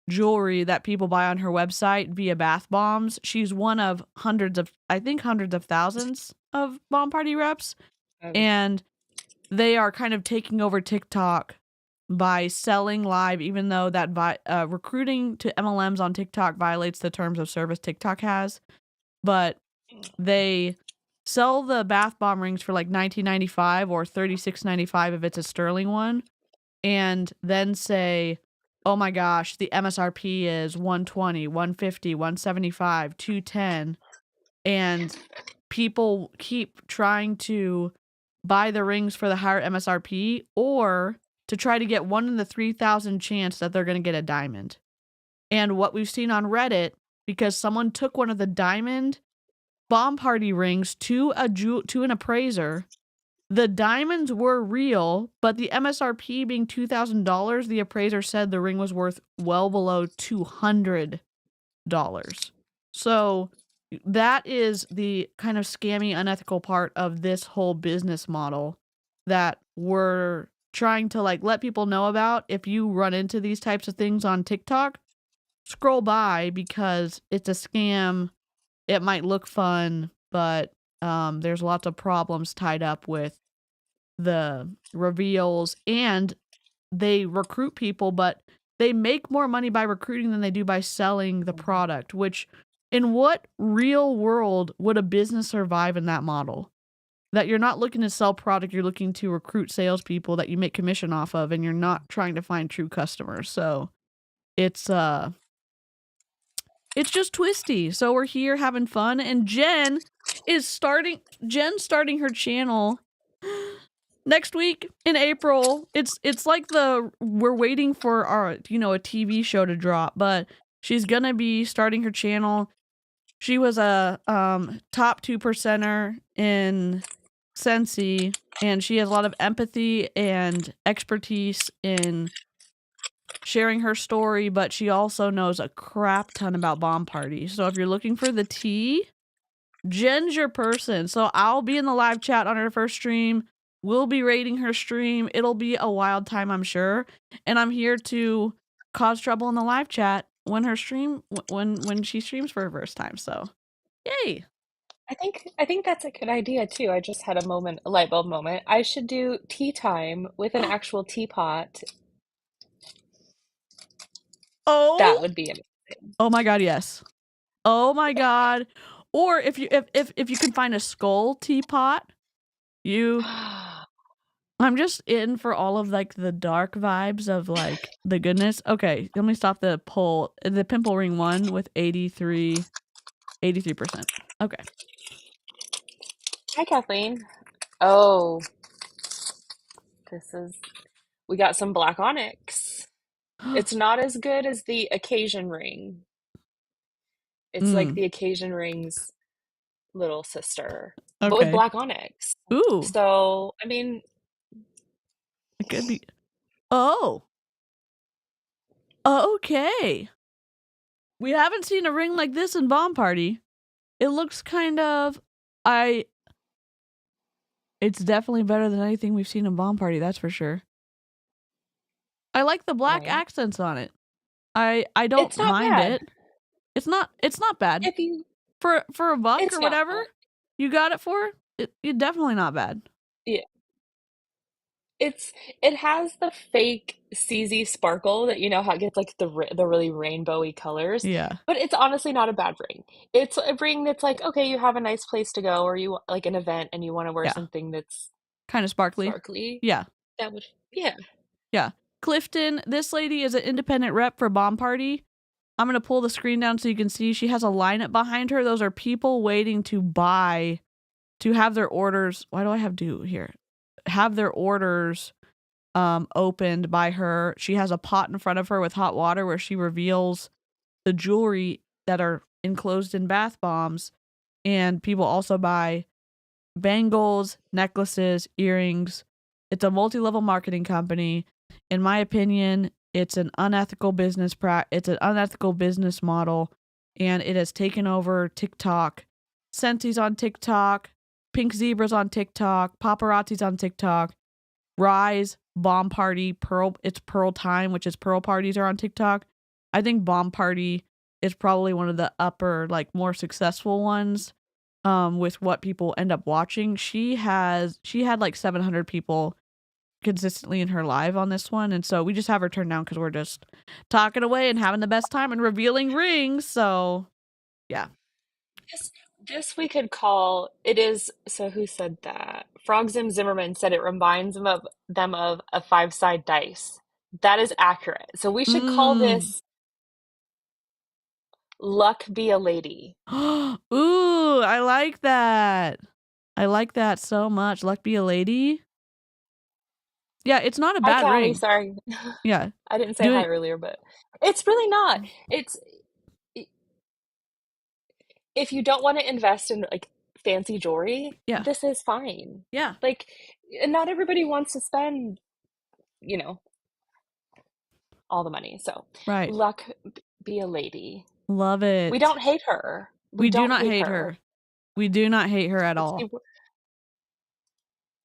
jewelry that people buy on her website via bath bombs. She's one of hundreds of thousands of Bomb Party reps. And they are kind of taking over TikTok by selling live, even though that recruiting to MLMs on TikTok violates the terms of service TikTok has. But they sell the bath bomb rings for like $19.95 or $36.95 if it's a sterling one, and then say, oh my gosh, the MSRP is $120, $150, $175, $210, and people keep trying to buy the rings for the higher MSRP or to try to get 1 in the 3,000 chance that they're going to get a diamond. And what we've seen on Reddit, because someone took one of the diamond Bomb Party rings to an appraiser The diamonds were real, but the MSRP being $2,000, the appraiser said the ring was worth well below $200. So that is the kind of scammy, unethical part of this whole business model that we're trying to like let people know about. If you run into these types of things on TikTok, scroll by because it's a scam. It might look fun, but there's lots of problems tied up with the reveals, and they recruit people, but they make more money by recruiting than they do by selling the product, which in what real world would a business survive in that model? That you're not looking to sell product, you're looking to recruit salespeople that you make commission off of, and you're not trying to find true customers. So it's just twisty. So we're here having fun, and Jen's starting her channel next week in April. It's like we're waiting for our, a TV show to drop, but she's gonna be starting her channel. She was a top 2%er in Scentsy, and she has a lot of empathy and expertise in sharing her story, but she also knows a crap ton about bomb parties. So if you're looking for the tea, Jen's your person. So I'll be in the live chat on her first stream. We'll be rating her stream. It'll be a wild time, I'm sure. And I'm here to cause trouble in the live chat when her stream when she streams for her first time. So, yay. I think that's a good idea too. I just had a light bulb moment. I should do tea time with an actual teapot. That would be amazing. Oh my god, yes. Oh my god. Or if you can find a skull teapot, I'm just in for all of like the dark vibes of like the goodness. Okay, let me stop the poll. The pimple ring won with 83%. Okay. Hi, Kathleen. Oh, we got some black onyx. It's not as good as the occasion ring. It's like the occasion ring's little sister, but with black onyx. Ooh. So, I mean, it could be. Oh. Okay. We haven't seen a ring like this in Bomb Party. It looks kind of it's definitely better than anything we've seen in Bomb Party, that's for sure. I like the black accents on it. I don't mind it. It's not bad. If you for a buck or whatever you got it for, it's definitely not bad. Yeah. It has the fake CZ sparkle that how it gets like the really rainbowy colors. Yeah. But it's honestly not a bad ring. It's a ring that's like, okay, you have a nice place to go, or you like an event and you want to wear something that's kind of sparkly. Yeah. That would Yeah. Clifton, this lady is an independent rep for Bomb Party. I'm going to pull the screen down so you can see she has a lineup behind her. Those are people waiting to have their orders. Why do I have to here? Have their orders opened by her. She has a pot in front of her with hot water where she reveals the jewelry that are enclosed in bath bombs. And people also buy bangles, necklaces, earrings. It's a multi-level marketing company. In my opinion, it's an unethical business model, and it has taken over TikTok. Scentsy's on TikTok, Pink Zebra's on TikTok, Paparazzi's on TikTok, Rise, Bomb Party, it's Pearl Time, which is Pearl Parties are on TikTok. I think Bomb Party is probably one of the upper, like, more successful ones with what people end up watching. She had like 700 people consistently in her live on this one, and so we just have her turned down because we're just talking away and having the best time and revealing rings. So yeah, this we could call it is. So who said that? Frogzim Zimmerman said it reminds them of a 5-side dice. That is accurate. So we should call this Luck Be a Lady. Ooh, I like that. I like that so much. Luck Be a Lady. Yeah, it's not a bad ring. Sorry. Yeah. I didn't say hi earlier, but it's really not. If you don't want to invest in like fancy jewelry, Yeah. this is fine. Yeah. Like, and not everybody wants to spend, all the money. So, Right. luck, be a lady. Love it. We don't hate her. We do not hate her. We do not hate her at all.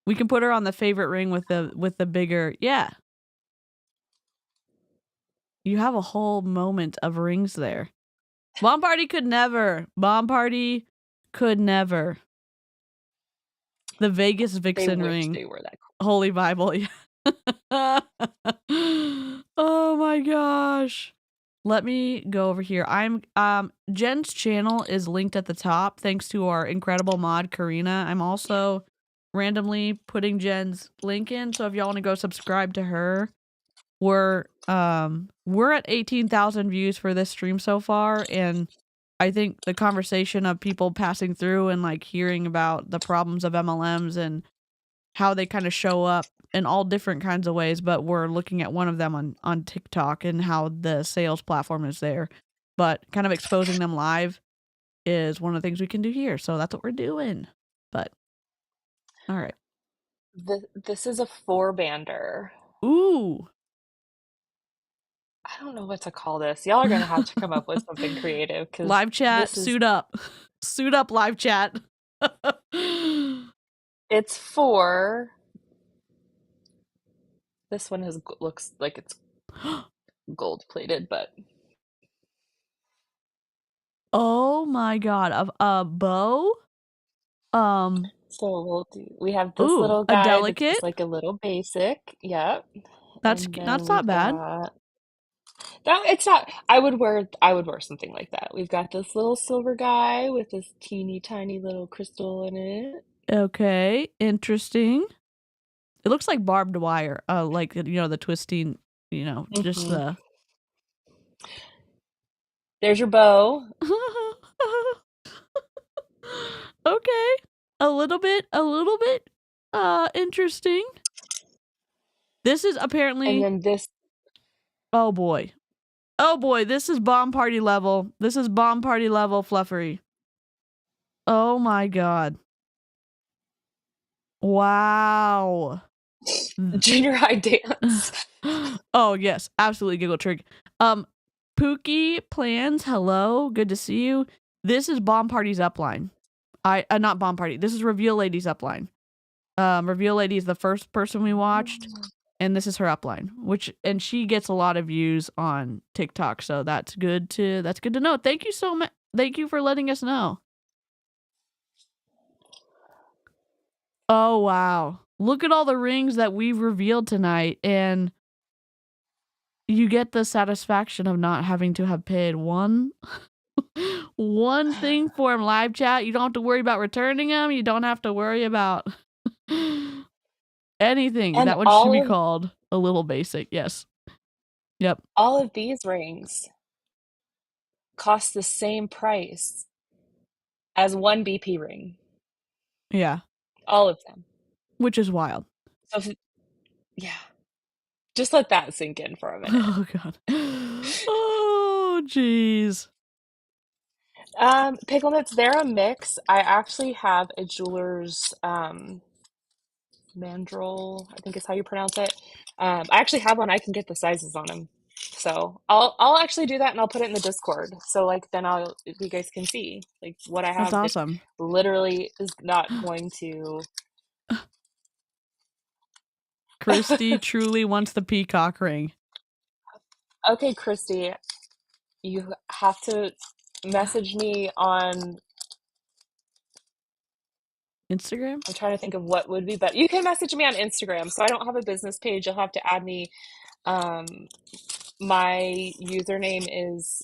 We can put her on the favorite ring with the bigger. Yeah. You have a whole moment of rings there. Bomb Party could never. Bomb Party could never. The Vegas Vixen ring. They were that cool. Holy Bible. Yeah. Oh my gosh. Let me go over here. I'm Jen's channel is linked at the top thanks to our incredible mod Karina. I'm also randomly putting Jen's link in, so if y'all want to go subscribe to her. We're at 18,000 views for this stream so far, and I think the conversation of people passing through and like hearing about the problems of MLMs and how they kind of show up in all different kinds of ways, but we're looking at one of them on TikTok and how the sales platform is there. But kind of exposing them live is one of the things we can do here. So that's what we're doing. But all right. This is a 4-bander. Ooh. I don't know what to call this. Y'all are going to have to come up with something creative. Live chat, suit up. Suit up, live chat. It's 4. This one looks like it's gold plated, but oh my god, a bow. So we have this little guy, a delicate, that's just like a little basic. Yep. That's not bad. It's not. I would wear something like that. We've got this little silver guy with this teeny tiny little crystal in it. Okay, interesting. It looks like barbed wire, like the twisting, just the. There's your bow. Okay, a little bit, interesting. This is apparently. And then this. Oh boy, this is bomb party level. This is bomb party level fluffery. Oh my god. Wow. Junior high dance. Oh yes, absolutely giggle trick. Pookie Plans, hello, good to see you. This is Bomb Party's upline. Not Bomb Party. This is Reveal Lady's upline. Reveal Lady is the first person we watched, and this is her upline, and she gets a lot of views on TikTok, so that's good to know. Thank you so much. Thank you for letting us know. Oh wow. Look at all the rings that we've revealed tonight, and you get the satisfaction of not having to have paid one thing for him. Live chat. You don't have to worry about returning them. You don't have to worry about anything. And that one should be called a little basic. Yes. Yep. All of these rings cost the same price as one BP ring. Yeah. All of them. Which is wild. So, yeah. Just let that sink in for a minute. Oh, God. Oh, jeez. Pickle Nuts, they're a mix. I actually have a jeweler's mandrel, I think is how you pronounce it. I actually have one. I can get the sizes on them. So I'll actually do that, and I'll put it in the Discord. So like then you guys can see like what I have. That's awesome. Literally is not going to. Christy truly wants the peacock ring. Okay, Christy, you have to message me on Instagram. I'm trying to think of what would be better. You can message me on Instagram. So I don't have a business page. You'll have to add me. My username is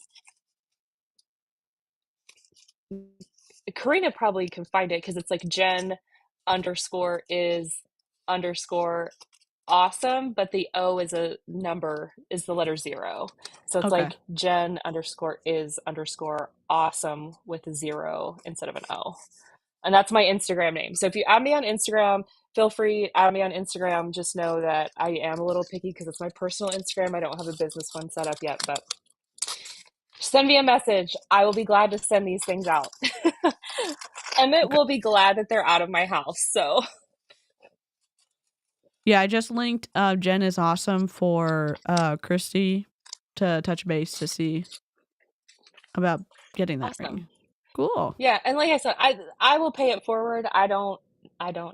Karina probably can find it because it's like Jen_is_awesome, but the O is a number, is the letter 0. So it's like Jen_is_awesome with a 0 instead of an O. And that's my Instagram name. So if you add me on Instagram, feel free, add me on Instagram. Just know that I am a little picky because it's my personal Instagram. I don't have a business one set up yet, but send me a message. I will be glad to send these things out. Emmett will be glad that they're out of my house. So Yeah, I just linked Jen is awesome for Christy to touch base to see about getting that ring. awesome. Cool. Yeah, and like I said, I will pay it forward. I don't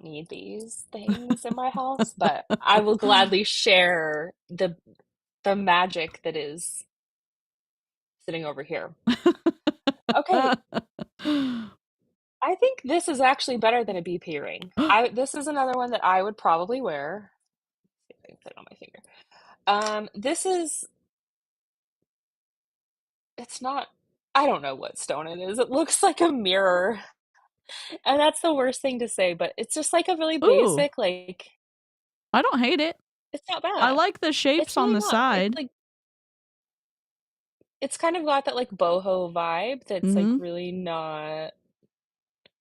need these things in my house, but I will gladly share the magic that is sitting over here. Okay, I think this is actually better than a BP ring. This is another one that I would probably wear. See if I can put it on my finger. This is it's not I don't know what stone it is. It looks like a mirror. And that's the worst thing to say, but it's just like a really Ooh, basic, like I don't hate it. it's not I bad. like the shapes It's on really the not. It's side. like it's kind of got that like boho vibe that's like Mm-hmm. really not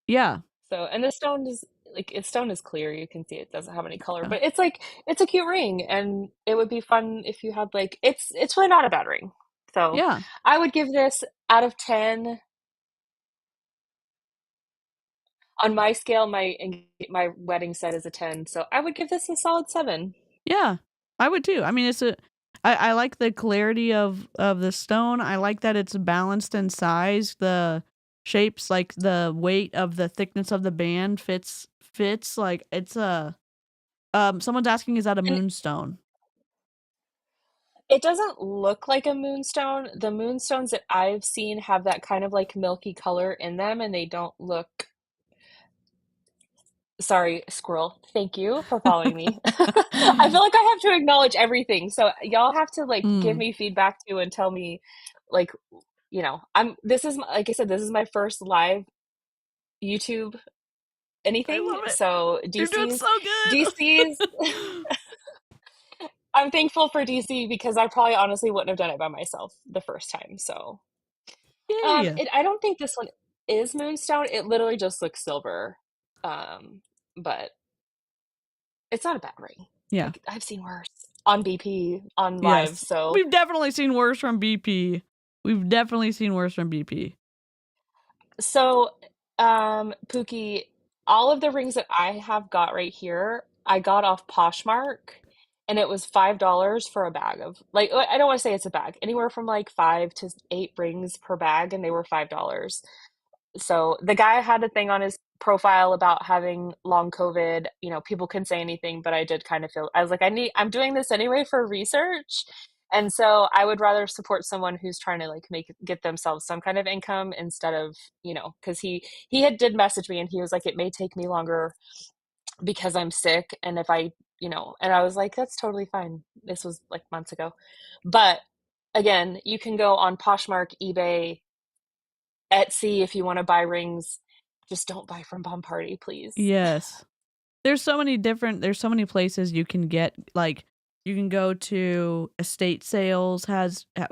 Yeah. so, and the stone is like its stone is clear, you can see it doesn't have any color, but it's like it's a cute ring and it would be fun if you had like it's really not a bad ring. So Yeah. I would give this out of 10 on my scale. My wedding set is a 10, so I would give this a solid 7. Yeah. I would too. I mean, I like the clarity of the stone. I like that it's balanced in size. The shapes, like the weight of the thickness of the band fits like it's a someone's asking, is that a And moonstone? it doesn't look like a moonstone. The moonstones that I've seen have that kind of like milky color in them, and they don't look. Sorry, squirrel. Thank you for following me. I feel like I have to acknowledge everything. So y'all have to like give Mm. me feedback too and tell me like, this is like I said, this is my first live YouTube I anything. love it. So You're doing so good. DC's I'm thankful for DC because I probably honestly wouldn't have done it by myself the first time. So Yay. I don't think this one is moonstone. It literally just looks silver. But it's not a bad ring. Yeah. Like I've seen worse on BP on live. Yes. So We've definitely seen worse from BP. so Pookie, all of the rings that I have got right here, I got off Poshmark and it was $5 for a bag of like I don't want to say it's a bag, anywhere from like 5 to 8 rings per bag, and they were $5. So the guy had a thing on his profile about having long COVID. People can say anything, but I did kind of feel I was like, I'm doing this anyway for research. And so I would rather support someone who's trying to like get themselves some kind of income instead of, because he did message me and he was like, it may take me longer because I'm sick. And if and I was like, that's totally fine. This was like months ago. But again, you can go on Poshmark, eBay, Etsy if you want to buy rings. Just don't buy from Bomb Party, please. Yes. There's so many places you can get, like you can go to estate sales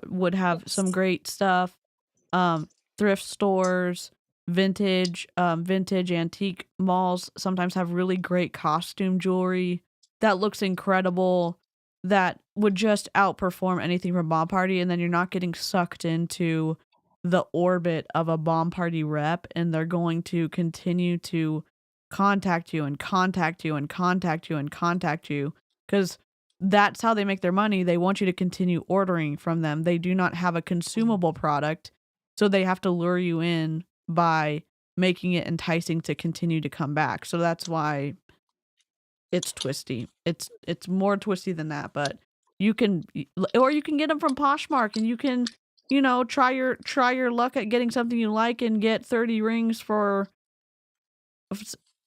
would have some Yes. great stuff. Thrift stores, vintage antique malls sometimes have really great costume jewelry that looks incredible, that would just outperform anything from Bomb Party, and then you're not getting sucked into the orbit of a Bomb Party rep, and they're going to continue to contact you and contact you and contact you and contact you, because that's how they make their money. They want you to continue ordering from them. They do not have a consumable product, so they have to lure you in by making it enticing to continue to come back. So that's why it's twisty. It's more twisty than that, but you can get them from Poshmark, and you can, try your luck at getting something you like and get 30 rings for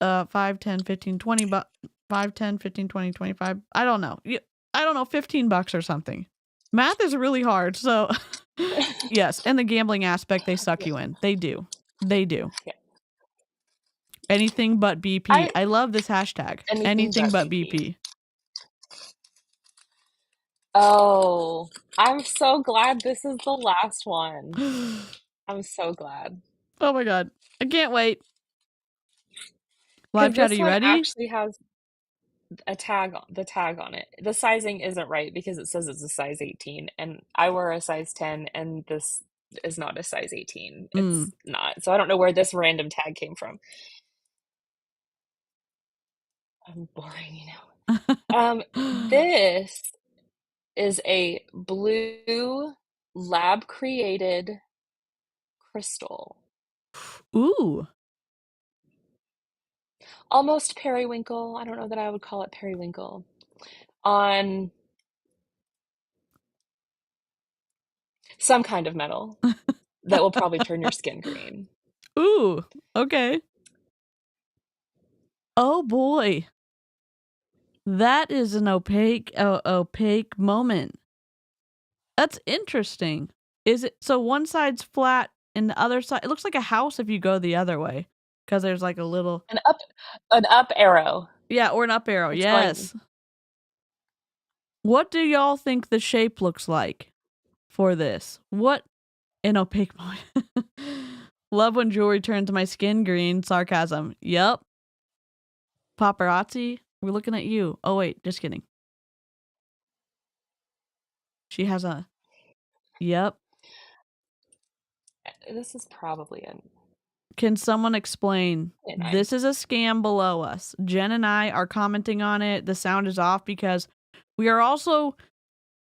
5, 10, 15, 20 5, 10, 15, 20, 25. I don't know. I don't know, $15 or something. Math is really hard. So yes, and the gambling aspect, they suck you in. They do. Yeah. Anything but BP. I I love this hashtag. Anything but BP. Oh, I'm so glad this is the last one. I'm so glad. Oh my god. I can't wait. Because Live chat, are this you one ready? actually has the tag on it. The sizing isn't right because it says it's a size 18 and I wear a size 10, and this is not a size 18. It's Mm. not. So I don't know where this random tag came from. I'm boring, you know. This is a blue lab created crystal. Ooh. Almost periwinkle. I don't know that I would call it periwinkle. On some kind of metal that will probably turn your skin green. Ooh. Okay. Oh boy. That is an opaque moment. That's interesting. Is it so one side's flat and the other side it looks like a house if you go the other way because there's like a little An up arrow. yeah, or an up arrow. It's going. Yes. What do y'all think the shape looks like for this? What an opaque moment. Love when jewelry turns my skin green. Sarcasm. Yep. Paparazzi, we're looking at you. Oh wait, just kidding. She has a yep. This is probably an. Can someone explain? This is a scam below us. Jen and I are commenting on it. The sound is off because we are also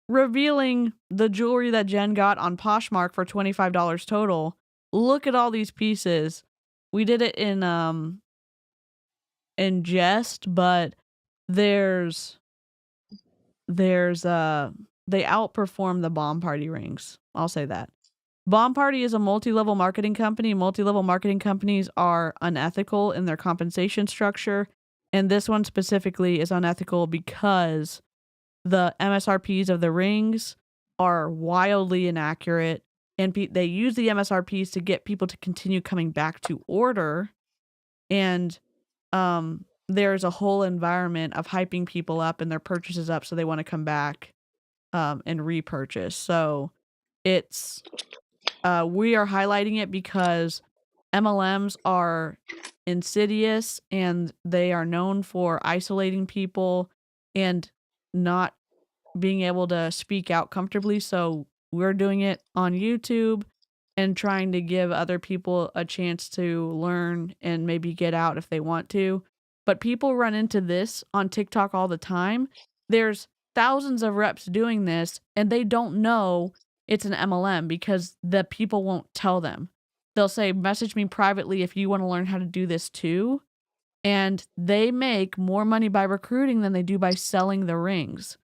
revealing the jewelry that Jen got on Poshmark for $25 total. Look at all these pieces. We did it in jest, but there's they outperform the Bomb Party rings. I'll say that. Bomb Party is a multi-level marketing company. Multi-level marketing companies are unethical in their compensation structure, and this one specifically is unethical because the MSRPs of the rings are wildly inaccurate, and they use the MSRPs to get people to continue coming back to order, and there's a whole environment of hyping people up and their purchases up so they want to come back and repurchase. So it's we are highlighting it because MLMs are insidious and they are known for isolating people and not being able to speak out comfortably. So we're doing it on YouTube and trying to give other people a chance to learn and maybe get out if they want to. But people run into this on TikTok all the time. There's thousands of reps doing this and they don't know it's an MLM because the people won't tell them. They'll say, message me privately if you want to learn how to do this too. And they make more money by recruiting than they do by selling the rings,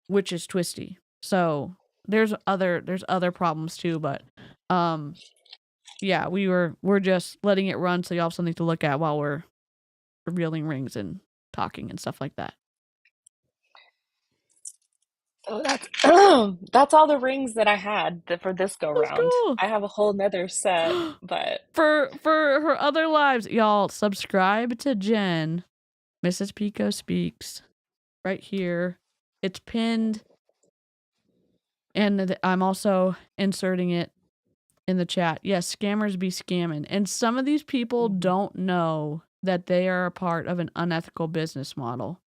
which is twisty. So there's other problems too, but yeah, we're just letting it run so y'all have something to look at while we're revealing rings and talking and stuff like that. Oh, that's all the rings that I had for this go That's round. cool. I have a whole nother set, but For her other lives, y'all subscribe to Jen. Mrs. Pico Speaks right here. It's pinned, and I'm also inserting it in the chat. Yes, scammers be scamming, and some of these people don't know that they are a part of an unethical business model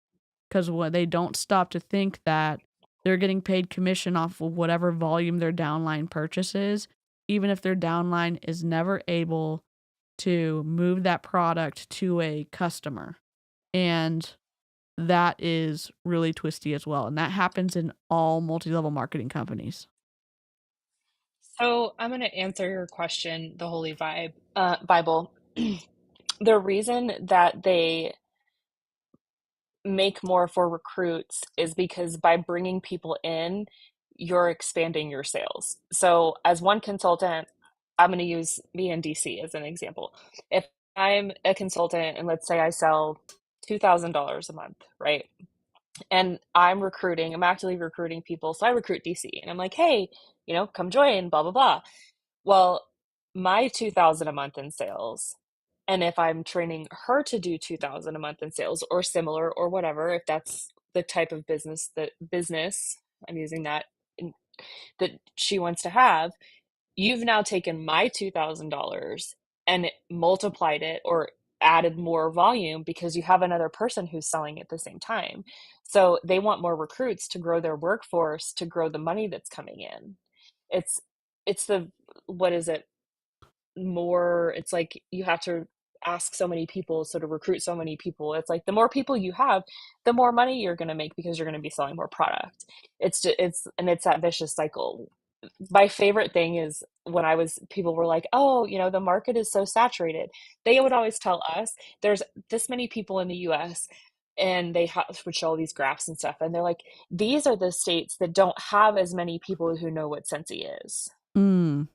because they don't stop to think that they're getting paid commission off of whatever volume their downline purchases, even if their downline is never able to move that product to a customer. And that is really twisty as well. And that happens in all multi-level marketing companies. so I'm going to answer your question, the Holy Bible. The reason that they make more for recruits is because by bringing people in, you're expanding your sales. So as one consultant, I'm going to use me and DC as an example. If I'm a consultant and let's say I sell $2,000 a month, right? And I'm actively recruiting people. So I recruit DC and I'm like, hey, come join, blah, blah, blah. Well, my 2,000 a month in sales, and if I'm training her to do 2,000 a month in sales or similar or whatever, if that's the type of business I'm using that that she wants to have, you've now taken my $2,000 and multiplied it or added more volume because you have another person who's selling at the same time. So they want more recruits to grow their workforce, to grow the money that's coming in. It's the what is it? More, it's like you have to ask so many people, so to recruit so many people, it's like the more people you have, the more money you're going to make because you're going to be selling more product. It's that vicious cycle. My favorite thing is when people were like, oh, the market is so saturated. They would always tell us there's this many people in the US, and they would show all these graphs and stuff. And they're like, these are the states that don't have as many people who know what Scentsy is. Mm.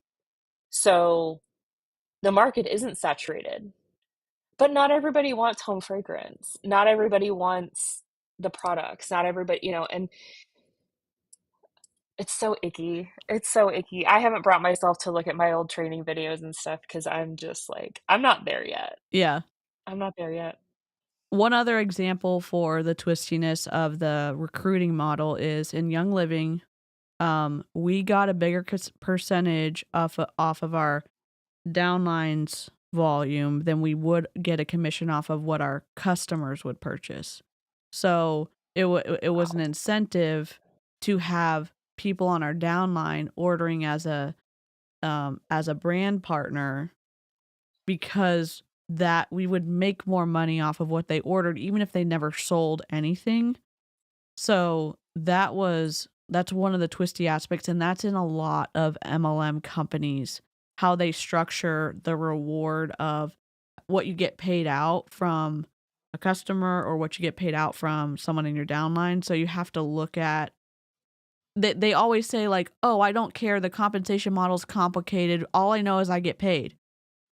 So the market isn't saturated, but not everybody wants home fragrance. Not everybody wants the products. Not everybody, and it's so icky. It's so icky. I haven't brought myself to look at my old training videos and stuff because I'm just like, I'm not there yet. Yeah. I'm not there yet. One other example for the twistiness of the recruiting model is in Young Living. We got a bigger percentage off of our downlines volume than we would get a commission off of what our customers would purchase. So it was an incentive to have people on our downline ordering as a brand partner, because that we would make more money off of what they ordered even if they never sold anything. So that's one of the twisty aspects, and that's in a lot of MLM companies, how they structure the reward of what you get paid out from a customer or what you get paid out from someone in your downline. So you have to look at, they always say like, oh, I don't care, the compensation model's complicated, all I know is I get paid.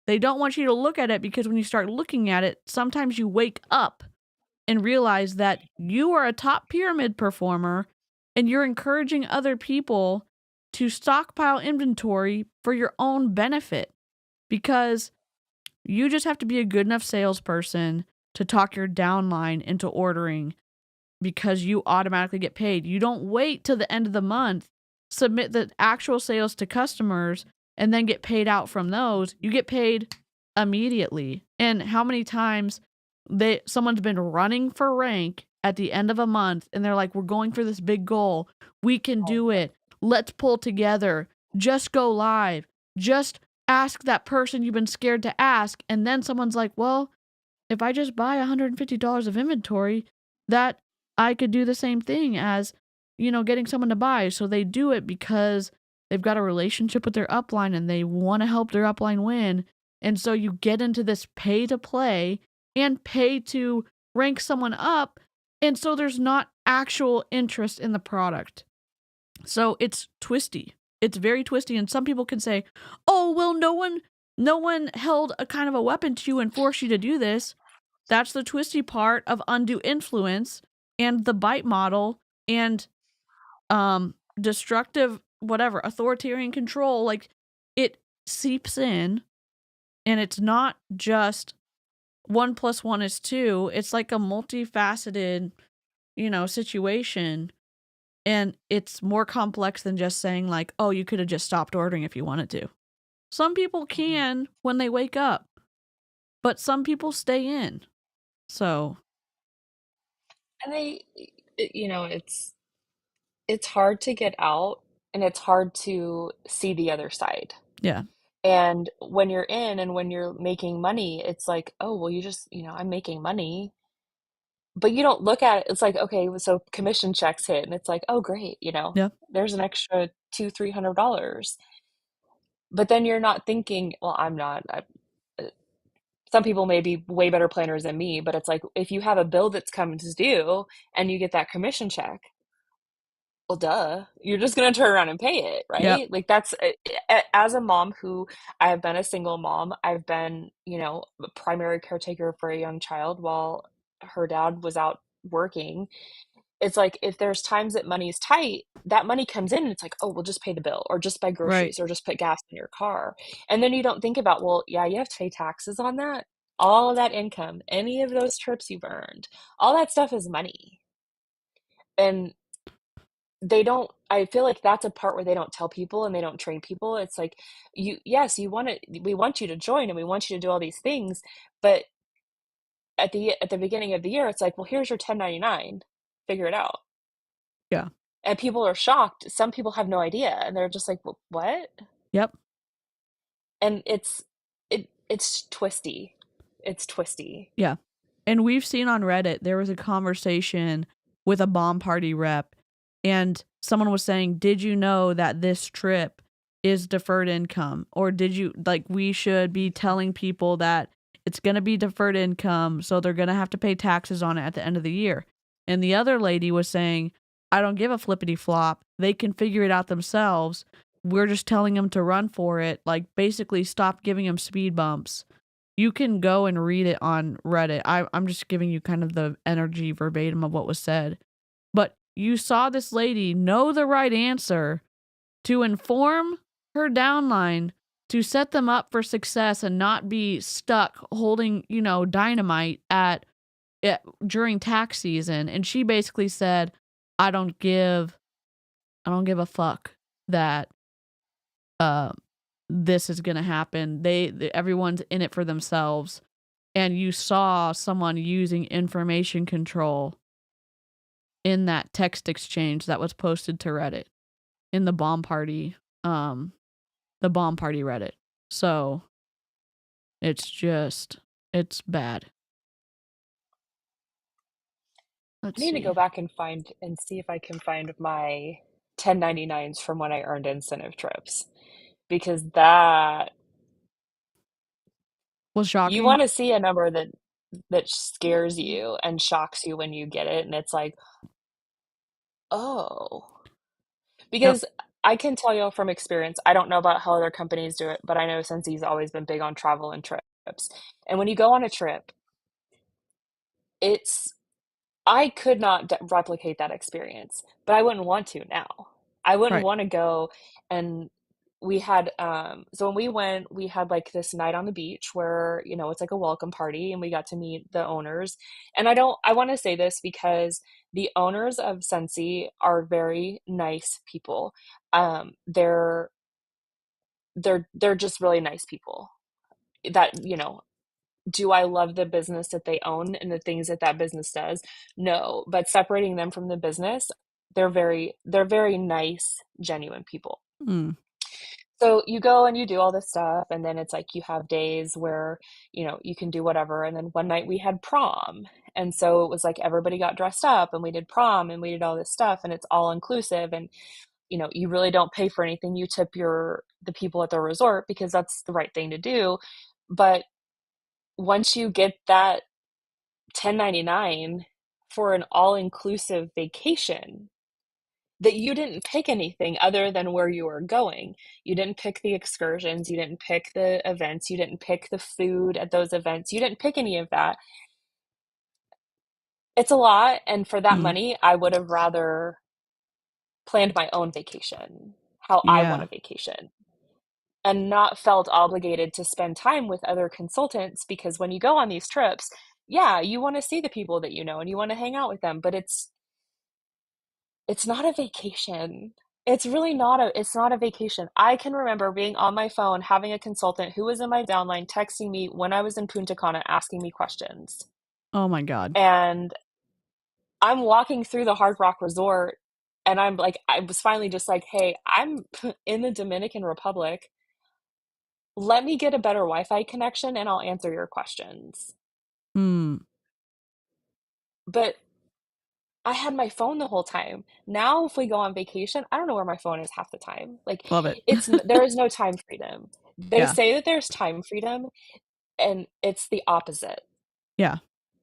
They don't want you to look at it, because when you start looking at it, sometimes you wake up and realize that you are a top pyramid performer and you're encouraging other people to stockpile inventory for your own benefit, because you just have to be a good enough salesperson to talk your downline into ordering, because you automatically get paid. You don't wait till the end of the month, submit the actual sales to customers, and then get paid out from those. You get paid immediately. And how many times someone's been running for rank at the end of a month and they're like, we're going for this big goal. We can do it. Let's pull together. Just go live. Just ask that person you've been scared to ask. And then someone's like, well, if I just buy $150 of inventory, that I could do the same thing as, getting someone to buy. So they do it because they've got a relationship with their upline and they want to help their upline win. And so you get into this pay to play and pay to rank someone up. And so there's not actual interest in the product. So it's twisty. It's very twisty. And some people can say, oh, well, no one held a kind of a weapon to you and forced you to do this. That's the twisty part of undue influence and the bite model and destructive, whatever, authoritarian control. Like, it seeps in, and it's not just 1 + 1 is 2. It's like a multifaceted, situation. And it's more complex than just saying like, oh, you could have just stopped ordering if you wanted to. Some people can when they wake up, but some people stay in. So. And it's hard to get out, and it's hard to see the other side. Yeah. And when you're in and when you're making money, it's like, oh, well, you just, I'm making money. But you don't look at it. It's like, okay, so commission checks hit, and it's like, oh, great, Yeah. there's an extra $200-$300. But then you're not thinking, well, I'm not. Some people may be way better planners than me, but it's like, if you have a bill that's coming to due and you get that commission check, well, duh, you're just going to turn around and pay it, right? Yep. Like, that's, as a mom who, I have been a single mom, I've been, a primary caretaker for a young child while her dad was out working. It's like, if there's times that money's tight, that money comes in and it's like, oh, we'll just pay the bill or just buy groceries or just put gas in your car. And then you don't think about, well, yeah, you have to pay taxes on that. All of that income, any of those trips you've earned, all that stuff is money. And I feel like that's a part where they don't tell people and they don't train people. It's like, we want you to join and we want you to do all these things. But at the beginning of the year, it's like, well, here's your 1099, figure it out. Yeah. And people are shocked. Some people have no idea, and they're just like, well, what? Yep. and it's twisty. It's twisty. Yeah. And we've seen on Reddit, there was a conversation with a bomb party rep, and someone was saying, did you know that this trip is deferred income? Or did you, like, we should be telling people that it's going to be deferred income, so they're going to have to pay taxes on it at the end of the year. And the other lady was saying, I don't give a flippity flop. They can figure it out themselves. We're just telling them to run for it. Like, basically stop giving them speed bumps. You can go and read it on Reddit. I'm just giving you kind of the energy verbatim of what was said. But you saw this lady know the right answer to inform her downline to set them up for success and not be stuck holding, dynamite during tax season. And she basically said, I don't give a fuck that this is going to happen. Everyone's in it for themselves. And you saw someone using information control in that text exchange that was posted to Reddit in the bomb party Reddit. So it's bad. I need to go back and see if I can find my 1099s from when I earned incentive trips, because that was shocking. You want to see a number that scares you and shocks you when you get it, and it's like, oh. Because I can tell you from experience, I don't know about how other companies do it, but I know Scentsy's always been big on travel and trips. And when you go on a trip, I could not replicate that experience, but I wouldn't want to now. I wouldn't Right. want to go. And we had, so when we went, we had like this night on the beach where, it's like a welcome party, and we got to meet the owners. And I want to say this because the owners of Scentsy are very nice people. They're just really nice people that, do I love the business that they own and the things that business does? No, but separating them from the business, they're very nice, genuine people. Mm. So you go and you do all this stuff, and then it's like you have days where, you can do whatever. And then one night we had prom. And so it was like everybody got dressed up and we did prom and we did all this stuff, and it's all inclusive. And, you really don't pay for anything. You tip the people at the resort because that's the right thing to do. But once you get that 1099 for an all-inclusive vacation, that you didn't pick anything other than where you were going. You didn't pick the excursions, you didn't pick the events, you didn't pick the food at those events, you didn't pick any of that. It's a lot, and for that money, I would have rather planned my own vacation, how I want a vacation, and not felt obligated to spend time with other consultants, because when you go on these trips, yeah, you want to see the people that you know and you want to hang out with them, but it's not a vacation. It's really not a vacation. I can remember being on my phone, having a consultant who was in my downline texting me when I was in Punta Cana, asking me questions. Oh my God. And I'm walking through the Hard Rock Resort, and I was finally just like, hey, I'm in the Dominican Republic. Let me get a better Wi-Fi connection and I'll answer your questions. But I had my phone the whole time. Now, if we go on vacation, I don't know where my phone is half the time. Like, Love it. There is no time freedom. They say that there's time freedom, and it's the opposite. Yeah.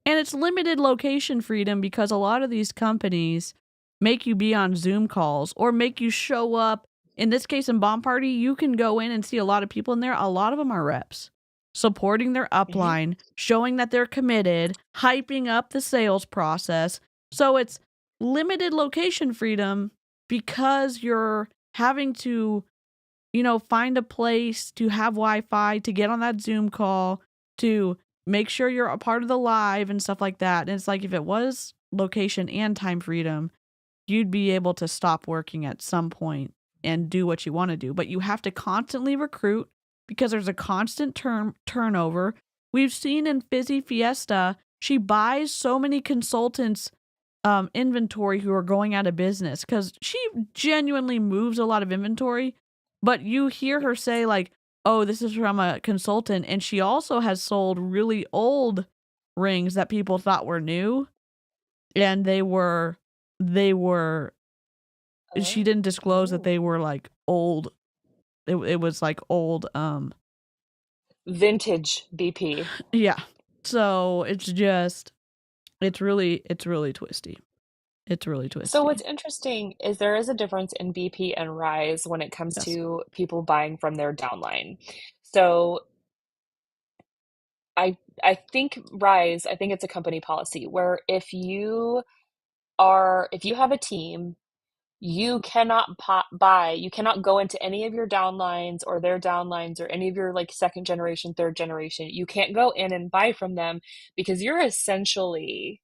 And it's limited location freedom, because a lot of these companies make you be on Zoom calls or make you show up. In this case, in Bomb Party, you can go in and see a lot of people in there. A lot of them are reps supporting their upline, showing that they're committed, hyping up the sales process. So it's limited location freedom because you're having to, find a place to have Wi-Fi, to get on that Zoom call, to make sure you're a part of the live and stuff like that. And it's like, if it was location and time freedom, you'd be able to stop working at some point and do what you want to do. But you have to constantly recruit because there's a constant turnover. We've seen in Fizzy Fiesta, she buys so many consultants inventory who are going out of business because she genuinely moves a lot of inventory. But you hear her say, like, oh, this is from a consultant, and she also has sold really old rings that people thought were new, and they were she didn't disclose that they were like old. It was like old Vintage BP. yeah. So it's really twisty. It's really twisty. So what's interesting is there is a difference in BP and Rise when it comes Yes. to people buying from their downline. So I think Rise, I think it's a company policy where if you have a team, you cannot you cannot go into any of your downlines or their downlines or any of your like second generation, third generation. You can't go in and buy from them because you're essentially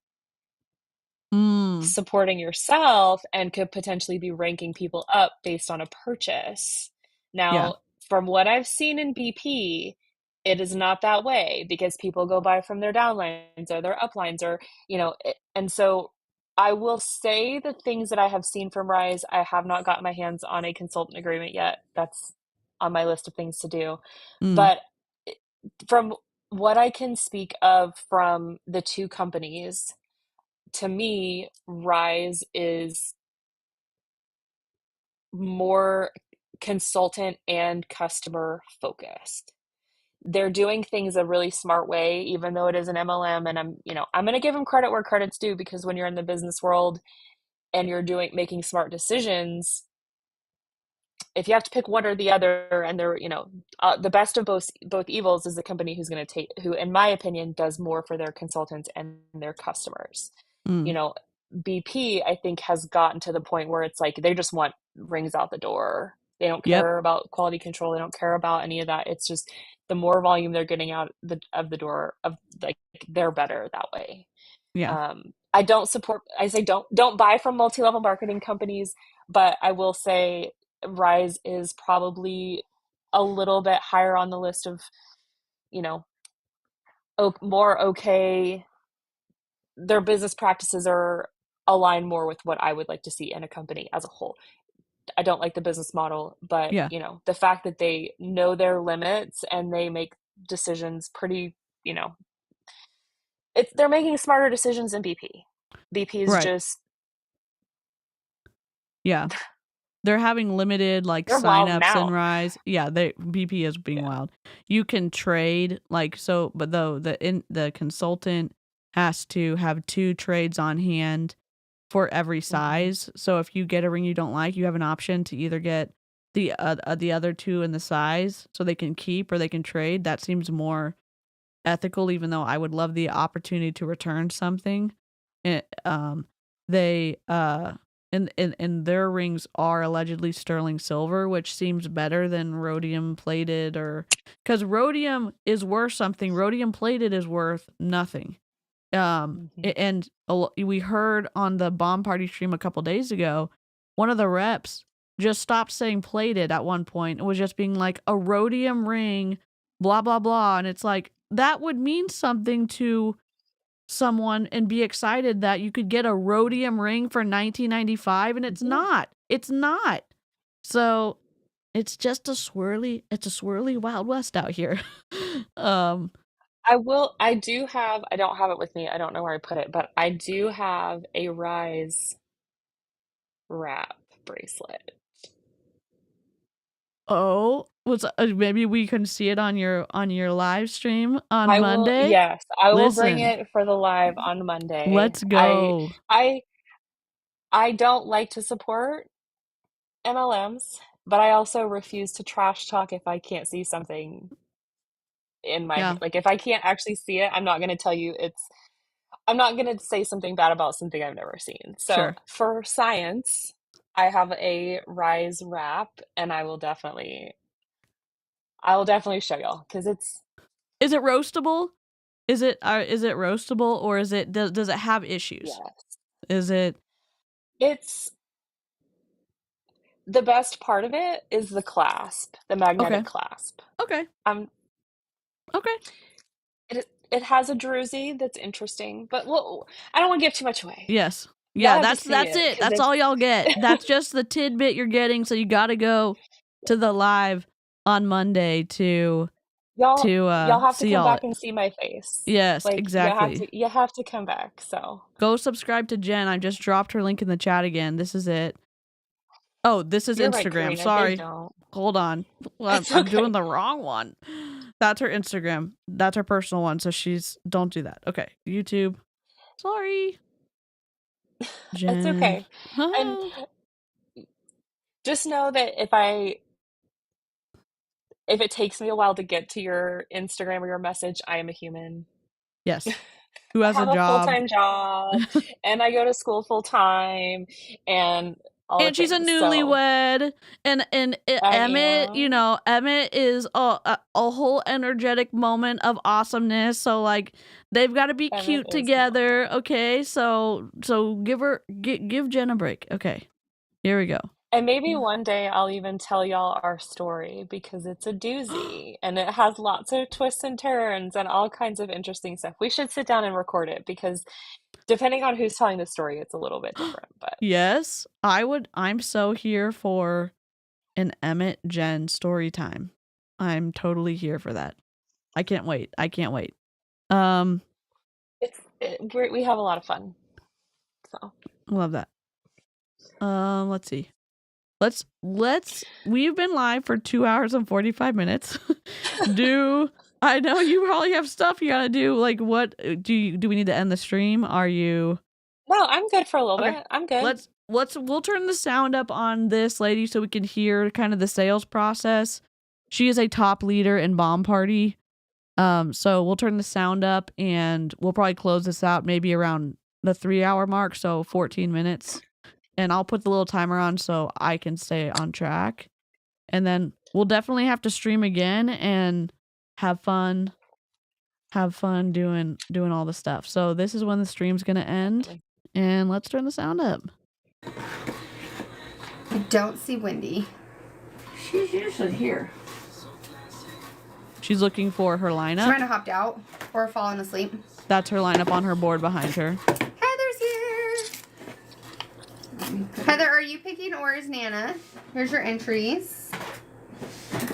supporting yourself and could potentially be ranking people up based on a purchase. Now, from what I've seen in BP, it is not that way because people go buy from their downlines or their uplines or, and so I will say the things that I have seen from Rise, I have not gotten my hands on a consultant agreement yet. That's on my list of things to do. But from what I can speak of from the two companies, to me, Rise is more consultant and customer focused. They're doing things a really smart way, even though it is an MLM. And I'm going to give them credit where credit's due, because when you're in the business world and you're making smart decisions, if you have to pick one or the other, and they're, the best of both evils is the company who, in my opinion, does more for their consultants and their customers. BP, I think, has gotten to the point where it's like they just want rings out the door. They don't care about quality control. They don't care about any of that. It's just the more volume they're getting out of the door, they're better that way. Yeah. I don't support. I say don't buy from multi-level marketing companies, but I will say Rise is probably a little bit higher on the list of, more okay. Their business practices are aligned more with what I would like to see in a company as a whole. I don't like the business model, but the fact that they know their limits and they make decisions pretty, they're making smarter decisions than BP. BP is just they're having limited signups and Rise. Yeah, BP is being wild. You can trade but the consultant has to have 2 trades on hand for every size. So if you get a ring you don't like, you have an option to either get the other 2 in the size so they can keep or they can trade. That seems more ethical, even though I would love the opportunity to return something. They and their rings are allegedly sterling silver, which seems better than rhodium plated, or because rhodium is worth something. Rhodium plated is worth nothing. And we heard on the Bomb Party stream a couple days ago, one of the reps just stopped saying plated at one point and was just being like, a rhodium ring, blah, blah, blah. And it's like, that would mean something to someone and be excited that you could get a rhodium ring for $19.95, and it's not. It's not. So it's just a swirly Wild West out here. I don't have it with me. I don't know where I put it, but I do have a Rise wrap bracelet. Oh, maybe we can see it on your live stream on Monday? Yes, I will bring it for the live on Monday. Let's go. I don't like to support MLMs, but I also refuse to trash talk if I can't see something in my like if I can't actually see it, I'm not going to tell you I'm not going to say something bad about something I've never seen. So for science, I have a Rise wrap, and I will definitely show y'all, because Is it roastable? Is it roastable, or is it does it have issues? Yes. Is it? It's the best part of it is the clasp, the magnetic clasp. Okay. Okay. It has a druzy that's interesting, but I don't want to give too much away. Yes. Yeah, that's it. That's all y'all get. That's just the tidbit you're getting, so you got to go to the live on Monday to Y'all have to see come all back it. and see my face. Yes, Like exactly. you have to come back. So Go subscribe to Jen. I just dropped her link in the chat again. This is it. Oh, this is you're right, Instagram. Karina. They Sorry. don't. Hold on. Well, It's I'm doing okay. the wrong one. That's her Instagram. That's her personal one. So don't do that. Okay. YouTube. Sorry. Jen. It's okay. And just know that if it takes me a while to get to your Instagram or your message, I am a human. Yes. Who I has a have a job? full-time job and I go to school full-time and all the And she's a things. So newlywed. And I Emmett, am. Emmett is a whole energetic moment of awesomeness. So like they've got to be Emmett cute is the together. moment. Okay. So give Jen a break. Okay. Here we go. And maybe one day I'll even tell y'all our story because it's a doozy and it has lots of twists and turns and all kinds of interesting stuff. We should sit down and record it because depending on who's telling the story, it's a little bit different. But Yes, I'm so here for an Emmett Jen story time. I'm totally here for that. I can't wait. Um, we have a lot of fun. So love that. Let's see. We've been live for 2 hours and 45 minutes. I know you probably have stuff you gotta do. Like what do we need to end the stream? Are you no, I'm good for a little okay? bit. I'm good. We'll turn the sound up on this lady so we can hear kind of the sales process. She is a top leader in Bomb Party. So we'll turn the sound up and we'll probably close this out maybe around the 3-hour mark, so 14 minutes. And I'll put the little timer on so I can stay on track. And then we'll definitely have to stream again and have fun doing all the stuff. So this is when the stream's gonna end. And let's turn the sound up. I don't see Wendy. She's usually here. She's looking for her She lineup. might have hopped out or fallen asleep. That's her lineup on her board behind her. Heather's here. Heather, are you picking or is Nana? Here's your entries.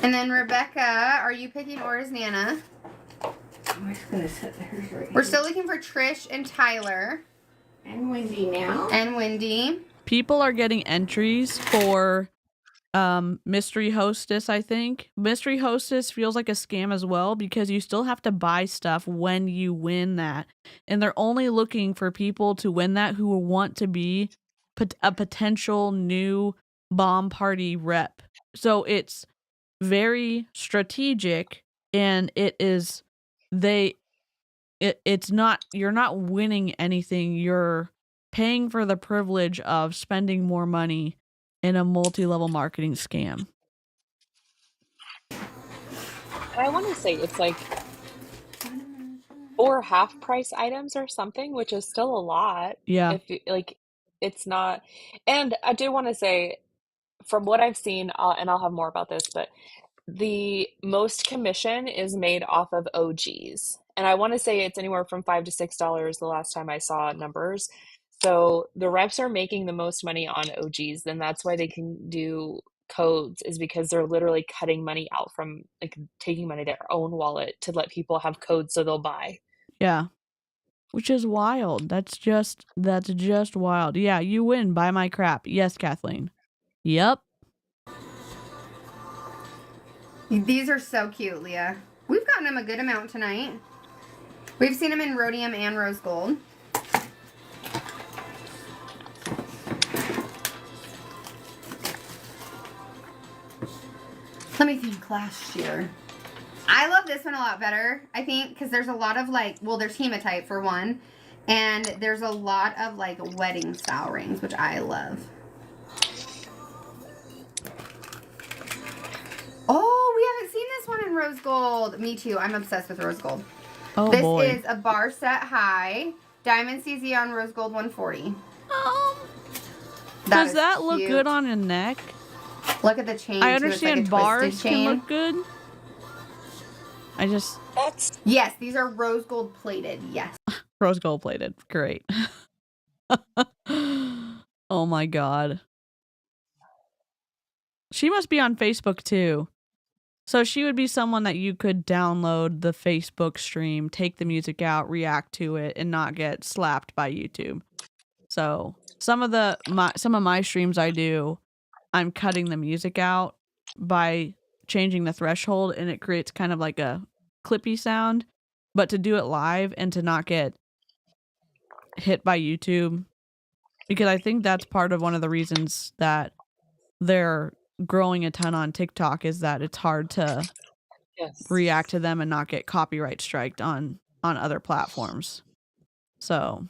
And then Rebecca, are you picking or is Nana? I'm just gonna set hers right We're still looking for Trish and Tyler. And Wendy now. And Wendy. People are getting entries for Mystery Hostess, I think. Mystery Hostess feels like a scam as well because you still have to buy stuff when you win that. And they're only looking for people to win that who want to be a potential new Bomb Party rep. So it's very strategic and it's not, you're not winning anything. You're paying for the privilege of spending more money in a multi-level marketing scam. I want to say it's like 4 half-price items or something, which is still a lot. Yeah. If you, like, it's not. And I do want to say, from what I've seen, and I'll have more about this, but the most commission is made off of OGs. And I want to say it's anywhere from $5 to $6 the last time I saw numbers. So the reps are making the most money on OGs, then that's why they can do codes, is because they're literally cutting money out from, like, taking money to their own wallet to let people have codes so they'll buy. Yeah. Which is wild. That's just wild. Yeah, you win. Buy my crap. Yes, Kathleen. Yep. These are so cute, Leah. We've gotten them a good amount tonight. We've seen them in Rhodium and Rose Gold. Let me think last year. I love this one a lot better, I think, because there's a lot of like, well, there's hematite for one, and there's a lot of like wedding style rings, which I love. Oh, we haven't seen this one in rose gold. Me too. I'm obsessed with rose gold. Oh, this boy. is a bar set high. Diamond CZ on rose gold 140. Does that look good on a neck? Look at the chain. I too. It's understand like a bars twisted can chain. look good. Yes, these are rose gold plated. Yes. Rose gold plated. Great. Oh my god. She must be on Facebook too. So she would be someone that you could download the Facebook stream, take the music out, react to it, and not get slapped by YouTube. So some of my streams I do, I'm cutting the music out by changing the threshold, and it creates kind of like a clippy sound. But to do it live and to not get hit by YouTube, because I think that's part of one of the reasons that they're growing a ton on TikTok, is that it's hard to react to them and not get copyright striked on other platforms. So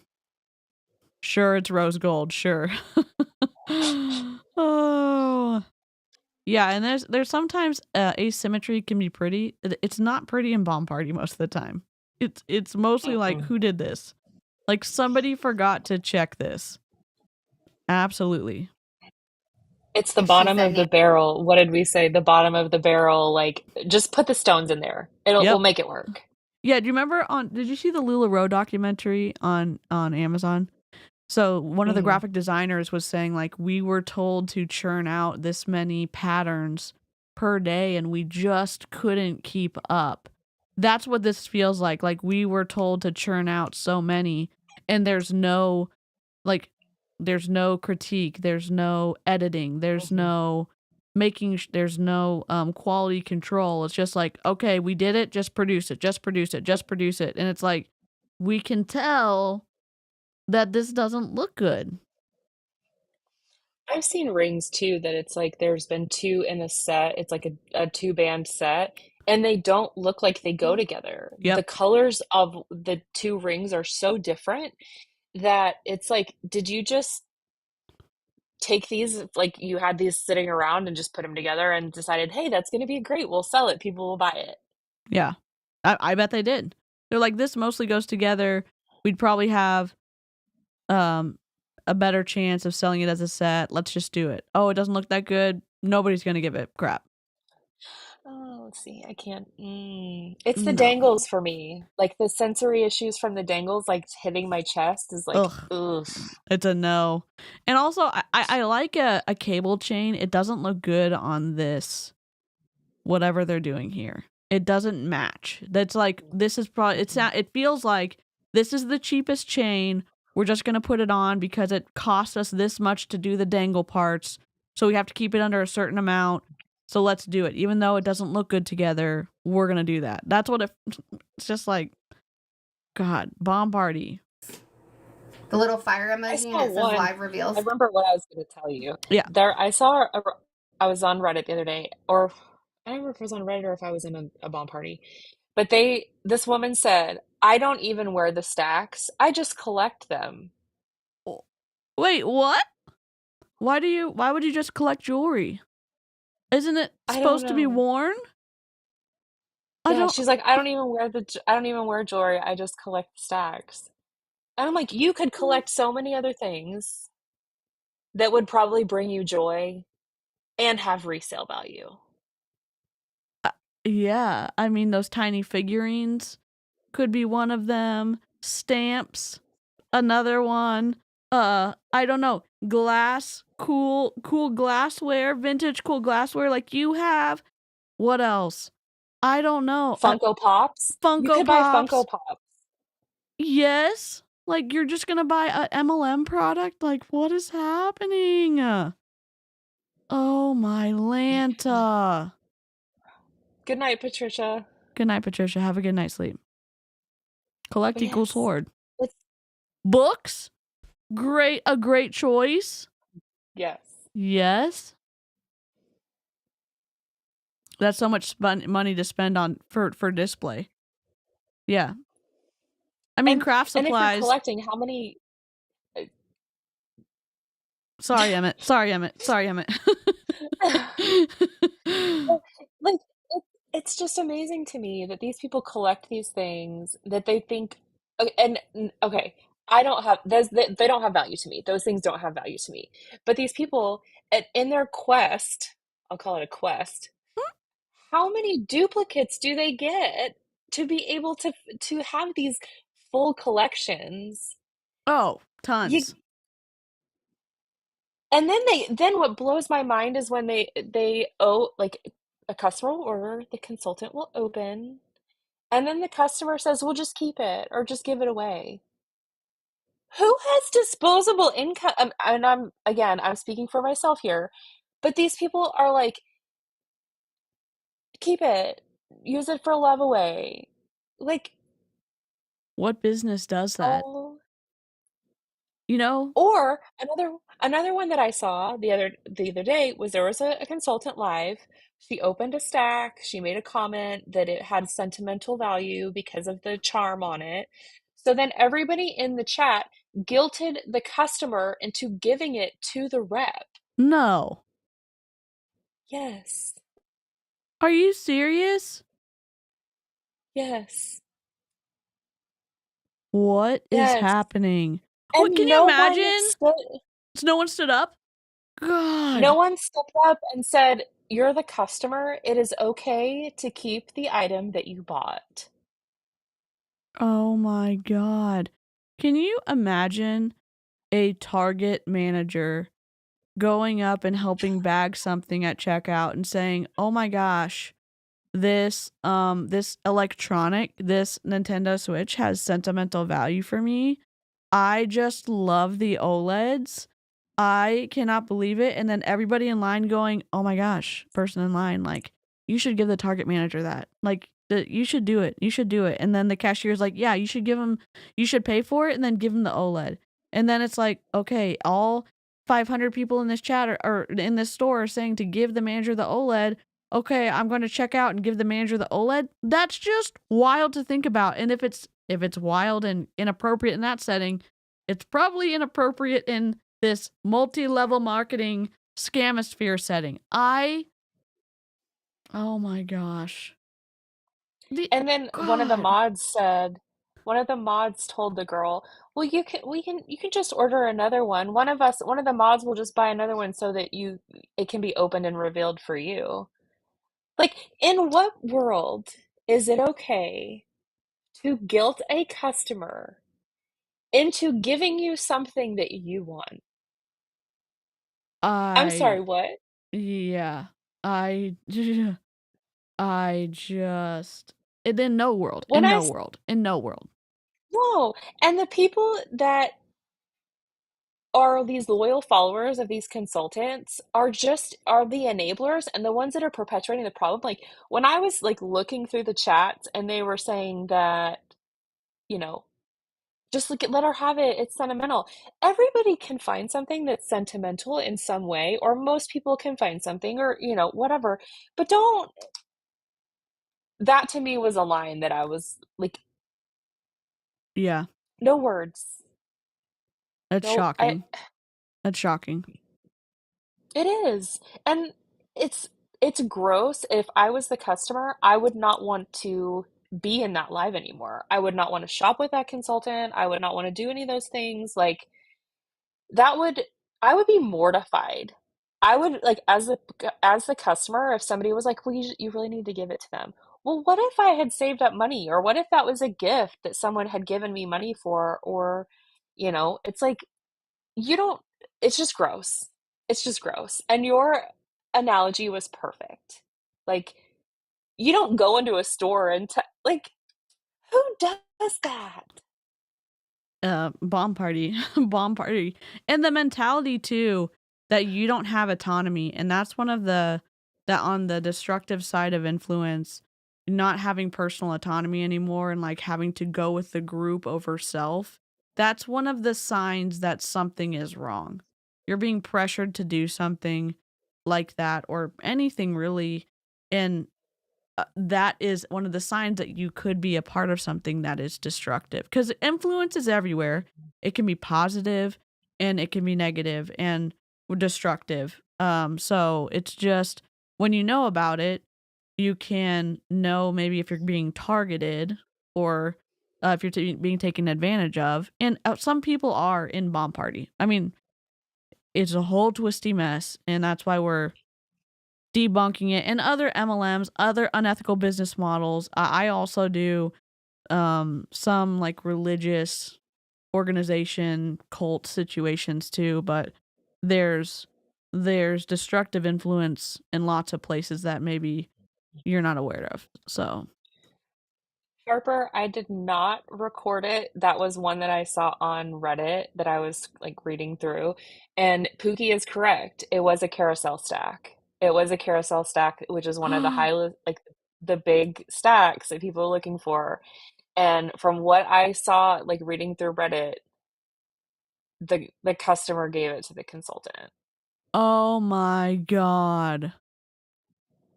sure, it's rose gold, sure. Oh yeah, and there's sometimes asymmetry can be pretty. It's not pretty in Bomb Party most of the time. It's mostly like, who did this? Like, somebody forgot to check this. Absolutely. It's the bottom of the barrel. What did we say? The bottom of the barrel. Like, just put the stones in there. We'll make it work. Yeah. Do you remember did you see the LuLaRoe documentary on Amazon? So one of the graphic designers was saying, like, we were told to churn out this many patterns per day and we just couldn't keep up. That's what this feels like. Like, we were told to churn out so many, and there's no critique, there's no editing, there's no there's no quality control. It's just like, okay, we did it, just produce it, just produce it, just produce it. And it's like, we can tell that this doesn't look good. I've seen rings too that it's like there's been two in a set. It's like a two-band set, and they don't look like they go together. The colors of the two rings are so different that it's like, did you just take these, like you had these sitting around and just put them together and decided, hey, that's going to be great, we'll sell it, people will buy it? Yeah, I bet they did. They're like, this mostly goes together. We'd probably have a better chance of selling it as a set. Let's just do it. Oh, it doesn't look that good. Nobody's going to give it crap. Oh, let's see. I can't. It's the dangles for me. Like, the sensory issues from the dangles, like hitting my chest, is like, ugh. It's a no. And also, I like a cable chain. It doesn't look good on this, whatever they're doing here. It doesn't match. That's like, this is probably, it feels like this is the cheapest chain. We're just going to put it on because it costs us this much to do the dangle parts. So we have to keep it under a certain amount. So let's do it. Even though it doesn't look good together, we're going to do that. That's what it's just like, God, Bomb Party. The little fire emoji and it says live reveals. I remember what I was going to tell you. Yeah. I was on Reddit the other day, or I don't remember if I was on Reddit or if I was in a Bomb Party. But this woman said, I don't even wear the stacks. I just collect them. Wait, what? Why would you just collect jewelry? Isn't it supposed to be worn? Yeah, she's like, I don't even wear jewelry. I just collect stacks. And I'm like, you could collect so many other things that would probably bring you joy and have resale value. Yeah, I mean, those tiny figurines could be one of them. Stamps, another one. I don't know. Glass, cool glassware, vintage cool glassware like you have. What else? I don't know. Funko Pops. Funko You could Pops. buy Funko Pops. Yes. Like, you're just gonna buy a MLM product? Like, what is happening? Oh my Lanta. Good night, Patricia. Good night, Patricia. Have a good night's sleep. Collect equals sword. Books? A great choice. Yes. Yes. That's so much money to spend on for display. Yeah. I mean, craft supplies. And if you're collecting, how many? Sorry, Emmett. Like, it's just amazing to me that these people collect these things that they think, and okay, I don't have those. They don't have value to me. Those things don't have value to me. But these people, in their quest, I'll call it a quest. How many duplicates do they get to be able to have these full collections? Oh, tons. And then what blows my mind is when they owe, like, a customer will order, the consultant will open, and then the customer says, "Well, just keep it or just give it away." Who has disposable income? And I'm speaking for myself here, but these people are like, "Keep it. Use it for love away." Like, What business does that? oh. You know? Or another one that I saw the other day was there was a consultant live. She opened a stack. She made a comment that it had sentimental value because of the charm on it. So then everybody in the chat guilted the customer into giving it to the rep. No. Yes. Are you serious? Yes. What is Yes. happening? What, can And you imagine? No one stood up? no God. one stepped up and said, "You're the customer. It is okay to keep the item that you bought." Oh my God. Can you imagine a Target manager going up and helping bag something at checkout and saying, "Oh my gosh, this electronic, this Nintendo Switch has sentimental value for me. I just love the OLEDs. I cannot believe it." And then everybody in line going, "Oh my gosh," person in line, like, "You should give the Target manager that. Like, you should do it. You should do it." And then the cashier's like, "Yeah, you should pay for it and then give him the OLED." And then it's like, okay, all 500 people in this chat or in this store are saying to give the manager the OLED. Okay, I'm going to check out and give the manager the OLED. That's just wild to think about. And if it's wild and inappropriate in that setting, it's probably inappropriate in this multi-level marketing scamosphere setting. Oh my gosh. And then God. one of the mods told the girl, "Well, you can just order another one. One of the mods will just buy another one so that it can be opened and revealed for you." Like, in what world is it okay to guilt a customer into giving you something that you want? I'm sorry, I what? yeah. I I just in no world. When In I no s- world. In no world. no, and the people that are these loyal followers of these consultants are the enablers and the ones that are perpetuating the problem. Like, when I was like looking through the chats and they were saying that, you know, just let her have it, it's sentimental. Everybody can find something that's sentimental in some way, or most people can find something, or whatever. But don't that to me was a line that I was like, Yeah. no words. That's No, shocking. That's shocking. it is. And it's gross. If I was the customer, I would not want to be in that live anymore. I would not want to shop with that consultant. I would not want to do any of those things. Like, that would I would be mortified. I would like, as the customer, if somebody was like, "Well, you really need to give it to them." Well, what if I had saved up money, or what if that was a gift that someone had given me money for, or it's like, you don't it's just gross. It's just gross. And your analogy was perfect. Like, you don't go into a store and like, who does that? Bomb party. Bomb party. And the mentality too that you don't have autonomy, and that's one of that on the destructive side of influence, not having personal autonomy anymore and like having to go with the group over self. That's one of the signs that something is wrong. You're being pressured to do something like that or anything really, and that is one of the signs that you could be a part of something that is destructive, because influence is everywhere. It can be positive and it can be negative and destructive. So it's just, when you know about it, you can know maybe if you're being targeted or if you're being taken advantage of. And some people are in bomb party. I mean, it's a whole twisty mess, and that's why we're debunking it, and other MLMs, other unethical business models. I also do some like religious organization cult situations too, but there's destructive influence in lots of places that maybe you're not aware of. So Harper, I did not record it. That was one that I saw on Reddit that I was like reading through. And Pookie is correct. It was a carousel stack. It was a carousel stack, which is one of the like the big stacks that people are looking for. And from what I saw, like reading through Reddit, the customer gave it to the consultant. oh my God.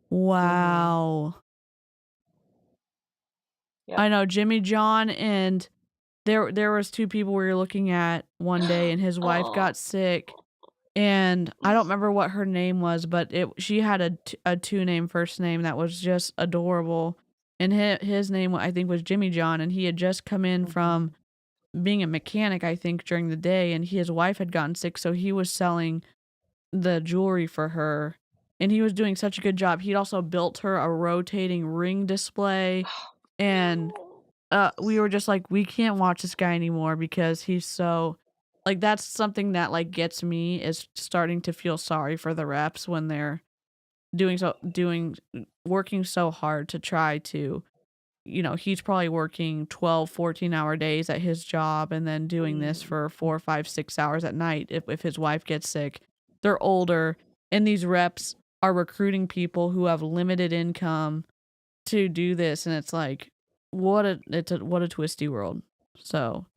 Wow. Yep. I know Jimmy John, and there was two people we were looking at one day, and his wife got sick, and I don't remember what her name was, but she had a two-name first name that was just adorable, and his name I think was Jimmy John, and he had just come in from being a mechanic, I think, during the day, and his wife had gotten sick, so he was selling the jewelry for her, and he was doing such a good job. He'd also built her a rotating ring display, and we were just like, we can't watch this guy anymore because he's so, like, that's something that like gets me, is starting to feel sorry for the reps when they're working so hard to try to, he's probably working 12, 14-hour days at his job and then doing this for 4, 5, 6 hours at night if his wife gets sick. They're older, and these reps are recruiting people who have limited income to do this, and it's like, what a twisty world. So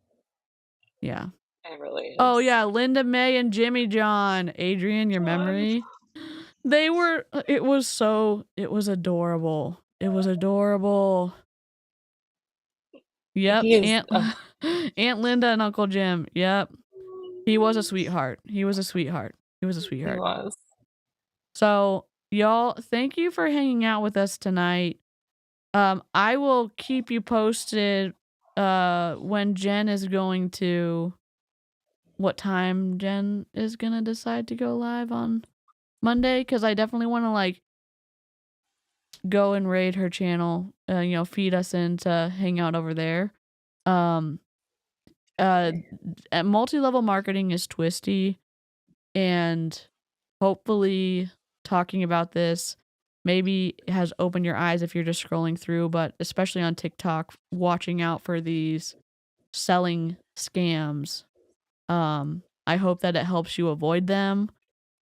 yeah. It really is. Oh yeah, Linda May and Jimmy John. Adrian, your memory. It was adorable. It was adorable. Yep. He is, Aunt Linda and Uncle Jim. Yep. He was a sweetheart. He was a sweetheart. he was. So, y'all, thank you for hanging out with us tonight. I will keep you posted when Jen is going to, what time Jen is going to decide to go live on Monday, because I definitely want to like go and raid her channel, feed us in to hang out over there. Multi-level marketing is twisty, and hopefully talking about this maybe has opened your eyes if you're just scrolling through, but especially on TikTok, watching out for these selling scams. I hope that it helps you avoid them,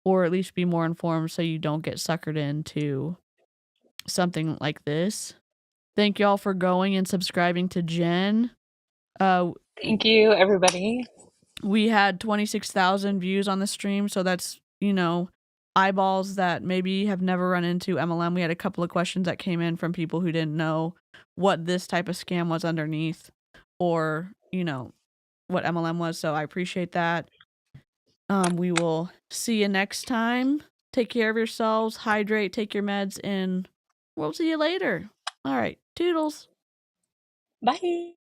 or at least be more informed so you don't get suckered into something like this. Thank y'all for going and subscribing to Jen. Thank you, everybody. We had 26,000 views on the stream, so that's, eyeballs that maybe have never run into MLM. We had a couple of questions that came in from people who didn't know what this type of scam was underneath, or, what MLM was, so I appreciate that. We will see you next time. Take care of yourselves, hydrate, take your meds, and we'll see you later. All right, toodles. Bye.